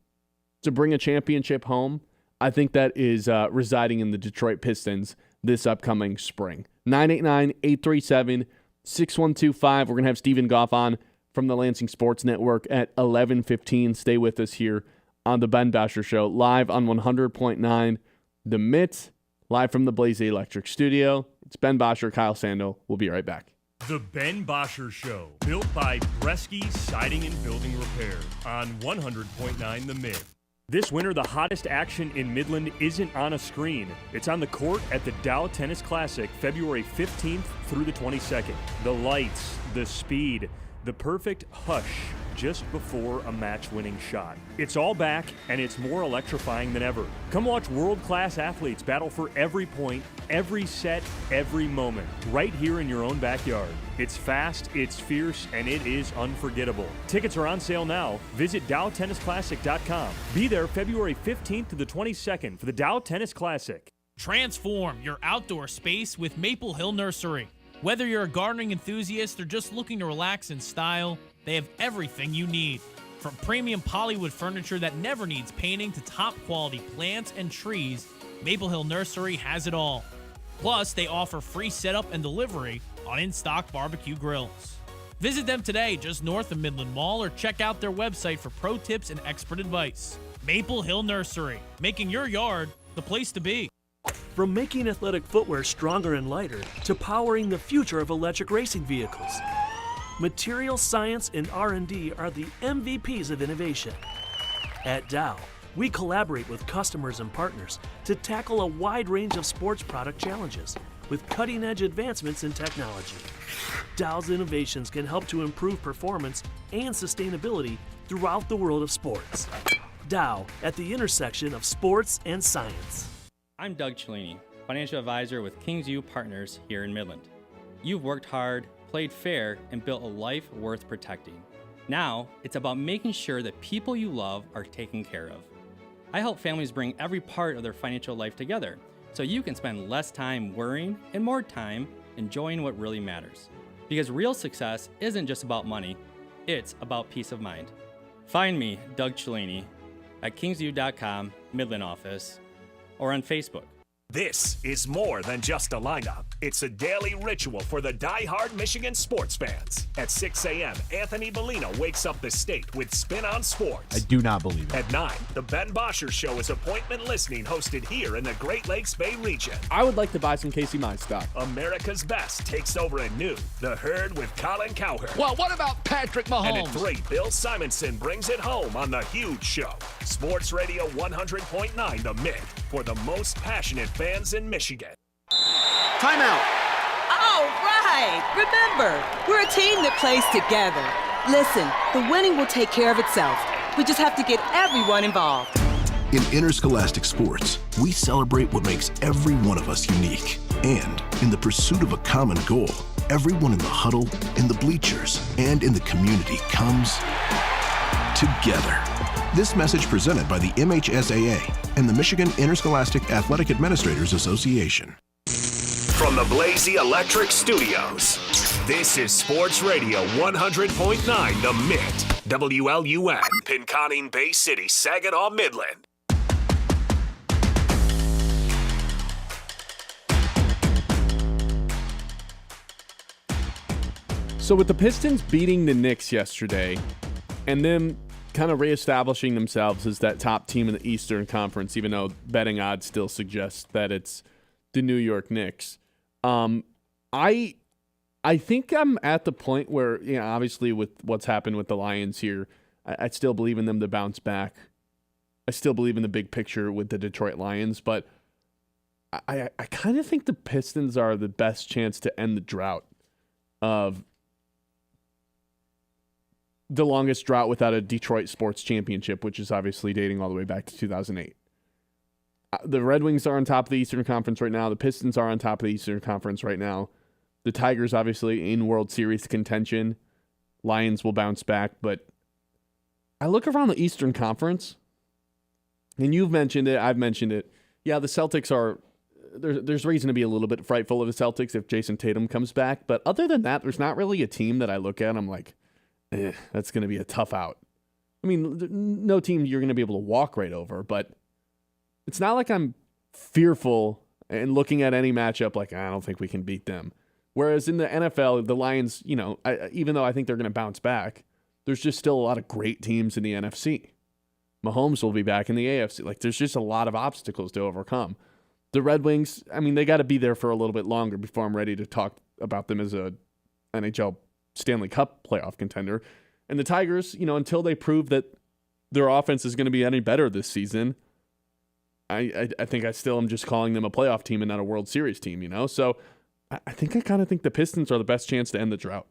to bring a championship home. I think that is residing in the Detroit Pistons this upcoming spring. 989-837-6125. We're going to have Stephen Goff on from the Lansing Sports Network at 11:15. Stay with us here on the Ben Bosscher Show, live on 100.9 The Mitt, live from the Blaze Electric Studio. It's Ben Bosscher, Kyle Sando. We'll be right back. The Ben Bosscher Show, built by Bresky Siding and Building Repair on 100.9 The Mitt. This winter, the hottest action in Midland isn't on a screen. It's on the court at the Dow Tennis Classic, February 15th through the 22nd. The lights, the speed, the perfect hush just before a match-winning shot. It's all back, and it's more electrifying than ever. Come watch world-class athletes battle for every point, every set, every moment, right here in your own backyard. It's fast, it's fierce, and it is unforgettable. Tickets are on sale now. Visit DowTennisClassic.com. Be there February 15th to the 22nd for the Dow Tennis Classic. Transform your outdoor space with Maple Hill Nursery. Whether you're a gardening enthusiast or just looking to relax in style, they have everything you need. From premium polywood furniture that never needs painting to top-quality plants and trees, Maple Hill Nursery has it all. Plus, they offer free setup and delivery on in-stock barbecue grills. Visit them today just north of Midland Mall or check out their website for pro tips and expert advice. Maple Hill Nursery, making your yard the place to be. From making athletic footwear stronger and lighter to powering the future of electric racing vehicles, material science and R&D are the MVPs of innovation. At Dow, we collaborate with customers and partners to tackle a wide range of sports product challenges with cutting-edge advancements in technology. Dow's innovations can help to improve performance and sustainability throughout the world of sports. Dow, at the intersection of sports and science. I'm Doug Cellini, financial advisor with KingsU Partners here in Midland. You've worked hard, played fair, and built a life worth protecting. Now, it's about making sure that people you love are taken care of. I help families bring every part of their financial life together so you can spend less time worrying and more time enjoying what really matters. Because real success isn't just about money, it's about peace of mind. Find me, Doug Cellini, at kingsu.com, Midland office, or on Facebook. This is more than just a lineup. It's a daily ritual for the die-hard Michigan sports fans. At 6 a.m., Anthony Bellino wakes up the state with Spin on Sports. I do not believe it. At 9, the Ben Bosscher Show is appointment listening hosted here in the Great Lakes Bay region. I would like to buy some Casey Mize stock. America's Best takes over at noon. The Herd with Colin Cowherd. Well, what about Patrick Mahomes? And at 3, Bill Simonson brings it home on The Huge Show. Sports Radio 100.9 The Mitt for the most passionate fans in Michigan. Timeout. All right. Remember, we're a team that plays together. Listen, the winning will take care of itself. We just have to get everyone involved. In interscholastic sports, we celebrate what makes every one of us unique. And in the pursuit of a common goal, everyone in the huddle, in the bleachers, and in the community comes together. This message presented by the MHSAA and the Michigan Interscholastic Athletic Administrators Association. From the Blaze Electric Studios, this is Sports Radio 100.9 The Mitt, WLUN, Pinconning Bay City, Saginaw, Midland. So with the Pistons beating the Knicks yesterday and them kind of reestablishing themselves as that top team in the Eastern Conference, even though betting odds still suggest that it's the New York Knicks. I think I'm at the point where, you know, obviously with what's happened with the Lions here, I still believe in them to bounce back. I still believe in the big picture with the Detroit Lions, but I kind of think the Pistons are the best chance to end the drought of the longest drought without a Detroit sports championship, which is obviously dating all the way back to 2008. The Red Wings are on top of the Eastern Conference right now. The Pistons are on top of the Eastern Conference right now. The Tigers, obviously, in World Series contention. Lions will bounce back. But I look around the Eastern Conference, and you've mentioned it, I've mentioned it. Yeah, the Celtics are, there's reason to be a little bit frightful of the Celtics if Jason Tatum comes back. But other than that, there's not really a team that I look at, I'm like, that's going to be a tough out. I mean, no team you're going to be able to walk right over, but it's not like I'm fearful and looking at any matchup like, I don't think we can beat them. Whereas in the NFL, the Lions, even though I think they're going to bounce back, there's just still a lot of great teams in the NFC. Mahomes will be back in the AFC. Like, there's just a lot of obstacles to overcome. The Red Wings, I mean, they got to be there for a little bit longer before I'm ready to talk about them as a NHL Stanley Cup playoff contender. And the Tigers, until they prove that their offense is going to be any better this season, I think I still am just calling them a playoff team and not a World Series team, So I kind of think the Pistons are the best chance to end the drought.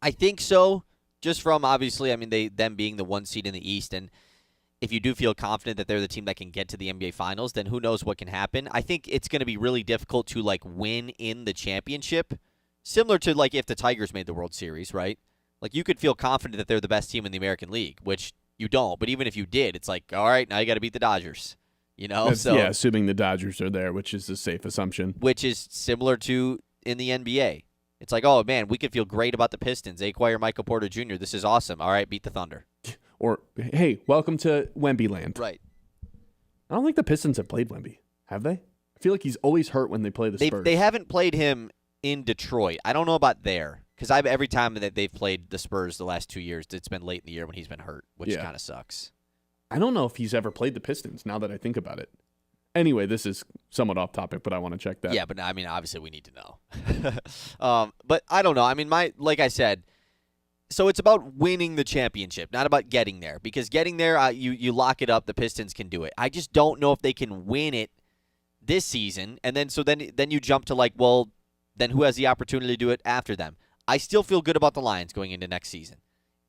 I think so, just from obviously, them being the 1 seed in the East, and if you do feel confident that they're the team that can get to the NBA Finals, then who knows what can happen. I think it's going to be really difficult to win in the championship, similar to if the Tigers made the World Series, right? You could feel confident that they're the best team in the American League, which you don't. But even if you did, it's all right, now you got to beat the Dodgers. Assuming the Dodgers are there, which is a safe assumption. Which is similar to in the NBA. It's oh, man, we could feel great about the Pistons. They acquire Michael Porter Jr. This is awesome. All right, beat the Thunder. Or, hey, welcome to Wemby land. Right. I don't think the Pistons have played Wemby. Have they? I feel like he's always hurt when they play the Spurs. They haven't played him in Detroit. I don't know about there. Because every time that they've played the Spurs the last 2 years, it's been late in the year when he's been hurt, which kind of sucks. I don't know if he's ever played the Pistons, now that I think about it. Anyway, this is somewhat off topic, but I want to check that. Yeah, but obviously we need to know. But I don't know. Like I said, so it's about winning the championship, not about getting there. Because getting there, you lock it up, the Pistons can do it. I just don't know if they can win it this season. And then you jump to then who has the opportunity to do it after them? I still feel good about the Lions going into next season.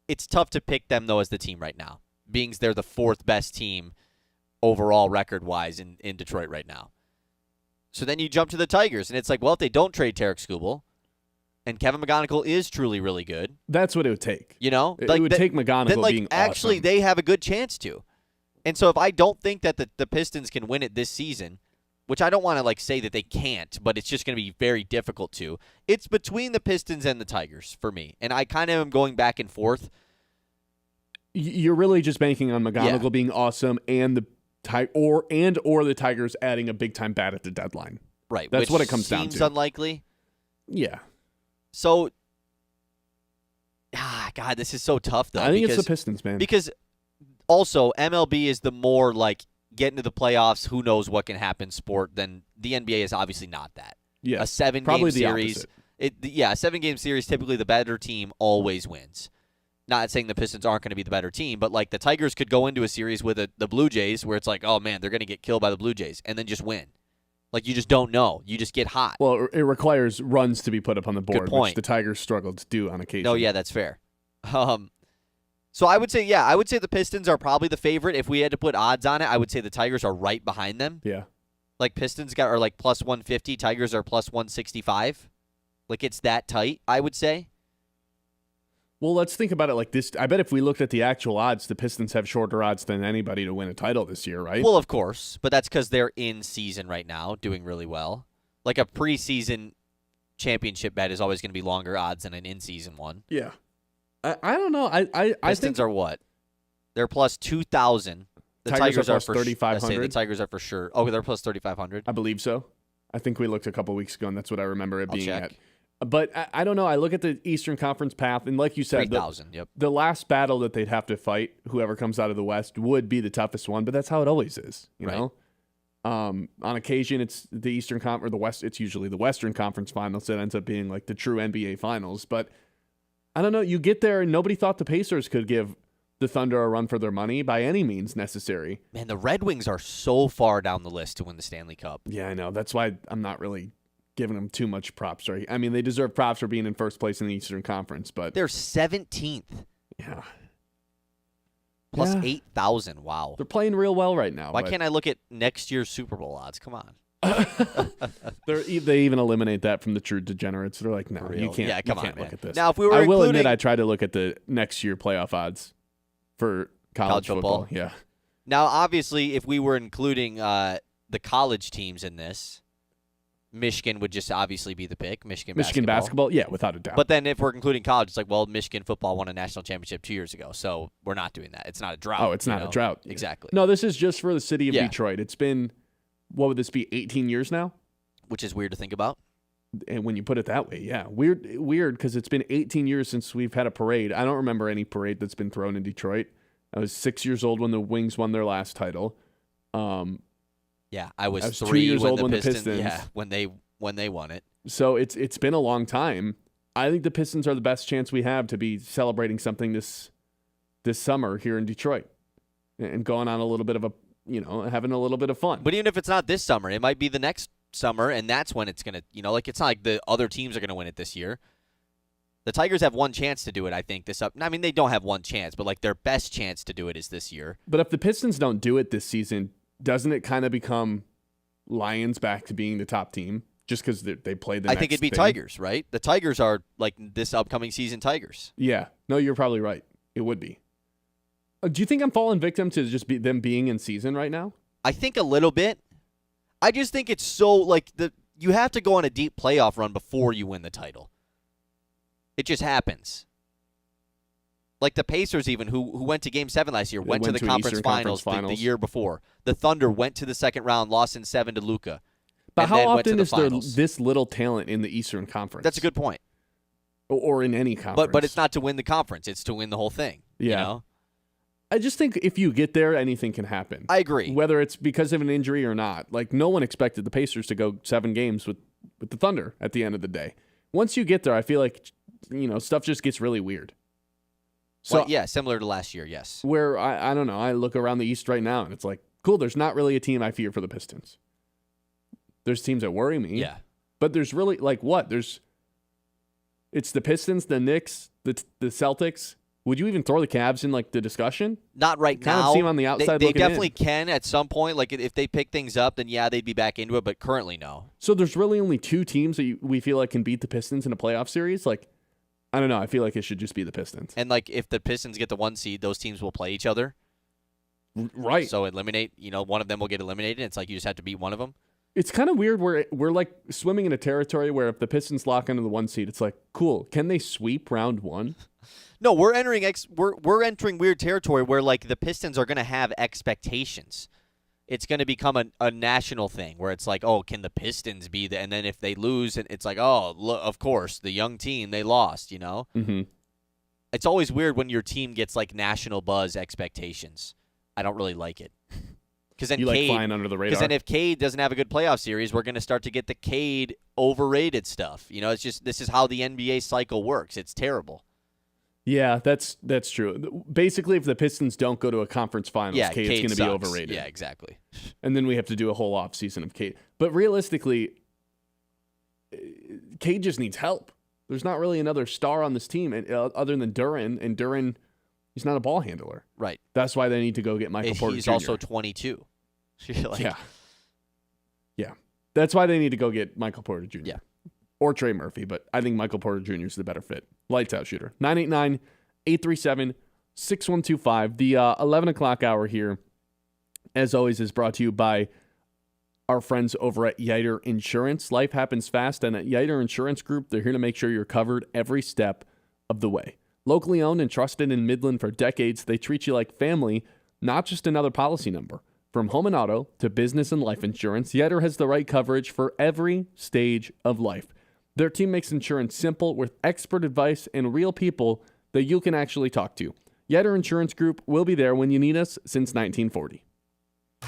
It's tough to pick them, though, as the team right now, being they're the 4th best team overall record-wise in Detroit right now. So then you jump to the Tigers, and it's if they don't trade Tarek Skubal, and Kevin McGonigal is truly really good. That's what it would take. It would take McGonigal being actually, awesome. They have a good chance to. And so if I don't think that the Pistons can win it this season, which I don't want to say that they can't, but it's just going to be very difficult to. It's between the Pistons and the Tigers for me, and I kind of am going back and forth. You're really just banking on McGonigal being awesome and the Tigers adding a big time bat at the deadline. Right, that's what it comes down to. Seems unlikely. Yeah. So, God, this is so tough though. I think it's the Pistons, man. Because also MLB is the more get into the playoffs, who knows what can happen sport, then the NBA is obviously not that. Yeah, a 7-game series. A 7-game series, typically the better team always wins. Not saying the Pistons aren't going to be the better team, but the Tigers could go into a series with the Blue Jays where it's oh man, they're going to get killed by the Blue Jays and then just win. You just don't know. You just get hot. Well, it requires runs to be put up on the board, Good point. which the Tigers struggle to do on occasion. No, yeah, that's fair. So I would say the Pistons are probably the favorite. If we had to put odds on it, I would say the Tigers are right behind them. Yeah. Pistons are plus 150, Tigers are plus 165. It's that tight, I would say. Well, let's think about it like this. I bet if we looked at the actual odds, the Pistons have shorter odds than anybody to win a title this year, right? Well, of course, but that's because they're in season right now, doing really well. A preseason championship bet is always going to be longer odds than an in-season one. Yeah. I don't know. Pistons are what? They're plus 2,000. The Tigers are for 3,500. The Tigers are for sure. Oh, they're plus 3,500. I believe so. I think we looked a couple weeks ago, and that's what I remember it being check. at. But I don't know. I look at the Eastern Conference path, and like you said, 3,000. Yep. The last battle that they'd have to fight, whoever comes out of the West, would be the toughest one. But that's how it always is, you know. On occasion, it's the Eastern Conference or the West. It's usually the Western Conference Finals that ends up being the true NBA Finals. But I don't know. You get there, and nobody thought the Pacers could give the Thunder a run for their money by any means necessary. Man, the Red Wings are so far down the list to win the Stanley Cup. Yeah, I know. That's why I'm not really giving them too much props. Right? I mean, they deserve props for being in first place in the Eastern Conference, but they're 17th. Yeah. Plus 8,000. Wow. They're playing real well right now. Why can't I look at next year's Super Bowl odds? Come on. They even eliminate that from the true degenerates. They're like, no, you can't. Yeah, come you can't on, look man. at this. Now, if we were I will including- admit, I tried to look at the next year playoff odds for college football. Yeah. Now, obviously, if we were including the college teams in this, Michigan would just obviously be the pick. Michigan basketball, yeah, without a doubt. But then if we're including college, it's like, well, Michigan football won a national championship 2 years ago, so we're not doing that. It's not a drought. Oh, it's not a drought. Exactly. No, this is just for the city of Detroit. It's been, what would this be, 18 years now? Which is weird to think about. And when you put it that way, yeah. Weird because it's been 18 years since we've had a parade. I don't remember any parade that's been thrown in Detroit. I was 6 years old when the Wings won their last title. Yeah, I was 3 3 years when old the when Pistons, the Pistons. Yeah, when they won it. So it's been a long time. I think the Pistons are the best chance we have to be celebrating something this summer here in Detroit and going on a little bit of having a little bit of fun. But even if it's not this summer, it might be the next summer, and that's when it's going to, it's not like the other teams are going to win it this year. The Tigers have one chance to do it, I think, I mean, they don't have one chance, but like their best chance to do it is this year. But if the Pistons don't do it this season, doesn't it kind of become Lions back to being the top team just because they play the next I think it'd be thing? Tigers, right? The Tigers are like this upcoming season Tigers. Yeah. No, you're probably right. It would be. Do you think I'm falling victim to just them being in season right now? I think a little bit. I just think it's so you have to go on a deep playoff run before you win the title. It just happens. Like the Pacers even, who went to Game 7 last year, went to the conference finals the year before. The Thunder went to the second round, lost in 7 to Luka. But how often is there finals. this little talent in the Eastern Conference? That's a good point. Or in any conference. But it's not to win the conference. It's to win the whole thing. Yeah. You know? I just think if you get there, anything can happen. I agree. Whether it's because of an injury or not. Like, no one expected the Pacers to go 7 games with the Thunder at the end of the day. Once you get there, I feel like, stuff just gets really weird. So yeah, similar to last year, yes. Where, I don't know, I look around the East right now, and it's like, cool, there's not really a team I fear for the Pistons. There's teams that worry me. Yeah. But there's really, what? It's the Pistons, the Knicks, the Celtics. Would you even throw the Cavs in, the discussion? Not right now. Kind of seem on the outside They looking definitely in. can at some point. Like, if they pick things up, then yeah, they'd be back into it, but currently, no. So there's really only 2 teams that we feel like can beat the Pistons in a playoff series? I don't know. I feel like it should just be the Pistons. And, if the Pistons get the 1 seed, those teams will play each other. Right. So eliminate, one of them will get eliminated. It's like you just have to beat one of them. It's kind of weird where we're swimming in a territory where if the Pistons lock into the 1 seed, it's like, cool. Can they sweep round 1? No, we're entering we're entering weird territory where the Pistons are going to have expectations. It's going to become a national thing where it's like, oh, can the Pistons be and then if they lose, it's like, oh, of course, the young team, they lost, Mm-hmm. It's always weird when your team gets national buzz expectations. I don't really like it. Because then you flying under the radar. Because then if Cade doesn't have a good playoff series, we're going to start to get the Cade overrated stuff. It's just this is how the NBA cycle works. It's terrible. Yeah, that's true. Basically, if the Pistons don't go to a conference finals, Cade's going to be sucks. overrated. Yeah, exactly. And then we have to do a whole offseason of Cade. But realistically, Cade just needs help. There's not really another star on this team other than Duren, and Duren, he's not a ball handler. Right. That's why they need to go get Michael Porter He's Jr. also 22. Yeah. That's why they need to go get Michael Porter Jr. Yeah. Or Trey Murphy, but I think Michael Porter Jr. is the better fit. Lights out shooter. 989-837-6125. The 11 o'clock hour here, as always, is brought to you by our friends over at Yiter Insurance. Life happens fast, and at Yiter Insurance Group, they're here to make sure you're covered every step of the way. Locally owned and trusted in Midland for decades, they treat you like family, not just another policy number. From home and auto to business and life insurance, Yiter has the right coverage for every stage of life. Their team makes insurance simple with expert advice and real people that you can actually talk to. Yiter Insurance Group will be there when you need us since 1940.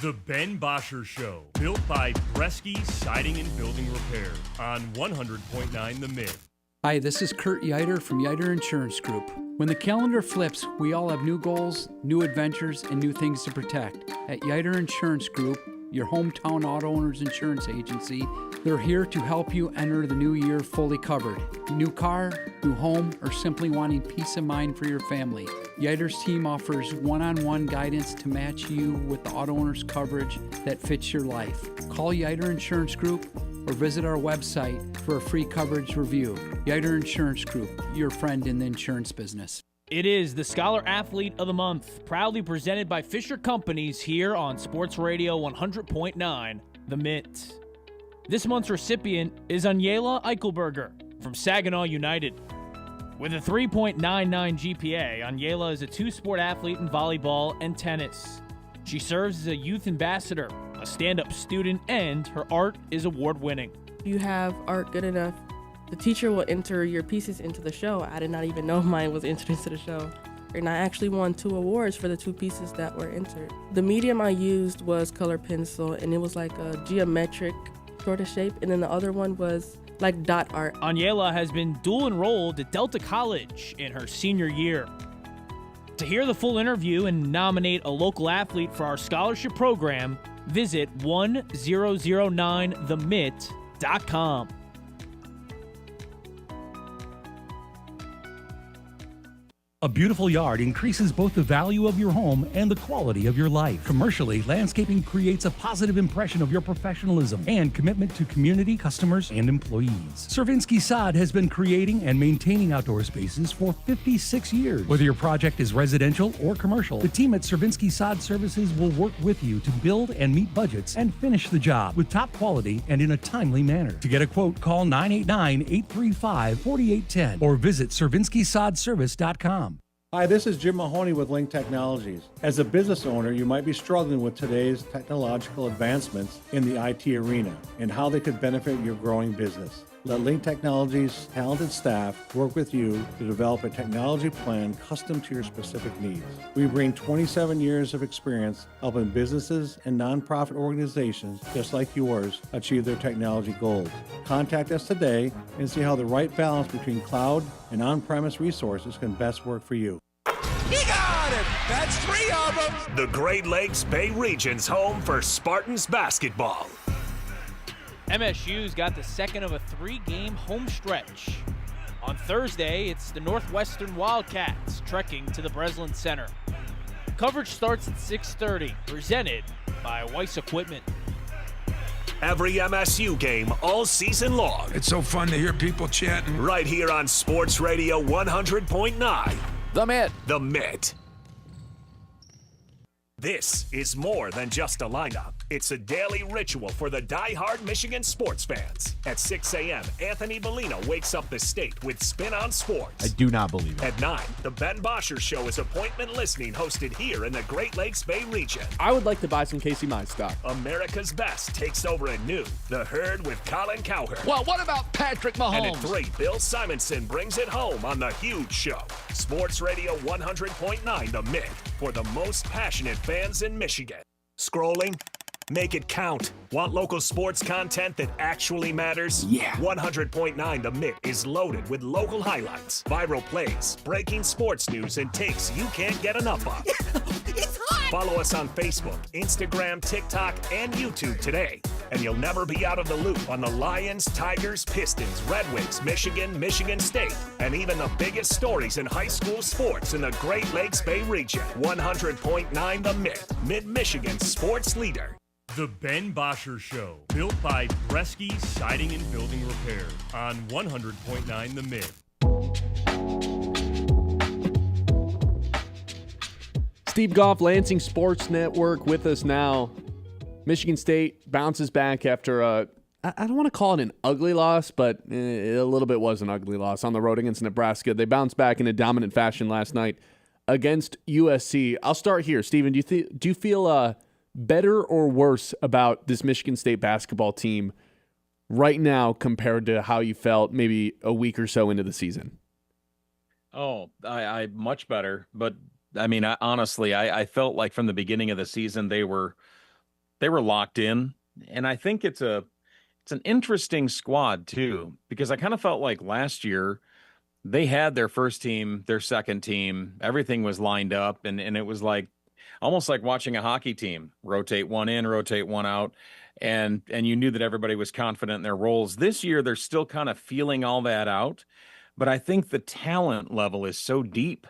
The Ben Bosscher Show, built by Bresky Siding and Building Repair on 100.9 The Mitt. Hi, this is Kurt Yiter from Yiter Insurance Group. When the calendar flips, we all have new goals, new adventures, and new things to protect. At Yiter Insurance Group, your hometown auto owners insurance agency. They're here to help you enter the new year fully covered. New car, new home, or simply wanting peace of mind for your family. Yiter's team offers one-on-one guidance to match you with the auto owner's coverage that fits your life. Call Yiter Insurance Group or visit our website for a free coverage review. Yiter Insurance Group, your friend in the insurance business. It is the Scholar Athlete of the Month, proudly presented by Fisher Companies here on Sports Radio 100.9, The Mitt. This month's recipient is Anyela Eichelberger from Saginaw United. With a 3.99 GPA, Anyela is a two-sport athlete in volleyball and tennis. She serves as a youth ambassador, a stand-up student, and her art is award-winning. You have art good enough. The teacher will enter your pieces into the show. I did not even know mine was entered into the show. And I actually won 2 awards for the 2 pieces that were entered. The medium I used was color pencil, and it was like a geometric sort of shape. And then the other one was like dot art. Anyela has been dual enrolled at Delta College in her senior year. To hear the full interview and nominate a local athlete for our scholarship program, visit 1009themitt.com. A beautiful yard increases both the value of your home and the quality of your life. Commercially, landscaping creates a positive impression of your professionalism and commitment to community, customers, and employees. Cervinsky Sod has been creating and maintaining outdoor spaces for 56 years. Whether your project is residential or commercial, the team at Cervinsky Sod Services will work with you to build and meet budgets and finish the job with top quality and in a timely manner. To get a quote, call 989-835-4810 or visit CervinskySodService.com. Hi, this is Jim Mahoney with Link Technologies. As a business owner, you might be struggling with today's technological advancements in the IT arena and how they could benefit your growing business. Let Link Technologies' talented staff work with you to develop a technology plan custom to your specific needs. We bring 27 years of experience helping businesses and nonprofit organizations just like yours achieve their technology goals. Contact us today and see how the right balance between cloud and on-premise resources can best work for you. He got it! That's 3 of them! The Great Lakes Bay Region's home for Spartans basketball. MSU's got the second of a 3-game home stretch. On Thursday, it's the Northwestern Wildcats trekking to the Breslin Center. Coverage starts at 6:30, presented by Weiss Equipment. Every MSU game all season long. It's so fun to hear people chanting. Right here on Sports Radio 100.9. The Mitt. The Mitt. This is more than just a lineup. It's a daily ritual for the die-hard Michigan sports fans. At 6 a.m., Anthony Bellino wakes up the state with Spin on Sports. I do not believe it. At 9, the Ben Bosscher Show is appointment listening hosted here in the Great Lakes Bay region. I would like to buy some Casey Mize stock. America's Best takes over at noon. The Herd with Colin Cowherd. Well, what about Patrick Mahomes? And at 3, Bill Simonson brings it home on The Huge Show. Sports Radio 100.9 The Mitt for the most passionate fans in Michigan. Scrolling? Make it count. Want local sports content that actually matters? Yeah. 100.9 The Mitt is loaded with local highlights, viral plays, breaking sports news, and takes you can't get enough of. It's hot! Follow us on Facebook, Instagram, TikTok, and YouTube today, and you'll never be out of the loop on the Lions, Tigers, Pistons, Red Wings, Michigan, Michigan State, and even the biggest stories in high school sports in the Great Lakes Bay region. 100.9 The Mitt, Mid-Michigan's sports leader. The Ben Bosscher Show, built by Bresky Siding and Building Repair on 100.9 The Mitt. Steve Goff, Lansing Sports Network, with us now. Michigan State bounces back after I don't want to call it an ugly loss, but a little bit was an ugly loss on the road against Nebraska. They bounced back in a dominant fashion last night against USC. I'll start here. Steven, do you feel better or worse about this Michigan State basketball team right now compared to how you felt maybe a week or so into the season? Oh, I much better. But I mean, honestly, I felt like from the beginning of the season they were locked in, and I think it's an interesting squad too, because I kind of felt like last year they had their first team, their second team, everything was lined up, and it was like, almost like watching a hockey team rotate one in, rotate one out. And you knew that everybody was confident in their roles. This year, they're still kind of feeling all that out. But I think the talent level is so deep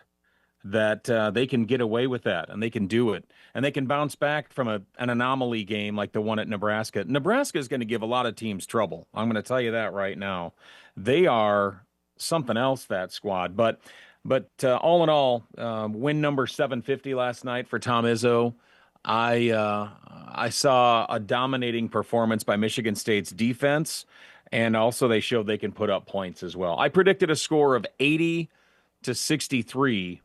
that they can get away with that, and they can do it. And they can bounce back from an anomaly game like the one at Nebraska. Nebraska is going to give a lot of teams trouble. I'm going to tell you that right now. They are something else, that squad. But all in all, win number 750 last night for Tom Izzo. I saw a dominating performance by Michigan State's defense, and also they showed they can put up points as well. I predicted a score of 80-63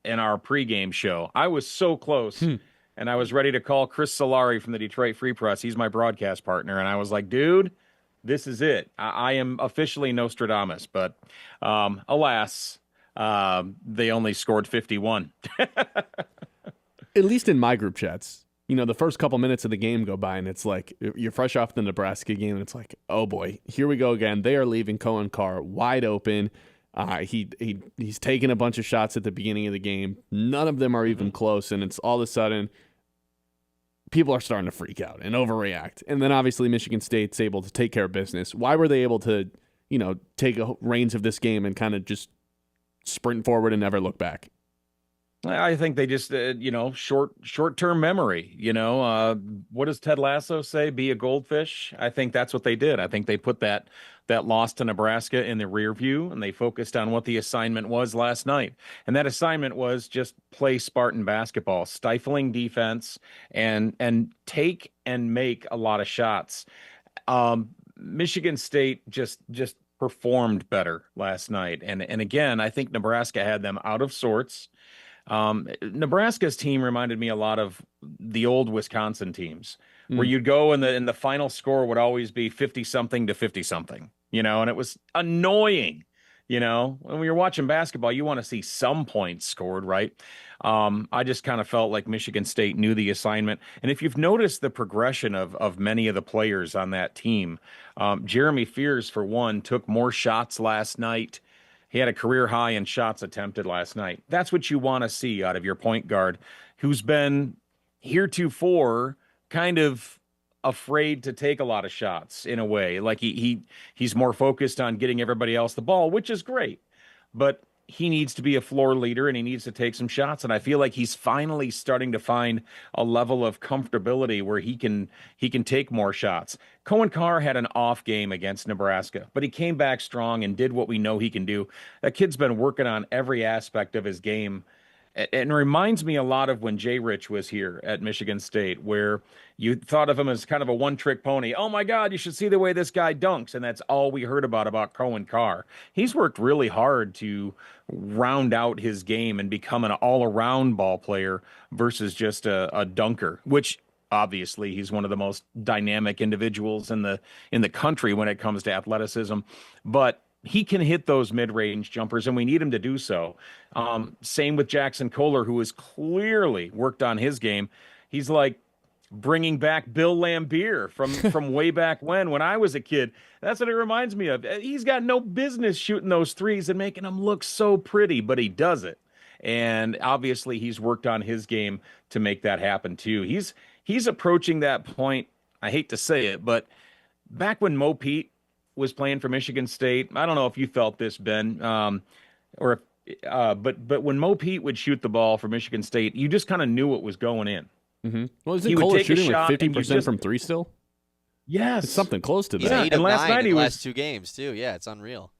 in our pregame show. I was so close, and I was ready to call Chris Solari from the Detroit Free Press. He's my broadcast partner, and I was like, dude, this is it. I am officially Nostradamus, but alas, they only scored 51. At least in my group chats, the first couple minutes of the game go by, and it's like you're fresh off the Nebraska game, and it's like, oh boy, here we go again. They are leaving Cohen Carr wide open. He's taking a bunch of shots at the beginning of the game. None of them are even close, and it's all of a sudden people are starting to freak out and overreact. And then obviously Michigan State's able to take care of business. Why were they able to, take reins of this game and kind of just sprint forward and never look back? I think they just, short-term memory. What does Ted Lasso say? Be a goldfish. I think that's what they did. I think they put that loss to Nebraska in the rear view, and they focused on what the assignment was last night. And that assignment was just play Spartan basketball, stifling defense, and take and make a lot of shots. Michigan State just performed better last night. And again, I think Nebraska had them out of sorts. Nebraska's team reminded me a lot of the old Wisconsin teams, where you'd go and the final score would always be 50-something to 50-something, and it was annoying. When you're watching basketball, you want to see some points scored, right? I just kind of felt like Michigan State knew the assignment. And if you've noticed the progression of many of the players on that team, Jeremy Fears, for one, took more shots last night. He had a career high in shots attempted last night. That's what you want to see out of your point guard, who's been heretofore kind of afraid to take a lot of shots in a way. Like he's more focused on getting everybody else the ball, which is great. But he needs to be a floor leader, and he needs to take some shots. And I feel like he's finally starting to find a level of comfortability where he can take more shots. Cohen Carr had an off game against Nebraska, but he came back strong and did what we know he can do. That kid's been working on every aspect of his game. And it reminds me a lot of when Jay Rich was here at Michigan State, where you thought of him as kind of a one-trick pony. Oh, my God, you should see the way this guy dunks. And that's all we heard about Cohen Carr. He's worked really hard to round out his game and become an all-around ball player versus just a dunker, which obviously he's one of the most dynamic individuals in the country when it comes to athleticism. But he can hit those mid-range jumpers, and we need him to do so. Same with Jackson Kohler, who has clearly worked on his game. He's like bringing back Bill Laimbeer from way back when I was a kid. That's what it reminds me of. He's got no business shooting those threes and making them look so pretty, but he does it. And obviously he's worked on his game to make that happen too. He's approaching that point. I hate to say it, but back when Mo Pete was playing for Michigan State, I don't know if you felt this, Ben, but when Mo Pete would shoot the ball for Michigan State, you just kind of knew what was going in. Mm-hmm. Well, isn't Kohler shooting like 50% from three still? Yes. It's something close to that. He's 8 of 9 in the last 2 games. games, too. Yeah, it's unreal.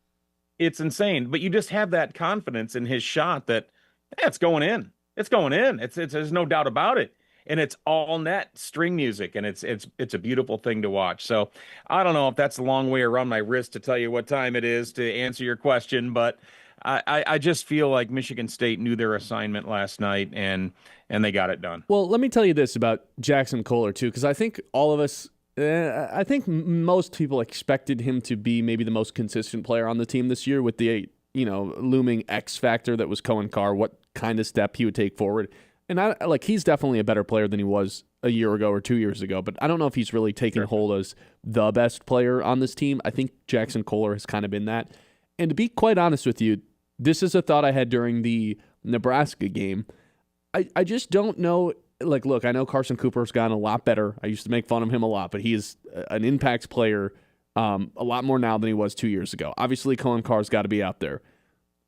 It's insane. But you just have that confidence in his shot that, it's going in. It's going in. There's no doubt about it. And it's all net string music, and it's a beautiful thing to watch. So I don't know if that's a long way around my wrist to tell you what time it is to answer your question, but I just feel like Michigan State knew their assignment last night, and they got it done. Well, let me tell you this about Jackson Kohler, too, because I think all of us, I think most people expected him to be maybe the most consistent player on the team this year with the looming X factor that was Cohen Carr, what kind of step he would take forward. And he's definitely a better player than he was a year ago or 2 years ago, but I don't know if he's really taken hold as the best player on this team. I think Jackson Kohler has kind of been that. And to be quite honest with you, this is a thought I had during the Nebraska game. I just don't know. Like, look, I know Carson Cooper's gotten a lot better. I used to make fun of him a lot, but he is an impact player a lot more now than he was 2 years ago. Obviously, Colin Carr's got to be out there.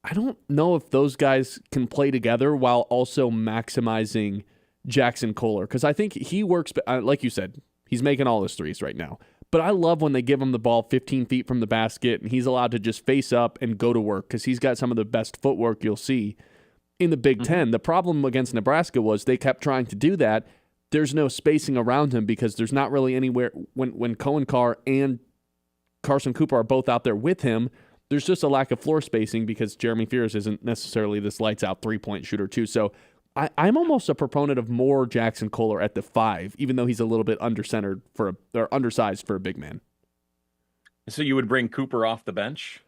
I don't know if those guys can play together while also maximizing Jackson Kohler, because I think he works, like you said, he's making all his threes right now. But I love when they give him the ball 15 feet from the basket and he's allowed to just face up and go to work because he's got some of the best footwork you'll see in the Big Ten. The problem against Nebraska was they kept trying to do that. There's no spacing around him because there's not really anywhere. When Colin Carr and Carson Cooper are both out there with him, there's just a lack of floor spacing because Jeremy Fears isn't necessarily this lights-out three-point shooter too. So I'm almost a proponent of more Jackson Kohler at the 5, even though he's a little bit undersized for a big man. So you would bring Cooper off the bench?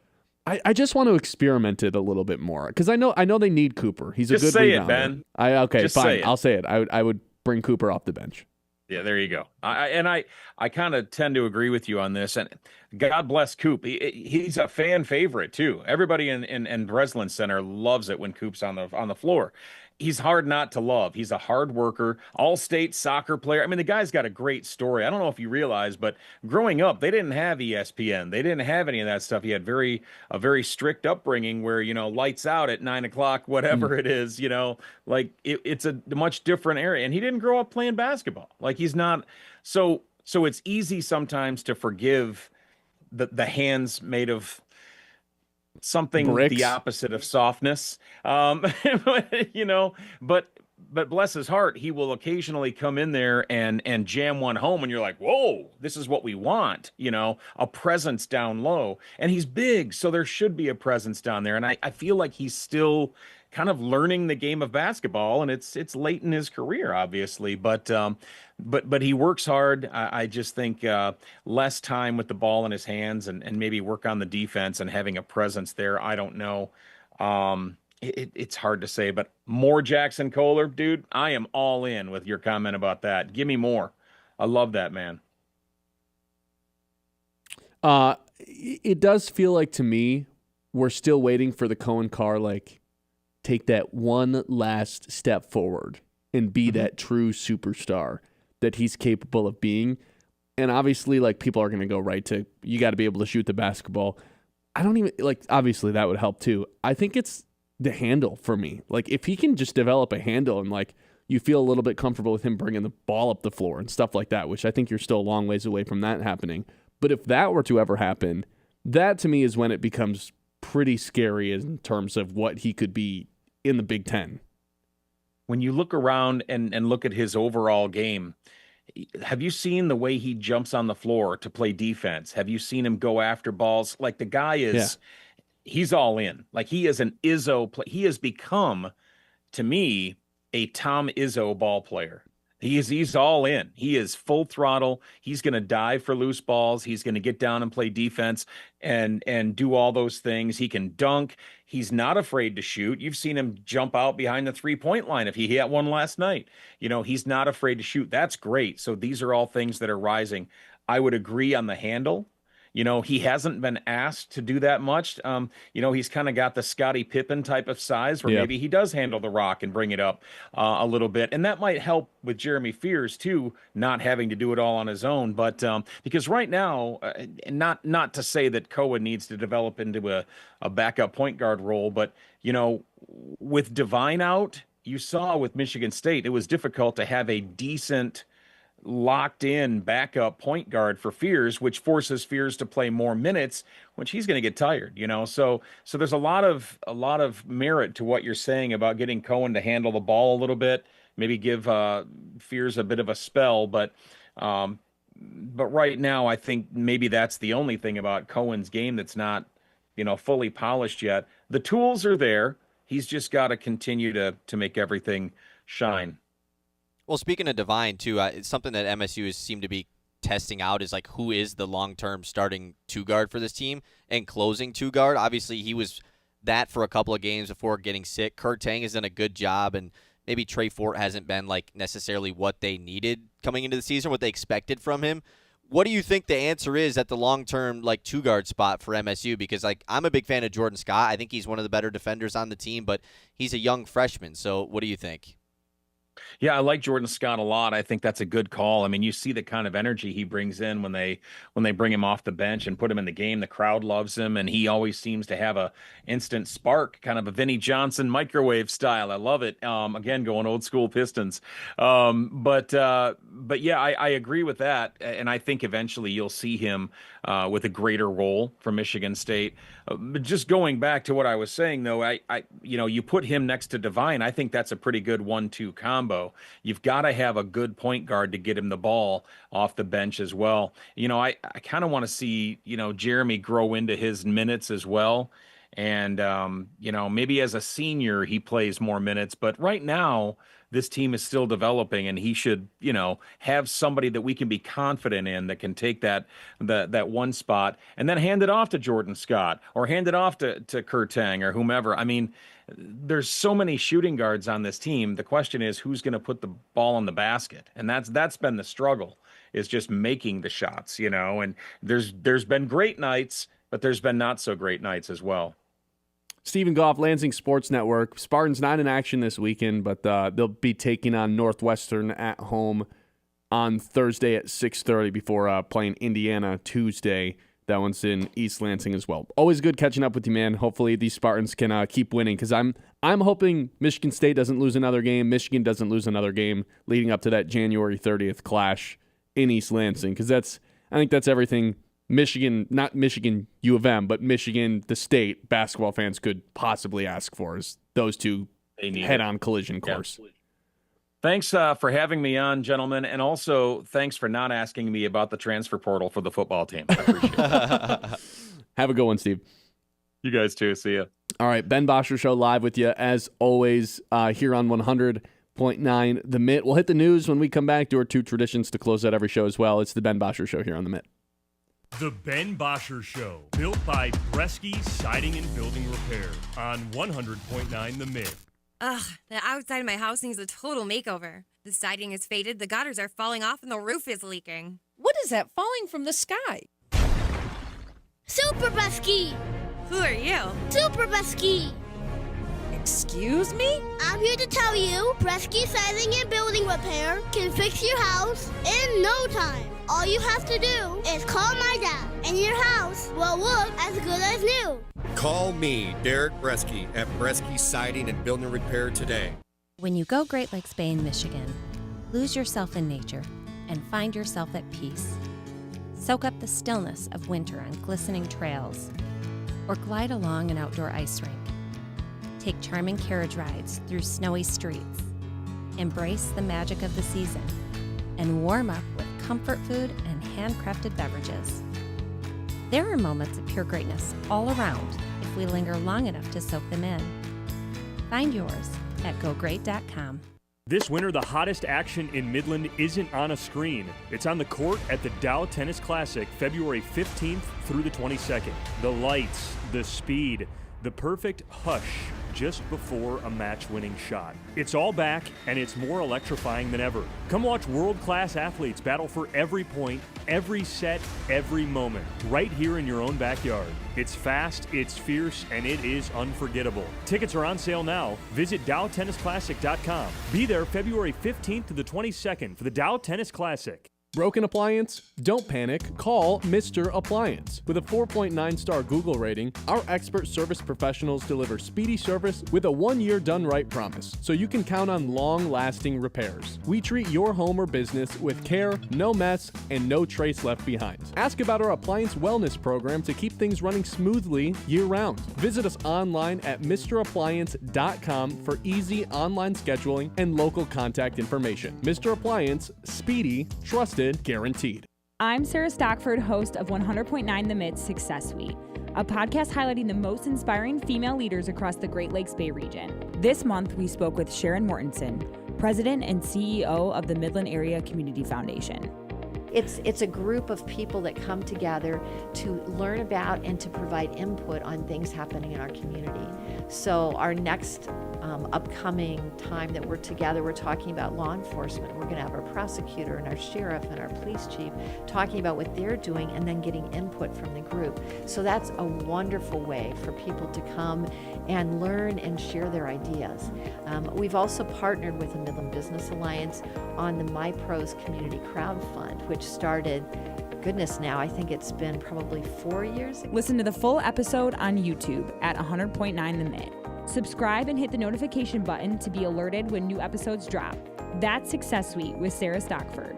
I just want to experiment it a little bit more because I know they need Cooper. He's just a good say rebounder. It, Ben. Okay, just fine. I'll say it. I would bring Cooper off the bench. Yeah, there you go. I kind of tend to agree with you on this. And God bless Coop. He's a fan favorite too. Everybody in Breslin Center loves it when Coop's on the floor. He's hard not to love. He's a hard worker, all-state soccer player. I mean, the guy's got a great story. I don't know if you realize, but growing up, they didn't have ESPN. They didn't have any of that stuff. He had a very strict upbringing where, lights out at 9 o'clock, whatever it is, like it's a much different area. And he didn't grow up playing basketball. Like he's not. So it's easy sometimes to forgive the hands made of something bricks. The opposite of softness, but bless his heart, he will occasionally come in there and jam one home and you're like, whoa, this is what we want, a presence down low. And he's big, so there should be a presence down there. And I feel like he's still kind of learning the game of basketball, and it's late in his career, obviously, but he works hard. I just think less time with the ball in his hands and maybe work on the defense and having a presence there. I don't know. It's hard to say, but more Jackson Kohler, dude. I am all in with your comment about that. Give me more. I love that, man. It does feel like to me we're still waiting for the Colin Carr take that one last step forward and be that true superstar that he's capable of being. And obviously, people are going to go right to, you got to be able to shoot the basketball. I don't even, obviously that would help too. I think it's the handle for me. If he can just develop a handle and you feel a little bit comfortable with him bringing the ball up the floor and stuff like that, which I think you're still a long ways away from that happening. But if that were to ever happen, that to me is when it becomes pretty scary in terms of what he could be in the Big Ten. When you look around and look at his overall game, have you seen the way he jumps on the floor to play defense? Have you seen him go after balls? The guy is, he's all in. He is an Izzo play. He has become, to me, a Tom Izzo ball player. He's all in. He is full throttle. He's going to dive for loose balls. He's going to get down and play defense and do all those things. He can dunk. He's not afraid to shoot. You've seen him jump out behind the three-point line if he hit one last night. He's not afraid to shoot. That's great. So these are all things that are rising. I would agree on the handle. He hasn't been asked to do that much. He's kind of got the Scottie Pippen type of size where maybe he does handle the rock and bring it up a little bit. And that might help with Jeremy Fears too, not having to do it all on his own. But because right now, not to say that Cohen needs to develop into a backup point guard role, but, with Devine out, you saw with Michigan State, it was difficult to have a decent locked in backup point guard for Fears, which forces Fears to play more minutes, which he's going to get tired, so there's a lot of merit to what you're saying about getting Cohen to handle the ball a little bit, maybe give Fears a bit of a spell, but right now I think maybe that's the only thing about Cohen's game that's not fully polished yet. The tools are there. He's just got to continue to make everything shine. Well, speaking of Devine, too, it's something that MSU has seemed to be testing out is who is the long-term starting two-guard for this team and closing two-guard. Obviously, he was that for a couple of games before getting sick. Kurt Tang has done a good job, and maybe Trey Fort hasn't been necessarily what they needed coming into the season, what they expected from him. What do you think the answer is at the long-term two-guard spot for MSU? Because I'm a big fan of Jordan Scott. I think he's one of the better defenders on the team, but he's a young freshman. So what do you think? Yeah, I like Jordan Scott a lot. I think that's a good call. I mean, you see the kind of energy he brings in when they bring him off the bench and put him in the game. The crowd loves him, and he always seems to have a instant spark, kind of a Vinnie Johnson microwave style. I love it. Again, going old school Pistons. But yeah, I agree with that, and I think eventually you'll see him with a greater role for Michigan State. But just going back to what I was saying, though, you put him next to Devine. I think that's a pretty good 1-2 combo. You've got to have a good point guard to get him the ball off the bench as well. I kind of want to see, Jeremy grow into his minutes as well. And, maybe as a senior, he plays more minutes. But right now, this team is still developing, and he should, have somebody that we can be confident in that can take that one spot and then hand it off to Jordan Scott or hand it off to Kurtang or whomever. I mean, there's so many shooting guards on this team. The question is, who's going to put the ball in the basket? And that's been the struggle, is just making the shots, and there's been great nights, but there's been not so great nights as well. Stephen Goff, Lansing Sports Network. Spartans not in action this weekend, but they'll be taking on Northwestern at home on Thursday at 6:30 before playing Indiana Tuesday. That one's in East Lansing as well. Always good catching up with you, man. Hopefully these Spartans can keep winning, because I'm hoping Michigan State doesn't lose another game, Michigan doesn't lose another game leading up to that January 30th clash in East Lansing, because I think that's everything Michigan, not Michigan U of M, but Michigan, the state, basketball fans could possibly ask for, is those two head-on collision course. Yeah. Thanks for having me on, gentlemen, and also thanks for not asking me about the transfer portal for the football team. I appreciate it. Have a good one, Steve. You guys too. See ya. All right, Ben Bosscher Show live with you, as always, here on 100.9 The Mitt. We'll hit the news when we come back. Do our two traditions to close out every show as well. It's the Ben Bosscher Show here on The Mitt. The Ben Bosscher Show, built by Bresky Siding and Building Repair on 100.9 The Mitt. Ugh, the outside of my house needs a total makeover. The siding is faded, the gutters are falling off, and the roof is leaking. What is that falling from the sky? Super Bresky! Who are you? Super Bresky! Excuse me? I'm here to tell you, Bresky Siding and Building Repair can fix your house in no time. All you have to do is call my dad, and your house will look as good as new. Call me, Derek Bresky, at Bresky Siding and Building Repair today. When you go Great Lakes Bay in Michigan, lose yourself in nature and find yourself at peace. Soak up the stillness of winter on glistening trails, or glide along an outdoor ice rink. Take charming carriage rides through snowy streets. Embrace the magic of the season and warm up with comfort food and handcrafted beverages. There are moments of pure greatness all around if we linger long enough to soak them in. Find yours at gogreat.com. This winter, the hottest action in Midland isn't on a screen. It's on the court at the Dow Tennis Classic, February 15th through the 22nd. The lights, the speed, the perfect hush just before a match-winning shot. It's all back, and it's more electrifying than ever. Come watch world-class athletes battle for every point, every set, every moment, right here in your own backyard. It's fast, it's fierce, and it is unforgettable. Tickets are on sale now. Visit DowTennisClassic.com. Be there February 15th to the 22nd for the Dow Tennis Classic. Broken appliance? Don't panic. Call Mr. Appliance. With a 4.9-star Google rating, our expert service professionals deliver speedy service with a 1-year done-right promise, so you can count on long-lasting repairs. We treat your home or business with care, no mess, and no trace left behind. Ask about our appliance wellness program to keep things running smoothly year-round. Visit us online at MrAppliance.com for easy online scheduling and local contact information. Mr. Appliance, speedy, trusted, guaranteed. I'm Sarah Stockford, host of 100.9 The Mitt Success Suite, a podcast highlighting the most inspiring female leaders across the Great Lakes Bay region. This month, we spoke with Sharon Mortensen, President and CEO of the Midland Area Community Foundation. It's a group of people that come together to learn about and to provide input on things happening in our community. So our next upcoming time that we're together, we're talking about law enforcement. We're going to have our prosecutor and our sheriff and our police chief talking about what they're doing and then getting input from the group. So that's a wonderful way for people to come and learn and share their ideas. We've also partnered with the Midland Business Alliance on the My Pros Community Crowd Fund, which started, goodness, now I think it's been probably 4 years. Listen to the full episode on YouTube at 100.9 The Mitt. Subscribe and hit the notification button to be alerted when new episodes drop. That's Success Suite with Sarah Stockford.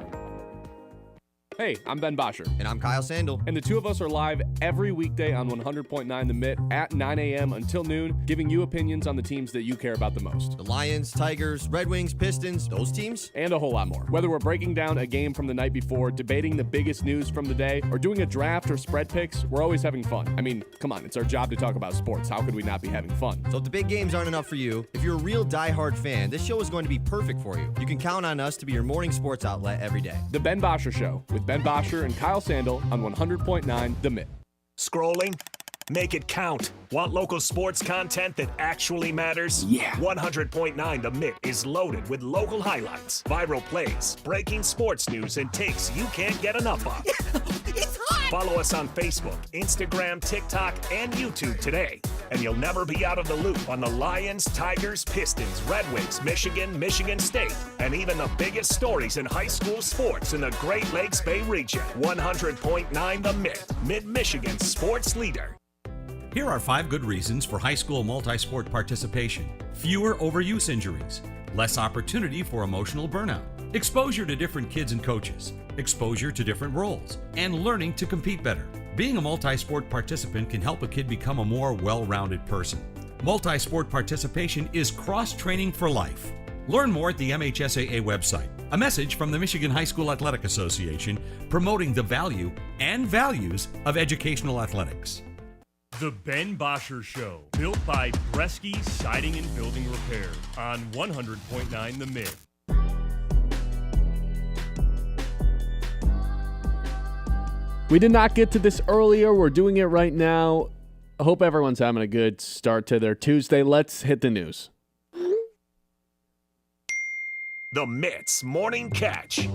Hey, I'm Ben Bosscher. And I'm Kyle Sandel. And the two of us are live every weekday on 100.9 The Mitt at 9 a.m. until noon, giving you opinions on the teams that you care about the most. The Lions, Tigers, Red Wings, Pistons, those teams. And a whole lot more. Whether we're breaking down a game from the night before, debating the biggest news from the day, or doing a draft or spread picks, we're always having fun. I mean, come on, it's our job to talk about sports. How could we not be having fun? So if the big games aren't enough for you, if you're a real diehard fan, this show is going to be perfect for you. You can count on us to be your morning sports outlet every day. The Ben Bosscher Show with Ben Bosscher and Kyle Sandel on 100.9 The Mitt. Scrolling? Make it count. Want local sports content that actually matters? Yeah. 100.9 The Mitt is loaded with local highlights, viral plays, breaking sports news, and takes you can't get enough of. It's hot! Follow us on Facebook, Instagram, TikTok, and YouTube today, and you'll never be out of the loop on the Lions, Tigers, Pistons, Red Wings, Michigan State, and even the biggest stories in high school sports in the Great Lakes Bay region. 100.9 The Mitt, Mid-Michigan's sports leader. Here are 5 good reasons for high school multi-sport participation. Fewer overuse injuries, less opportunity for emotional burnout, exposure to different kids and coaches, exposure to different roles, and learning to compete better. Being a multi-sport participant can help a kid become a more well-rounded person. Multi-sport participation is cross-training for life. Learn more at the MHSAA website. A message from the Michigan High School Athletic Association promoting the value and values of educational athletics. The Ben Bosscher Show, built by Bresky Siding and Building Repair on 100.9 The Mitt. We did not get to this earlier. We're doing it right now. I hope everyone's having a good start to their Tuesday. Let's hit the news. The Mitt's Morning Catch.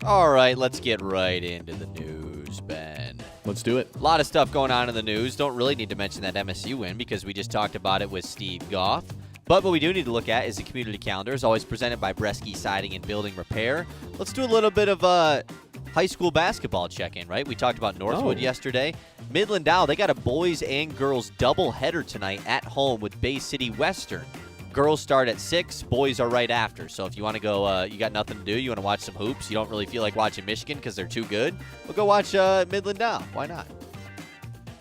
All right, let's get right into the news, Ben. Let's do it. A lot of stuff going on in the news. Don't really need to mention that MSU win because we just talked about it with Steve Goff. But what we do need to look at is the community calendar, as always presented by Bresky Siding and Building Repair. Let's do a little bit of high school basketball check-in, right? We talked about Northwood yesterday. Midland Dow, they got a boys and girls doubleheader tonight at home with Bay City Western. Girls start at 6, boys are right after. So if you want to go, you got nothing to do, you want to watch some hoops, you don't really feel like watching Michigan because they're too good, well, go watch Midland Dow. Why not?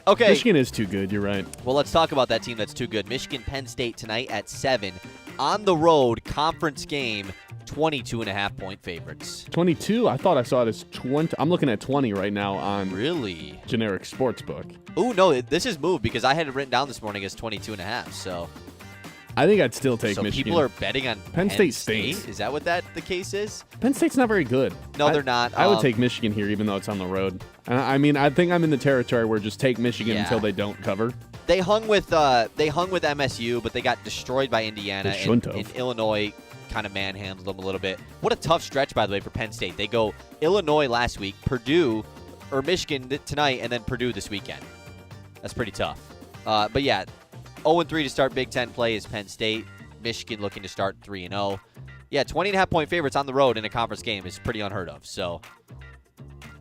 Okay. Michigan is too good, you're right. Well, let's talk about that team that's too good. Michigan Penn State tonight at 7. On the road, conference game, 22.5-point favorites. 22? I thought I saw it as 20. I'm looking at 20 right now on really generic sportsbook. Oh, no, this is moved because I had it written down this morning as 22.5, so... I think I'd still take so Michigan. People are betting on Penn State stinks. Is that what the case is? Penn State's not very good. No, they're not. I would take Michigan here, even though it's on the road. I mean, I think I'm in the territory where just take Michigan until they don't cover. They hung with MSU, but they got destroyed by Indiana. They shouldn't have. And Illinois kind of manhandled them a little bit. What a tough stretch, by the way, for Penn State. They go Illinois last week, Michigan tonight, and then Purdue this weekend. That's pretty tough. But yeah. 0-3 to start Big Ten play is Penn State. Michigan looking to start 3-0. Yeah, 20.5-point favorites on the road in a conference game is pretty unheard of. So,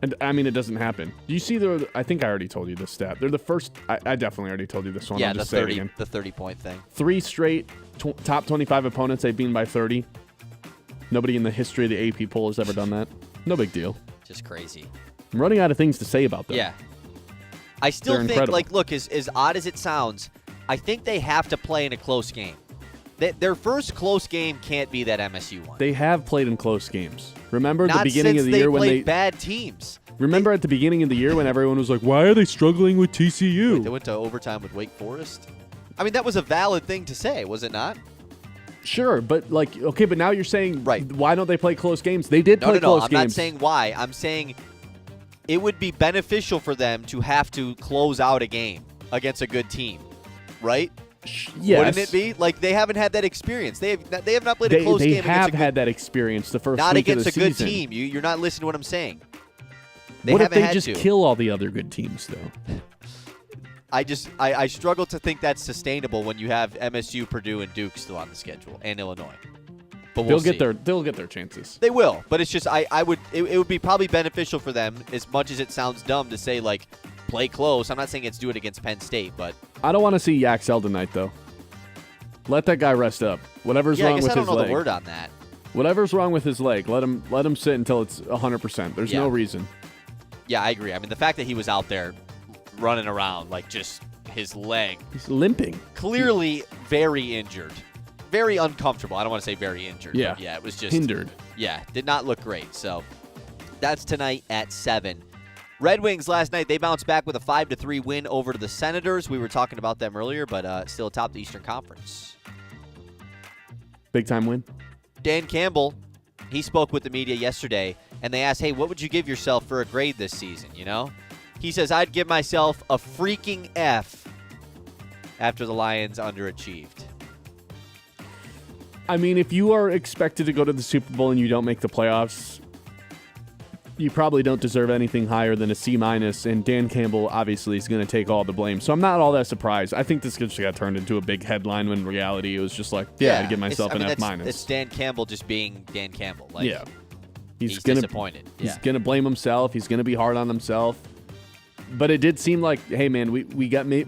and I mean, it doesn't happen. Do you see I think I already told you this stat. They're the first. I definitely already told you this one. Yeah, I'll just the 30, say it again. The 30-point thing. 3 straight top 25 opponents they've beaten by 30. Nobody in the history of the AP poll has ever done that. No big deal. Just crazy. I'm running out of things to say about them. Yeah. I still think, incredible. look, as odd as it sounds, I think they have to play in a close game. Their first close game can't be that MSU one. They have played in close games. Remember Not the beginning of the year when they bad teams. Remember at the beginning of the year when everyone was like, "Why are they struggling with TCU?" Wait, they went to overtime with Wake Forest. I mean, that was a valid thing to say, was it not? Sure, but but now you're saying, why don't they play close games? They did play close games. I'm not saying why. I'm saying it would be beneficial for them to have to close out a game against a good team, right? Yes. Wouldn't it be? Like, they haven't had that experience. They have not played a close game. They have had that experience the first not week of the against a good season. team. You're not listening to what I'm saying. They what if haven't they had just to. kill all the other good teams, though? I struggle to think that's sustainable when you have MSU, Purdue, and Duke still on the schedule, and Illinois. But they'll get their chances. They will, but it's just it would be probably beneficial for them, as much as it sounds dumb to say, like, play close. I'm not saying it's do it against Penn State, but I don't want to see Yaxel tonight, though. Let that guy rest up. Whatever's wrong with his leg. I don't know the word on that. Whatever's wrong with his leg, let him sit until it's 100%. There's no reason. Yeah, I agree. I mean, the fact that he was out there running around, like, just his leg. He's limping. Clearly very injured. Very uncomfortable. I don't want to say very injured. Yeah. But yeah, it was just hindered. Yeah, did not look great. So that's tonight at 7. Red Wings last night, they bounced back with a 5-3 win over to the Senators. We were talking about them earlier, but still atop the Eastern Conference. Big time win. Dan Campbell, he spoke with the media yesterday, and they asked, hey, what would you give yourself for a grade this season, you know? He says, I'd give myself a freaking F after the Lions underachieved. I mean, if you are expected to go to the Super Bowl and you don't make the playoffs, you probably don't deserve anything higher than a C-, and Dan Campbell obviously is going to take all the blame. So I'm not all that surprised. I think this just got turned into a big headline when in reality it was just like, I'd give myself an F-. It's Dan Campbell just being Dan Campbell. Like, yeah. He's disappointed. He's going to blame himself. He's going to be hard on himself. But it did seem like, hey, man, we got me.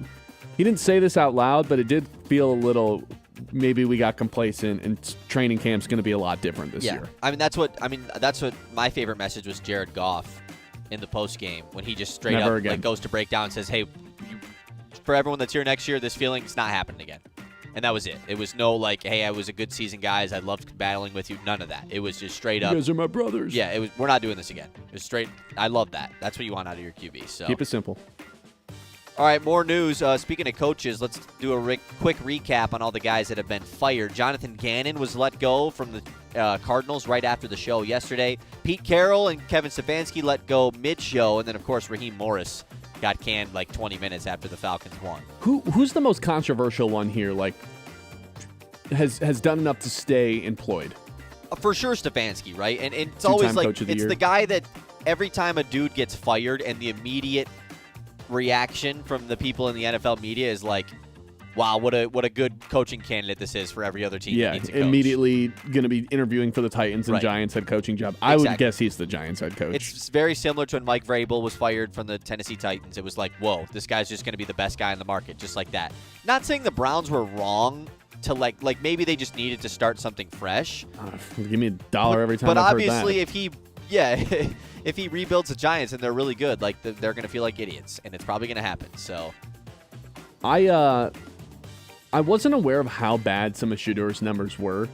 He didn't say this out loud, but it did feel a little, maybe we got complacent, and training camp's going to be a lot different this year. I mean, that's what my favorite message was. Jared Goff in the post game when he just straight up like, goes to break down and says, hey, for everyone that's here next year, this feeling's not happening again. And that was it. It was no like, hey, I was a good season, guys. I loved battling with you. None of that. It was just straight up. You guys are my brothers. Yeah, it was. We're not doing this again. It was straight. I love that. That's what you want out of your QB. So keep it simple. All right, more news. Speaking of coaches, let's do a quick recap on all the guys that have been fired. Jonathan Gannon was let go from the Cardinals right after the show yesterday. Pete Carroll and Kevin Stefanski let go mid-show. And then, of course, Raheem Morris got canned like 20 minutes after the Falcons won. Who's the most controversial one here, like, has done enough to stay employed? For sure Stefanski, right? And it's always like, it's the guy that every time a dude gets fired and the immediate reaction from the people in the NFL media is like, wow, what a good coaching candidate this is for every other team. Yeah, immediately going to be interviewing for the Titans and Giants head coaching job. I would guess he's the Giants head coach. It's very similar to when Mike Vrabel was fired from the Tennessee Titans. It was like, whoa, this guy's just going to be the best guy in the market, just like that. Not saying the Browns were wrong to like maybe they just needed to start something fresh. Give me $1 every time. But I've obviously, heard that. if he rebuilds the Giants and they're really good, like they're going to feel like idiots, and it's probably going to happen. So, I wasn't aware of how bad some of Shadur's numbers were,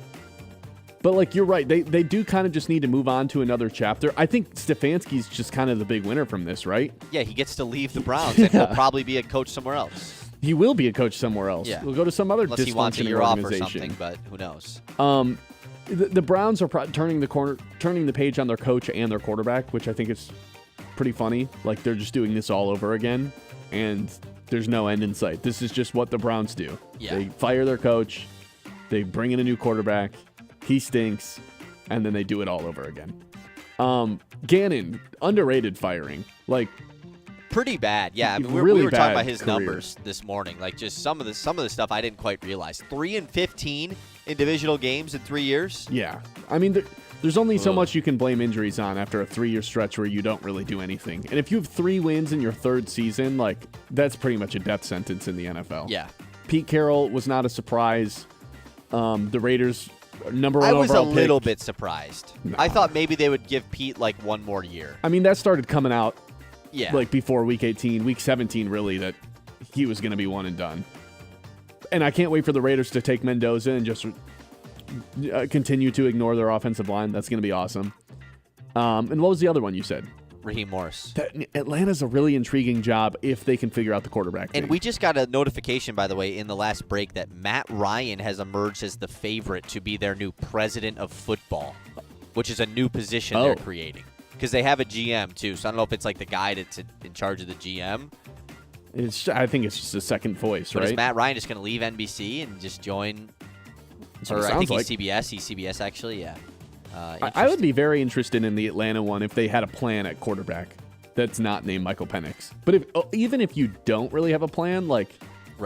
but like you're right, they do kind of just need to move on to another chapter. I think Stefanski's just kind of the big winner from this, right? Yeah, he gets to leave the Browns and he'll probably be a coach somewhere else. He will be a coach somewhere else. Yeah. He'll go to some other unless he wants a year organization. off or something, but who knows? The Browns are turning the page on their coach and their quarterback, which I think is pretty funny. Like they're just doing this all over again, and there's no end in sight. This is just what the Browns do. Yeah. They fire their coach, they bring in a new quarterback, he stinks, and then they do it all over again. Gannon, underrated firing. Like pretty bad. Yeah, I mean, we were talking about his numbers this morning. Like just some of the stuff I didn't quite realize. 3-15 in divisional games in 3 years. Yeah, I mean, there's only so much you can blame injuries on after a 3-year stretch where you don't really do anything. And if you have 3 wins in your 3rd season, like that's pretty much a death sentence in the NFL. Yeah. Pete Carroll was not a surprise. The Raiders number 1 I was overall a little pick. bit surprised. No. I thought maybe they would give Pete like 1 more year. I mean, that started coming out. Yeah. Like before week 18, week 17, really, that he was going to be one and done. And I can't wait for the Raiders to take Mendoza and just continue to ignore their offensive line. That's going to be awesome. And what was the other one you said? Raheem Morris. Atlanta's a really intriguing job if they can figure out the quarterback thing. And we just got a notification, by the way, in the last break that Matt Ryan has emerged as the favorite to be their new president of football, which is a new position they're creating. Because they have a GM, too. So I don't know if it's like the guy that's in charge of the GM. I think it's just a second voice, but right? Is Matt Ryan just going to leave NBC and just join? Or I think he's CBS. He's CBS, actually, yeah. I would be very interested in the Atlanta one if they had a plan at quarterback that's not named Michael Penix. But even if you don't really have a plan, like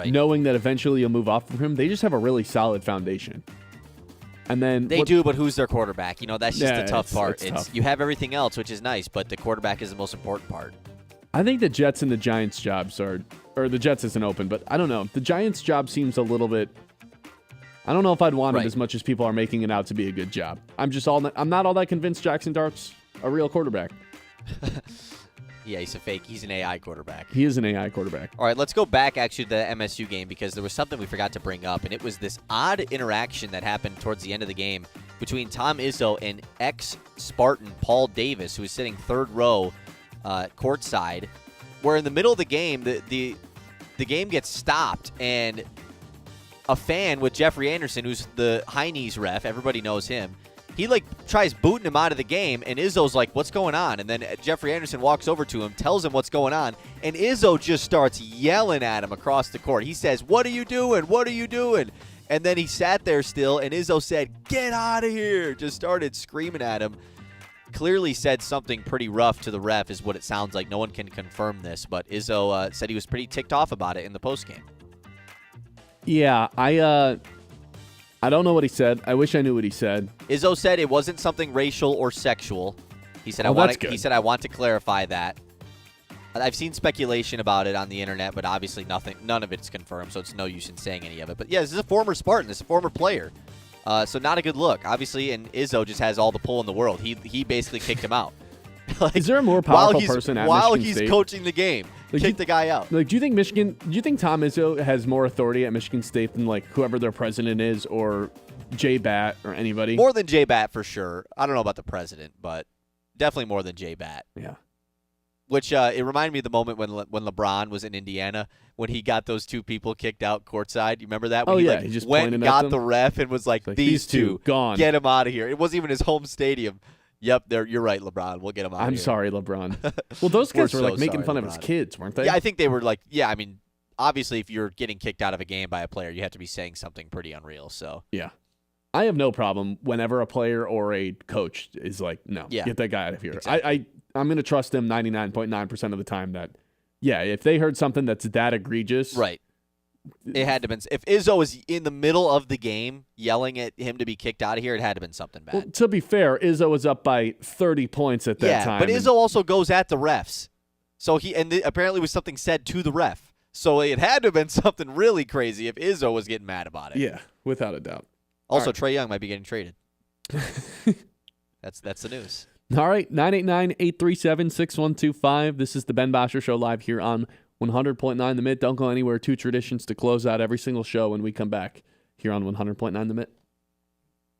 knowing that eventually you'll move off of him, they just have a really solid foundation. And then they do, but who's their quarterback? That's just the tough part. It's tough. You have everything else, which is nice, but the quarterback is the most important part. I think the Jets and the Giants jobs or the Jets isn't open, but I don't know. The Giants job seems a little bit. I don't know if I'd want it as much as people are making it out to be a good job. I'm not all that convinced Jackson Dart's a real quarterback. Yeah, he's a fake. He's an AI quarterback. He is an AI quarterback. All right, let's go back actually to the MSU game because there was something we forgot to bring up, and it was this odd interaction that happened towards the end of the game between Tom Izzo and ex-Spartan Paul Davis, who was sitting third row courtside, where in the middle of the game, the game gets stopped, and a fan with Jeffrey Anderson, who's the high knees ref, everybody knows him, he tries booting him out of the game, and Izzo's like, what's going on? And then Jeffrey Anderson walks over to him, tells him what's going on, and Izzo just starts yelling at him across the court. He says, what are you doing? What are you doing? And then he sat there still, and Izzo said, get out of here, just started screaming at him. Clearly said something pretty rough to the ref is what it sounds like. No one can confirm this, but Izzo said he was pretty ticked off about it in the postgame. Yeah, I don't know what he said. I wish I knew what he said. Izzo said it wasn't something racial or sexual. He said, I want to clarify that. I've seen speculation about it on the internet, but obviously none of it's confirmed, so it's no use in saying any of it. But yeah, this is a former Spartan. This is a former player. So not a good look, obviously, and Izzo just has all the pull in the world. He basically kicked him out. Is there a more powerful person at while Michigan he's State? coaching the game? Kick the guy out. Do you think Tom Izzo has more authority at Michigan State than whoever their president is or Jay Batt or anybody? More than Jay Batt for sure. I don't know about the president, but definitely more than Jay Batt. Yeah. Which it reminded me of the moment when LeBron was in Indiana when he got those two people kicked out courtside. You remember that? When he just went and got them. the ref and was like these two gone. Get him out of here. It wasn't even his home stadium. Yep, you're right, LeBron. We'll get him out of here. I'm sorry, LeBron. Well, those guys were making fun of his kids, weren't they? Yeah, I think they were I mean, obviously if you're getting kicked out of a game by a player, you have to be saying something pretty unreal. So yeah. I have no problem whenever a player or a coach is like, no, get that guy out of here. Exactly. I'm going to trust them 99.9% of the time that, if they heard something that's that egregious. Right. It had to have been. If Izzo was in the middle of the game yelling at him to be kicked out of here, it had to have been something bad. Well, to be fair, Izzo was up by 30 points at that time. But Izzo also goes at the refs. So apparently was something said to the ref. So it had to have been something really crazy if Izzo was getting mad about it. Yeah, without a doubt. Also, Trae Young might be getting traded. That's the news. All right, 989-837-6125. This is the Ben Bosscher Show live here on 100.9 The Mitt. Don't go anywhere. Two traditions to close out every single show when we come back here on 100.9 The Mitt.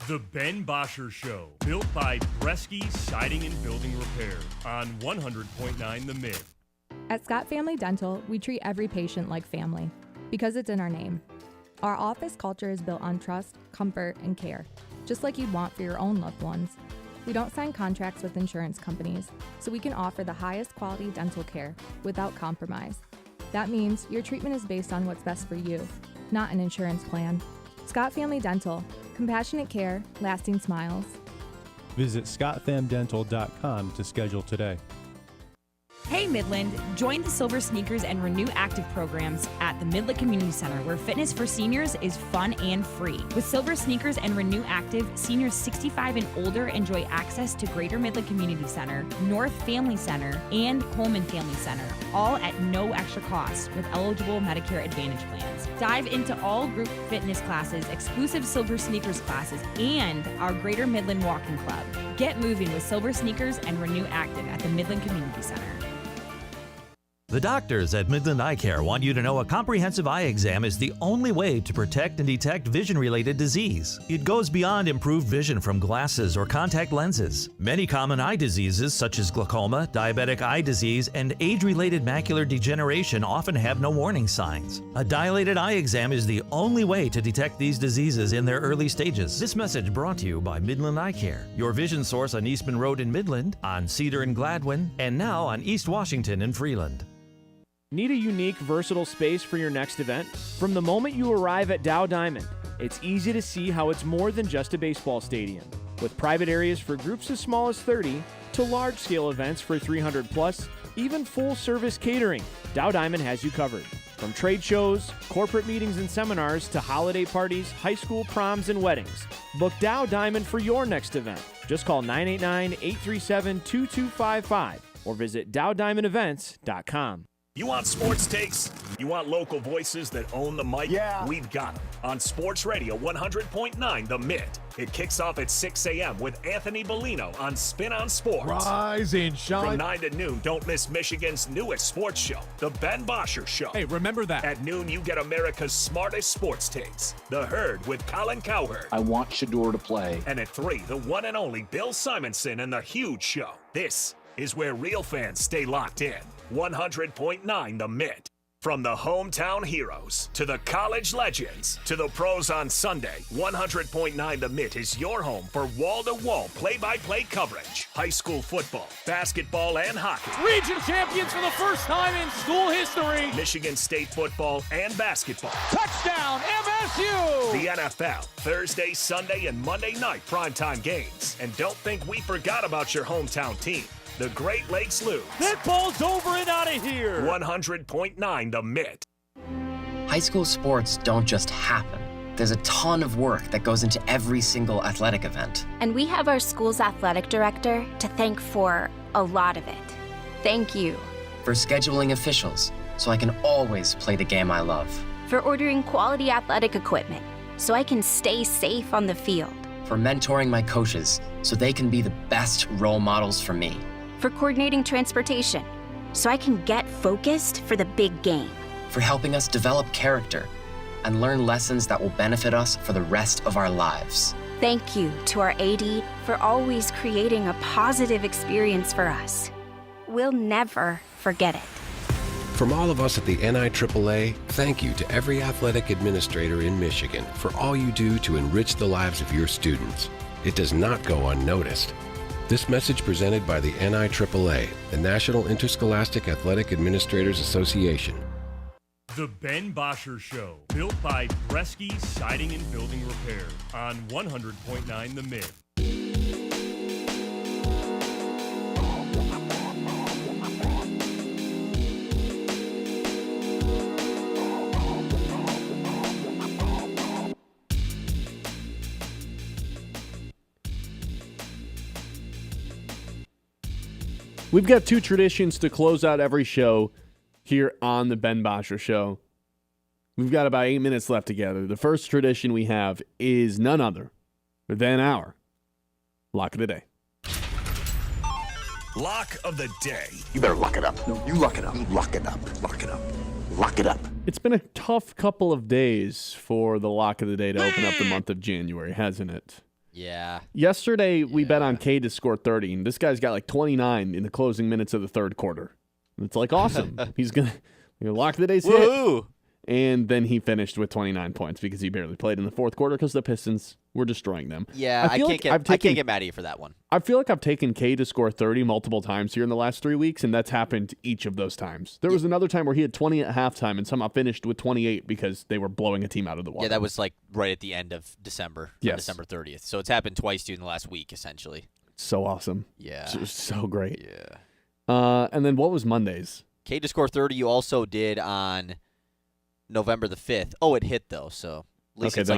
The Ben Bosscher Show, built by Bresky Siding and Building Repair on 100.9 The Mitt. At Scott Family Dental, we treat every patient like family because it's in our name. Our office culture is built on trust, comfort, and care, just like you'd want for your own loved ones. We don't sign contracts with insurance companies, so we can offer the highest quality dental care without compromise. That means your treatment is based on what's best for you, not an insurance plan. Scott Family Dental, compassionate care, lasting smiles. Visit scottfamdental.com to schedule today. Hey Midland, join the Silver Sneakers and Renew Active programs at the Midland Community Center, where fitness for seniors is fun and free. With Silver Sneakers and Renew Active, seniors 65 and older enjoy access to Greater Midland Community Center, North Family Center, and Coleman Family Center, all at no extra cost with eligible Medicare Advantage plans. Dive into all group fitness classes, exclusive Silver Sneakers classes, and our Greater Midland Walking Club. Get moving with Silver Sneakers and Renew Active at the Midland Community Center. The doctors at Midland Eye Care want you to know a comprehensive eye exam is the only way to protect and detect vision-related disease. It goes beyond improved vision from glasses or contact lenses. Many common eye diseases such as glaucoma, diabetic eye disease, and age-related macular degeneration often have no warning signs. A dilated eye exam is the only way to detect these diseases in their early stages. This message brought to you by Midland Eye Care, your vision source on Eastman Road in Midland, on Cedar and Gladwin, and now on East Washington in Freeland. Need a unique, versatile space for your next event? From the moment you arrive at Dow Diamond, it's easy to see how it's more than just a baseball stadium. With private areas for groups as small as 30 to large-scale events for 300 plus, even full-service catering, Dow Diamond has you covered. From trade shows, corporate meetings and seminars to holiday parties, high school proms, and weddings, book Dow Diamond for your next event. Just call 989-837-2255 or visit dowdiamondevents.com. You want sports takes? You want local voices that own the mic? Yeah. We've got them. On Sports Radio 100.9 The Mitt. It kicks off at 6 a.m. with Anthony Bellino on Spin on Sports. Rise and shine. From 9 to noon, don't miss Michigan's newest sports show, The Ben Bosscher Show. Hey, remember that. At noon, you get America's smartest sports takes, The Herd with Colin Cowherd. I want Shador to play. And at 3, the one and only Bill Simonson and The Huge Show. This is where real fans stay locked in. 100.9 The Mitt. From the hometown heroes to the college legends to the pros on Sunday, 100.9 The Mitt is your home for wall-to-wall play-by-play coverage. High school football, basketball, and hockey. Region champions for the first time in school history. Michigan State football and basketball. Touchdown, MSU! The NFL, Thursday, Sunday, and Monday night primetime games. And don't think we forgot about your hometown team. The Great Lakes Loons. That ball's over and out of here. 100.9 The Mitt. High school sports don't just happen. There's a ton of work that goes into every single athletic event. And we have our school's athletic director to thank for a lot of it. Thank you. For scheduling officials, so I can always play the game I love. For ordering quality athletic equipment, so I can stay safe on the field. For mentoring my coaches, so they can be the best role models for me. For coordinating transportation, so I can get focused for the big game. For helping us develop character and learn lessons that will benefit us for the rest of our lives. Thank you to our AD for always creating a positive experience for us. We'll never forget it. From all of us at the NIAAA, thank you to every athletic administrator in Michigan for all you do to enrich the lives of your students. It does not go unnoticed. This message presented by the NIAAA, the National Interscholastic Athletic Administrators Association. The Ben Bosscher Show, built by Bresky Siding and Building Repair on 100.9 The Mitt. We've got two traditions to close out every show here on the Ben Bosscher Show. We've got about 8 minutes left together. The first tradition we have is none other than our Lock of the Day. Lock of the Day. You better lock it up. No, you lock it up. Lock it up. Lock it up. Lock it up. It's been a tough couple of days for the Lock of the Day to open up the month of January, hasn't it? Yeah. Yesterday, we bet on Cade to score 30, and this guy's got like 29 in the closing minutes of the third quarter. It's like awesome. He's going to lock the day's hit. And then he finished with 29 points because he barely played in the fourth quarter because the Pistons were destroying them. Yeah, I can't get mad at you for that one. I feel like I've taken Cade to score 30 multiple times here in the last 3 weeks, and that's happened each of those times. There was another time where he had 20 at halftime and somehow finished with 28 because they were blowing a team out of the water. Yeah, that was like right at the end of December, December 30th. So it's happened twice during the last week, essentially. So awesome. Yeah. It's just so great. Yeah. And then what was Mondays? Cade to score 30 you also did on November the 5th. Oh, it hit, though, so at least it's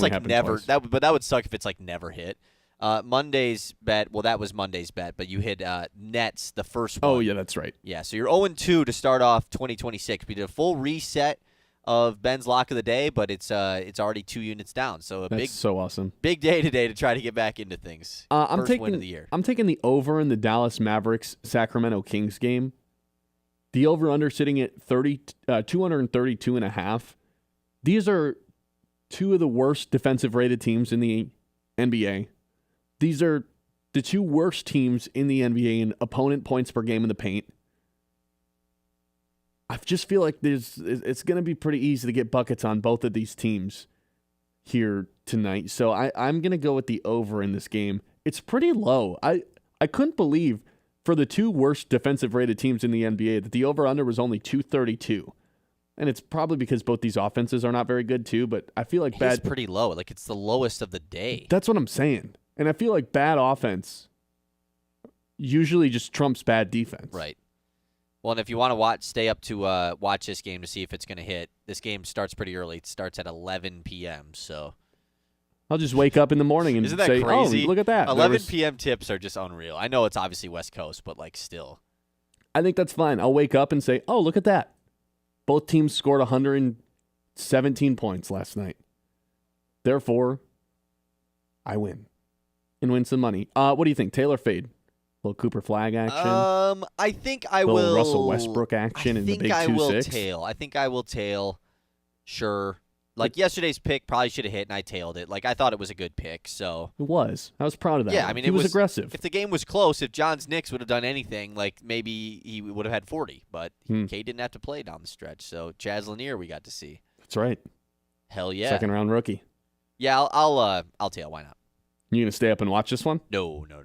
like never. But that would suck if it's like never hit. Monday's bet, well, that was Monday's bet, but you hit Nets the first one. Oh, yeah, that's right. Yeah, so you're 0-2 to start off 2026. We did a full reset of Ben's Lock of the Day, but it's already 2 units down. So that's so awesome. Big day today to try to get back into things. First win of the year. I'm taking the over in the Dallas Mavericks Sacramento Kings game. The over-under sitting at 232.5. These are two of the worst defensive-rated teams in the NBA. These are the two worst teams in the NBA in opponent points per game in the paint. I just feel like it's going to be pretty easy to get buckets on both of these teams here tonight. So I'm going to go with the over in this game. It's pretty low. I couldn't believe for the two worst defensive-rated teams in the NBA that the over-under was only 232. And it's probably because both these offenses are not very good too, but I feel like It's pretty low. Like, it's the lowest of the day. That's what I'm saying. And I feel like bad offense usually just trumps bad defense. Right. Well, and if you want to stay up to watch this game to see if it's going to hit, this game starts pretty early. It starts at 11 p.m., so. I'll just wake up in the morning and Isn't that say, crazy? oh, look at that. 11 p.m. tips are just unreal. I know it's obviously West Coast, but, like, still. I think that's fine. I'll wake up and say, oh, look at that. Both teams scored 117 points last night. Therefore, I win and win some money. What do you think? Taylor fade? Little Cooper Flag action? I think I will. Little Russell Westbrook action in the big 2-6? I think I will tail. Sure. Like, yesterday's pick probably should have hit, and I tailed it. Like, I thought it was a good pick, so. It was. I was proud of that. Yeah, I mean, he was aggressive. If the game was close, if John's Knicks would have done anything, like, maybe he would have had 40. But Cade didn't have to play down the stretch, so Chaz Lanier we got to see. That's right. Hell yeah. Second-round rookie. Yeah, I'll tail. Why not? You going to stay up and watch this one? No. No.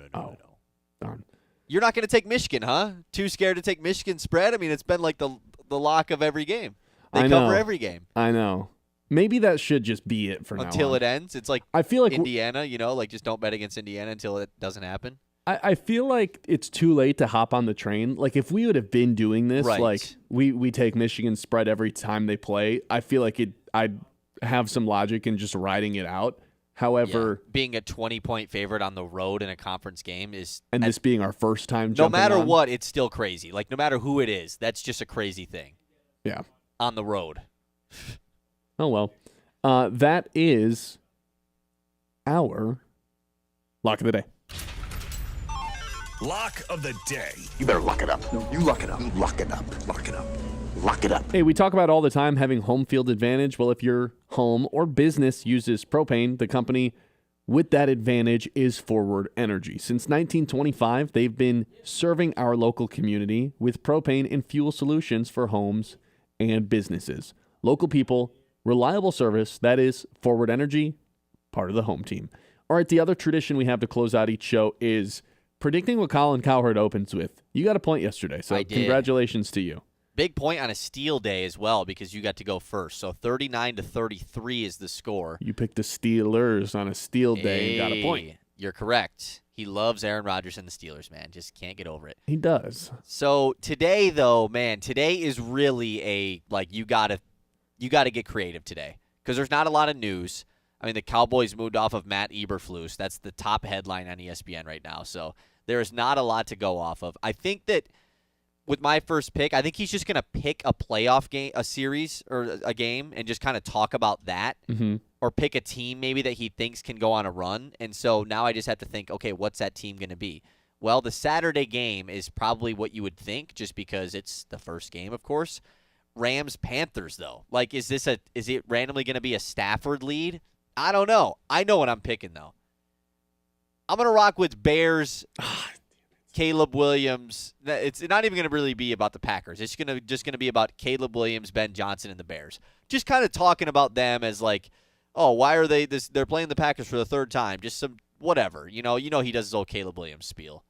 Darn. You're not going to take Michigan, huh? Too scared to take Michigan spread? I mean, it's been like the lock of every game. They cover every game. I know. Maybe that should just be it for now. Until it ends. It's like I feel like Indiana, like just don't bet against Indiana until it doesn't happen. I feel like it's too late to hop on the train. Like, if we would have been doing this, right. like we take Michigan spread every time they play, I feel like I'd have some logic in just riding it out. However, being a 20-point favorite on the road in a conference game is... And this being our first time no jumping matter on, what, it's still crazy. Like, no matter who it is, that's just a crazy thing. Yeah. On the road. Oh, well. That is our lock of the day. Lock of the day. You better lock it up. No, you lock it up. Lock it up. Lock it up. Lock it up. Hey, we talk about all the time having home field advantage. Well, if your home or business uses propane, the company with that advantage is Forward Energy. Since 1925, they've been serving our local community with propane and fuel solutions for homes and businesses. Local people, reliable service, that is Forward Energy, part of the home team. All right, the other tradition we have to close out each show is predicting what Colin Cowherd opens with. You got a point yesterday, so congratulations to you. Big point on a steal day as well because you got to go first. So 39-33 is the score. You picked the Steelers on a steal day and got a point. You're correct. He loves Aaron Rodgers and the Steelers, man. Just can't get over it. He does. So today, though, man, today is really you gotta get creative today because there's not a lot of news. I mean, the Cowboys moved off of Matt Eberflus. That's the top headline on ESPN right now. So there is not a lot to go off of. I think that with my first pick, I think he's just going to pick a playoff game, a series or a game, and just kind of talk about that or pick a team maybe that he thinks can go on a run. And so now I just have to think, okay, what's that team going to be? Well, the Saturday game is probably what you would think just because it's the first game, of course. Rams-Panthers, though. Like, is it randomly going to be a Stafford lead? I don't know. I know what I'm picking, though. I'm going to rock with Bears, Caleb Williams. It's not even going to really be about the Packers. It's just going to be about Caleb Williams, Ben Johnson, and the Bears. Just kind of talking about them as like, oh, why are they this? They're playing the Packers for the third time. Just some whatever. You know he does his old Caleb Williams spiel.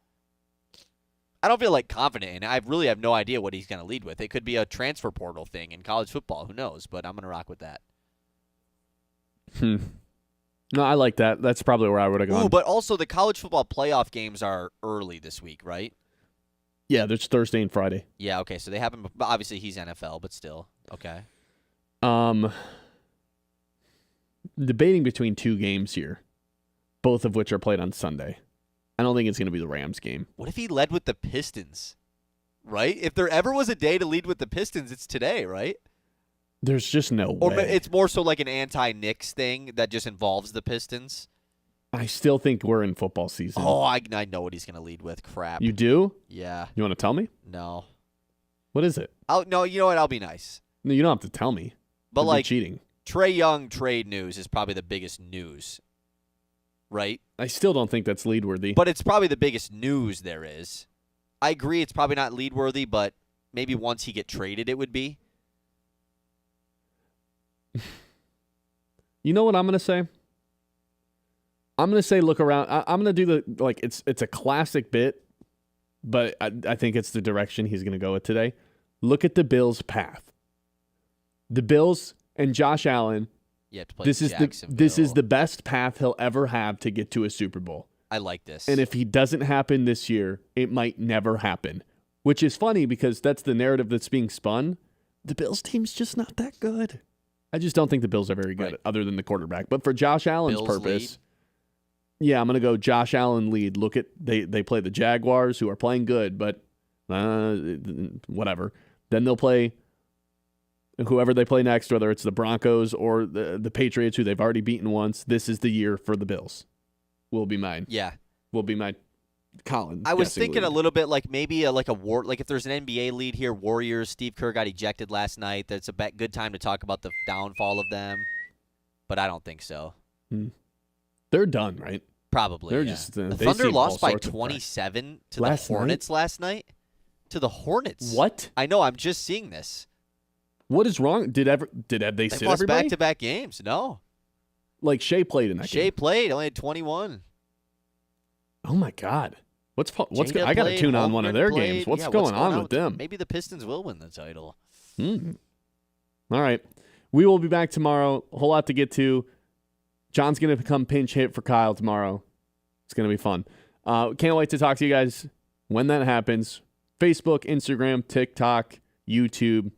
I don't feel like confident in it. I really have no idea what he's going to lead with. It could be a transfer portal thing in college football. Who knows? But I'm going to rock with that. No, I like that. That's probably where I would have gone. Ooh, but also the college football playoff games are early this week, right? Yeah, there's Thursday and Friday. Yeah, okay. So they happen. Obviously, he's NFL, but still, okay. Debating between two games here, both of which are played on Sunday. I don't think it's going to be the Rams game. What if he led with the Pistons? Right? If there ever was a day to lead with the Pistons, it's today, right? There's just no way. Or it's more so like an anti-Knicks thing that just involves the Pistons. I still think we're in football season. Oh, I know what he's going to lead with. Crap. You do? Yeah. You want to tell me? No. What is it? No, you know what? I'll be nice. No, you don't have to tell me. But That'd be cheating. Trae Young trade news is probably the biggest news, right? I still don't think that's lead worthy. But it's probably the biggest news there is. I agree it's probably not lead worthy, but maybe once he get traded it would be. You know what I'm going to say? I'm going to say look around. I'm going to do it's a classic bit, but I think it's the direction he's going to go with today. Look at the Bills' path. The Bills and Josh Allen, You have to play this is the best path he'll ever have to get to a Super Bowl. I like this. And if he doesn't happen this year, it might never happen, which is funny because that's the narrative that's being spun. The Bills team's just not that good. I just don't think the Bills are very good other than the quarterback. But for Josh Allen's Bills purpose, yeah, I'm going to go Josh Allen lead. Look at they play the Jaguars, who are playing good, but whatever. Then they'll play whoever they play next, whether it's the Broncos or the Patriots, who they've already beaten once. This is the year for the Bills. Will be mine. Yeah. Will be my Colin. I was thinking lead. a little bit like maybe like if there's an NBA lead here, Warriors, Steve Kerr got ejected last night. That's a good time to talk about the downfall of them. But I don't think so. They're done, right? Probably. They're yeah. just the they Thunder seem lost all by sorts of 27 to Last the Hornets last night. To the Hornets. What? I know. I'm just seeing this. What is wrong? Did they sit lost everybody? back-to-back games. No. Like Shea played in that game. Shea played. Only had 21. Oh my God. What's Jada I got to played, tune on one of Holmgren their played. games. What's Yeah, going on with them? Maybe the Pistons will win the title. All right. We will be back tomorrow. A whole lot to get to. John's going to become pinch hit for Kyle tomorrow. It's going to be fun. Can't wait to talk to you guys when that happens. Facebook, Instagram, TikTok, YouTube.